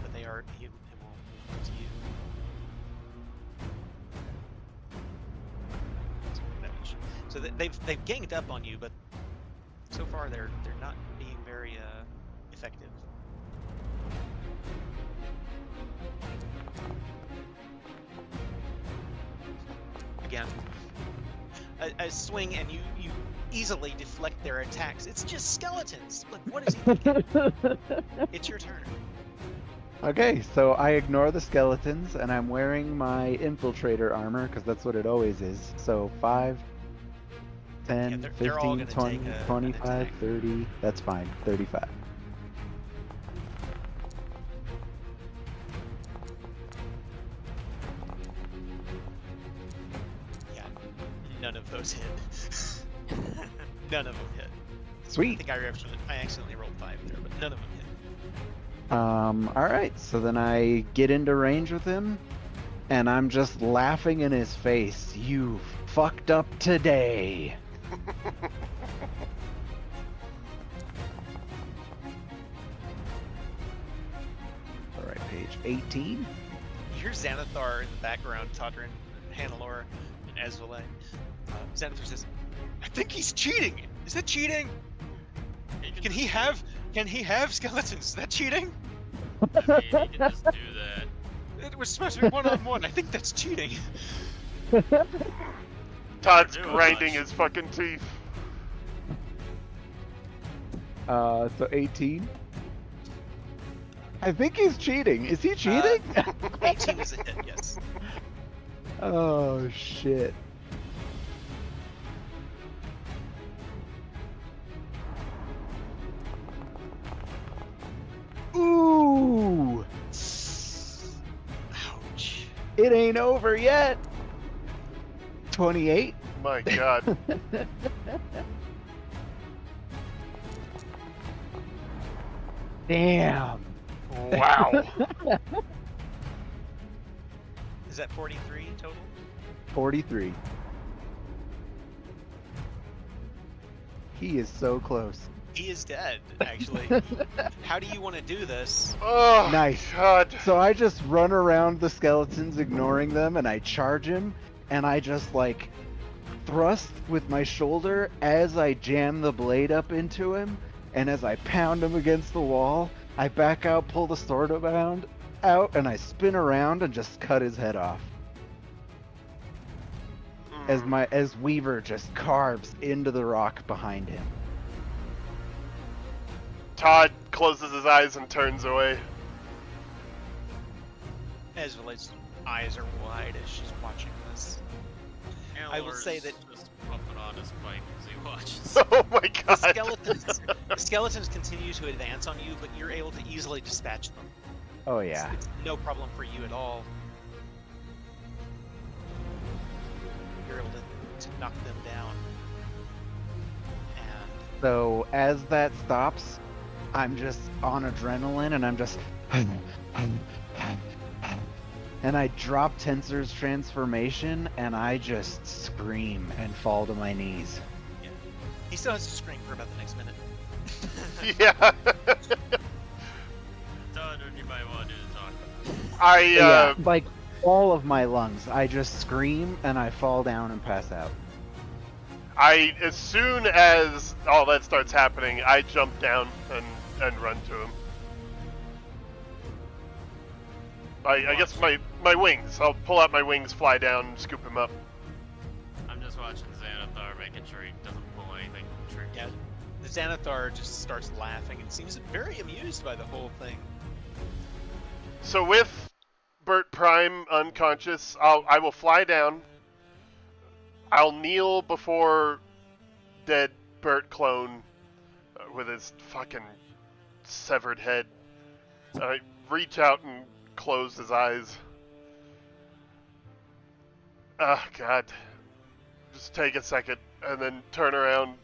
B: But they are. It will move to you. So they've ganged up on you, but so far they're not being very effective. Again, a swing and you easily deflect their attacks. It's just skeletons. Like, what is he thinking? It's your turn.
C: Okay, so I ignore the skeletons and I'm wearing my infiltrator armor because that's what it always is. So 5, 10,
B: they're all
C: 15,
B: gonna
C: 20,
B: take an
C: 25,
B: attack.
C: 30. That's fine. 35.
B: Yeah, none of those hit. None of them hit. I
C: Sweet.
B: think I accidentally rolled 5 there, but none of them hit.
C: Alright, so then I get into range with him, and I'm just laughing in his face. You fucked up today. Alright, page 18.
B: You hear Xanathar in the background, Todrin, Hannelore, and Ezvile. Xanathar says, "I think he's cheating. Is that cheating? Can he have skeletons? Is that cheating?
D: I mean, he can just do that.
B: It was supposed to be one-on-one. I think that's cheating."
A: Todd's
D: Doing
A: grinding
D: much.
A: his fucking teeth.
C: So 18. I think he's cheating. Is he cheating?
B: 18 is a hit, yes.
C: Oh, shit. Ooh!
B: Ouch.
C: It ain't over yet. 28.
A: My god.
C: Damn.
A: Wow.
B: Is that 43 total?
C: 43. He is so close.
B: He is dead, actually. How do you want to do this?
A: Oh,
C: Nice.
A: God.
C: So I just run around the skeletons, ignoring them, and I charge him, and I just like thrust with my shoulder as I jam the blade up into him, and as I pound him against the wall, I back out, pull the sword around out, and I spin around and just cut his head off. As Weaver just carves into the rock behind him.
A: Todd closes his eyes and turns away.
B: Ezra's eyes are wide as she's watching this. I will say that
D: just pumping on his pipe as he watches.
A: Oh my God.
B: the skeletons continue to advance on you, but you're able to easily dispatch them.
C: Oh yeah.
B: It's no problem for you at all. You're able to knock them down. And
C: So as that stops, I'm just on adrenaline, and I'm just and I drop Tensor's transformation, and I just scream and fall to my knees.
B: he still has to scream for about the next minute.
A: Yeah.
D: Todd, you might want to talk.
C: Yeah, like all of my lungs. I just scream and I fall down and pass out.
A: As soon as all that starts happening, I jump down and run to him. I guess my wings. I'll pull out my wings, fly down, scoop him up.
D: I'm just watching Xanathar, making sure he doesn't pull anything tricky.
B: Yeah, the Xanathar just starts laughing and seems very amused by the whole thing.
A: So with Bert Prime unconscious, I will fly down. I'll kneel before dead Bert clone with his fucking severed head. I reach out and close his eyes. Oh, God. Just take a second and then turn around,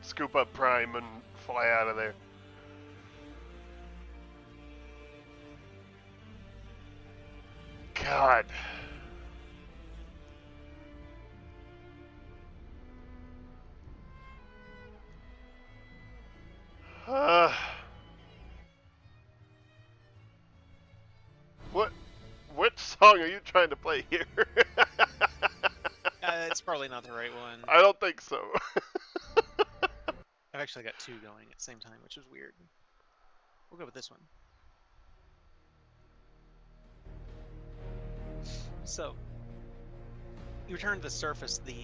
A: scoop up Prime, and fly out of there. God. What song are you trying to play here?
B: It's probably not the right one.
A: I don't think so.
B: I've actually got two going at the same time, which is weird. We'll go with this one. So, you return to the surface. The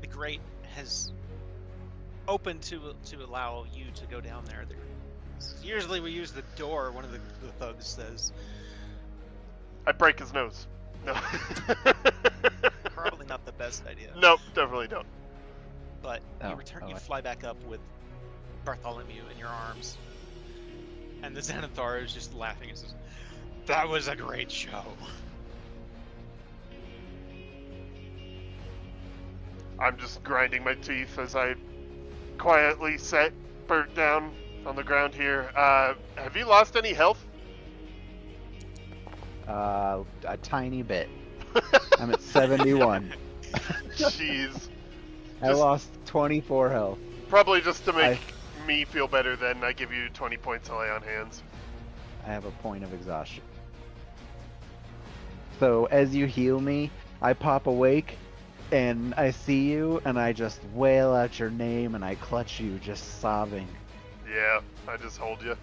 B: grate has opened to allow you to go down there. Usually we use the door, one of the thugs says.
A: I break his nose. No.
B: Probably not the best idea.
A: Nope, definitely don't.
B: But
C: Oh,
B: you fly back up with Bartholomew in your arms. And the Xanathar is just laughing and says, "That was a great show."
A: I'm just grinding my teeth as I quietly set Bert down on the ground here. Have you lost any health?
C: A tiny bit. I'm at 71.
A: Jeez.
C: I lost 24 health.
A: Probably just to make me feel better, then I give you 20 points to lay on hands.
C: I have a point of exhaustion. So as you heal me, I pop awake, and I see you, and I just wail out your name, and I clutch you, just sobbing.
A: Yeah, I just hold you.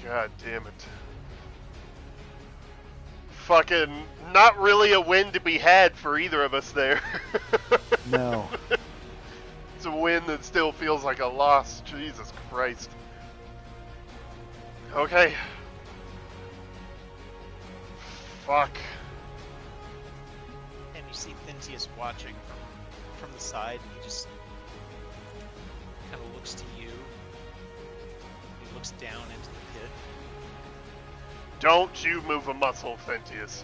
A: God damn it. Fucking not really a win to be had for either of us there.
C: No.
A: It's a win that still feels like a loss. Jesus Christ. Okay. Fuck.
B: And you see Thintius watching from the side, and he just kind of looks to you. He looks down into the pit.
A: Don't you move a muscle, Fentius.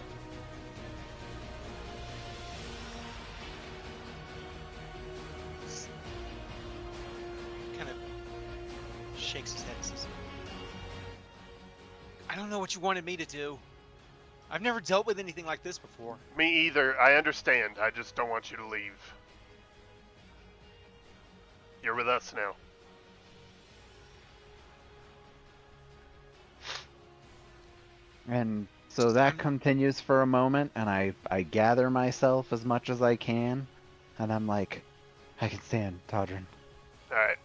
B: Kind of shakes don't know what you wanted me to do. I've never dealt with anything like this before.
A: Me either. I understand. I just don't want you to leave. You're with us now.
C: And so that continues for a moment, and I gather myself as much as I can, and I'm like, I can stand, Todrin.
A: Alright,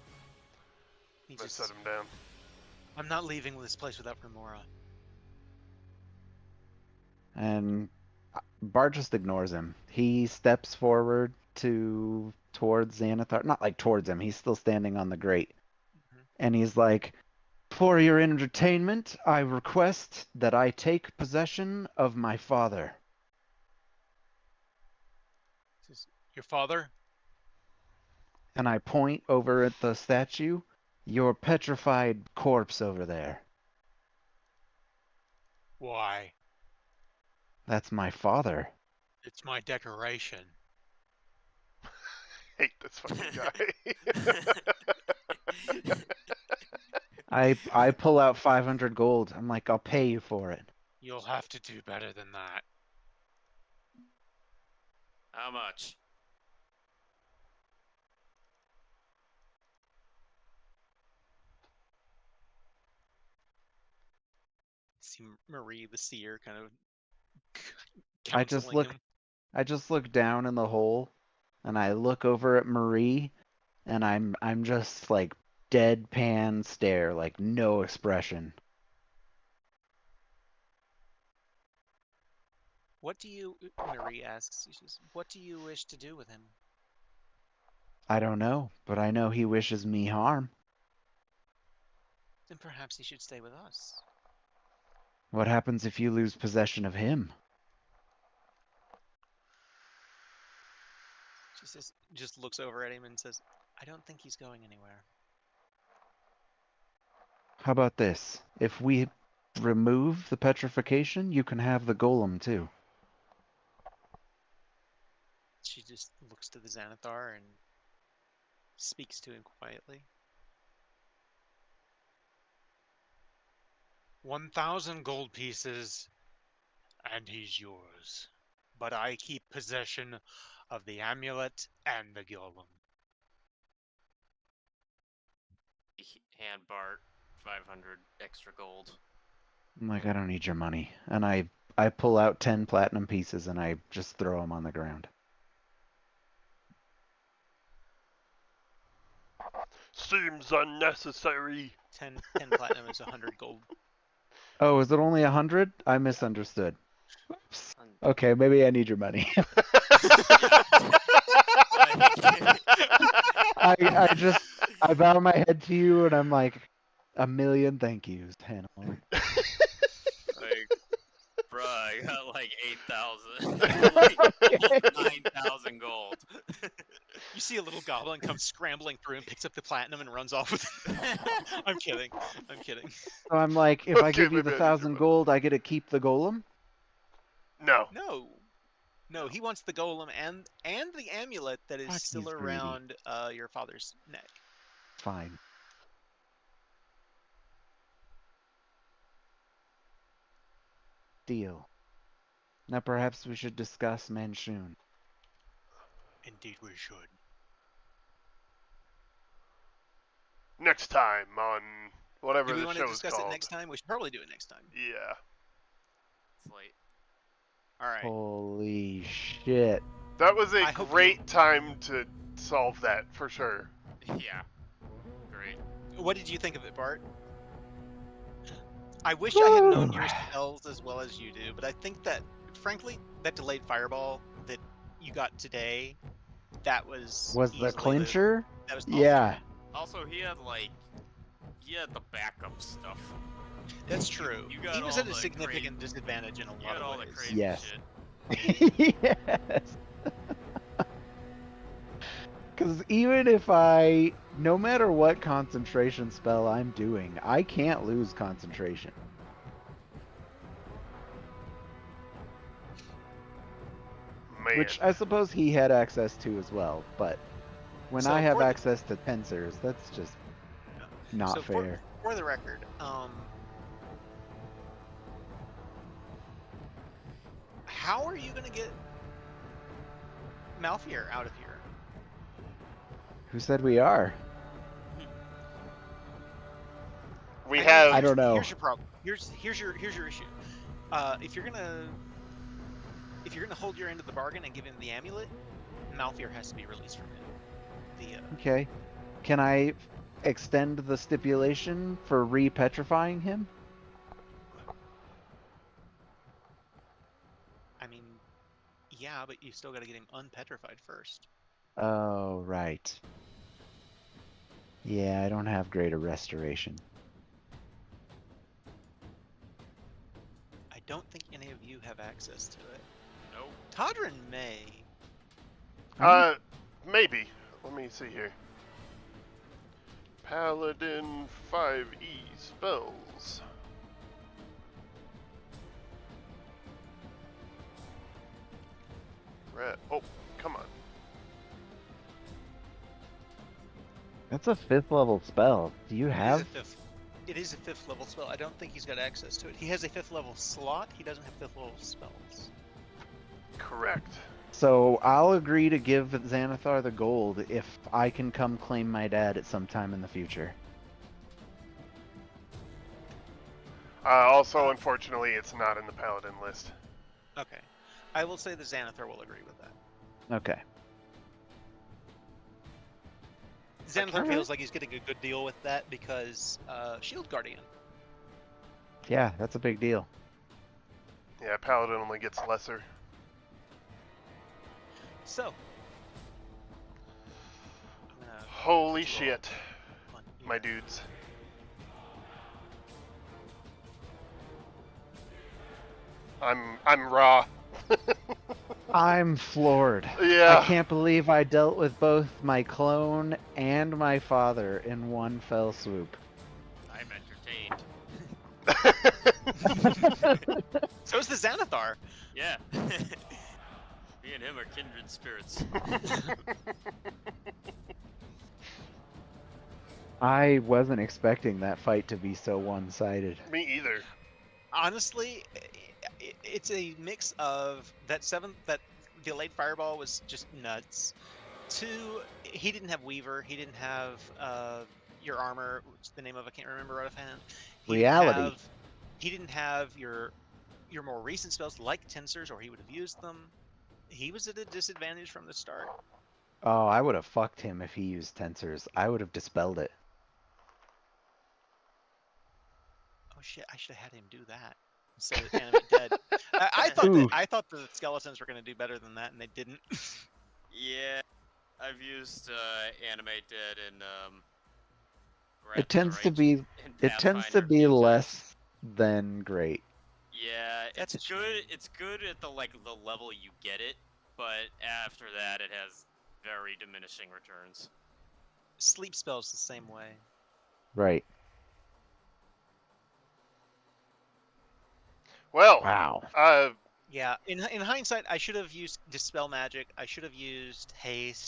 B: He
A: let's
B: just,
A: set him down.
B: I'm not leaving this place without Remora.
C: And Bart just ignores him. He steps forward towards Xanathar. Not like towards him, he's still standing on the grate. And he's like, for your entertainment, I request that I take possession of my father.
B: Says, your father?
C: And I point over at the statue. Your petrified corpse over there.
B: Why?
C: That's my father.
B: It's my decoration.
A: Hate this fucking guy.
C: I pull out 500 gold. I'm like, I'll pay you for it.
B: You'll have to do better than that.
D: How much?
B: See Marie the seer kind of
C: I just
B: counseling him.
C: I just look down in the hole, and I look over at Marie, and I'm just like deadpan stare, like no expression.
B: What do you, Marie asks, she says, what do you wish to do with him?
C: I don't know, but I know he wishes me harm.
B: Then perhaps he should stay with us.
C: What happens if you lose possession of him?
B: She says, just looks over at him and says, I don't think he's going anywhere.
C: How about this? If we remove the petrification, you can have the golem too.
B: She just looks to the Xanathar and speaks to him quietly. 1,000 gold pieces, and he's yours. But I keep possession of the amulet and the golem.
D: Hand Bart 500 extra gold.
C: I'm like, I don't need your money. And I pull out 10 platinum pieces and I just throw them on the ground.
A: Seems unnecessary.
B: 10 platinum is 100 gold.
C: Oh, is it only 100? I misunderstood. Oops. Okay, maybe I need your money. I bow my head to you and I'm like, a million thank yous, Hannah.
D: Like, bruh, I got like 8,000. Like, 9,000 gold.
B: You see a little goblin come scrambling through and picks up the platinum and runs off with it. I'm kidding.
C: So I'm like, if I
A: Okay,
C: give you the
A: maybe I need your
C: 1,000
A: money.
C: gold, I get to keep the golem?
A: No.
B: No, he wants the golem and the amulet that is
C: Fuck,
B: still
C: he's greedy.
B: around your father's neck.
C: Fine. Deal. Now perhaps we should discuss Manchun.
B: Indeed we should.
A: Next time on whatever
B: Do we
A: the
B: want to
A: show's
B: discuss
A: called.
B: it next time? We should probably do it next time.
A: Yeah.
D: It's late.
B: Alright.
C: Holy shit.
A: That was a
B: I hope
A: great time to solve that, for sure.
D: Yeah. Great.
B: What did you think of it, Bart? I wish I had known your spells as well as you do, but I think that, frankly, that delayed fireball that you got today, that was
C: Was the
B: easily
C: clincher?
B: that was
C: Yeah.
D: Also, he had the backup stuff.
B: That's true.
D: You got
B: He was
D: all
B: at a
D: the
B: significant disadvantage in a
D: You
B: lot
D: got all
B: of
D: the
B: ways.
D: crazy
C: Yes.
D: shit.
C: Yes. Because even if no matter what concentration spell I'm doing, I can't lose concentration.
A: Man.
C: Which I suppose he had access to as well, but when
B: So
C: I have
B: for the-
C: access to tensors, that's just not
B: So
C: fair.
B: For the record, how are you gonna get Malfear out of here?
C: Who said we are?
A: We
B: I mean,
A: have.
C: I don't know.
B: Here's your problem. Here's your issue. If you're gonna hold your end of the bargain and give him the amulet, Malfear has to be released from him.
C: Okay. Can I extend the stipulation for re-petrifying him?
B: I mean, yeah, but you still got to get him unpetrified first.
C: Oh, right. Yeah, I don't have greater restoration.
B: I don't think any of you have access to it.
D: Nope.
B: Todrin may.
A: Maybe. Let me see here. Paladin 5e spells. Red. Oh, come on.
C: That's a 5th level spell. Do you have?
B: It is a 5th level spell. I don't think he's got access to it. He has a 5th level slot. He doesn't have 5th level spells.
A: Correct.
C: So I'll agree to give Xanathar the gold if I can come claim my dad at some time in the future.
A: Also, unfortunately, it's not in the Paladin list.
B: Okay. I will say the Xanathar will agree with that.
C: Okay.
B: Xanathar feels like he's getting a good deal with that because Shield Guardian.
C: Yeah, that's a big deal.
A: Yeah, Paladin only gets lesser.
B: So.
A: Holy shit, my dudes. I'm raw.
C: I'm floored.
A: Yeah.
C: I can't believe I dealt with both my clone and my father in one fell swoop.
D: I'm entertained.
B: So is the Xanathar.
D: Yeah. Me and him are kindred spirits.
C: I wasn't expecting that fight to be so one-sided.
A: Me either.
B: Honestly, it's a mix of that delayed fireball was just nuts. 2, he didn't have Weaver. He didn't have your armor. What's the name of? I can't remember right offhand.
C: Reality.
B: He didn't have your more recent spells like Tensors, or he would have used them. He was at a disadvantage from the start.
C: Oh, I would have fucked him if he used tensors. I would have dispelled it.
B: Oh shit! I should have had him do that instead of animate dead. I thought the skeletons were going to do better than that, and they didn't.
D: Yeah, I've used animate dead and
C: It tends to be less than great.
D: Yeah,
B: That's
D: it's good. It's good at the level you get it, but after that, it has very diminishing returns.
B: Sleep spells the same way.
C: Right.
A: Well.
C: Wow.
B: Yeah, in hindsight, I should have used Dispel Magic. I should have used Haste.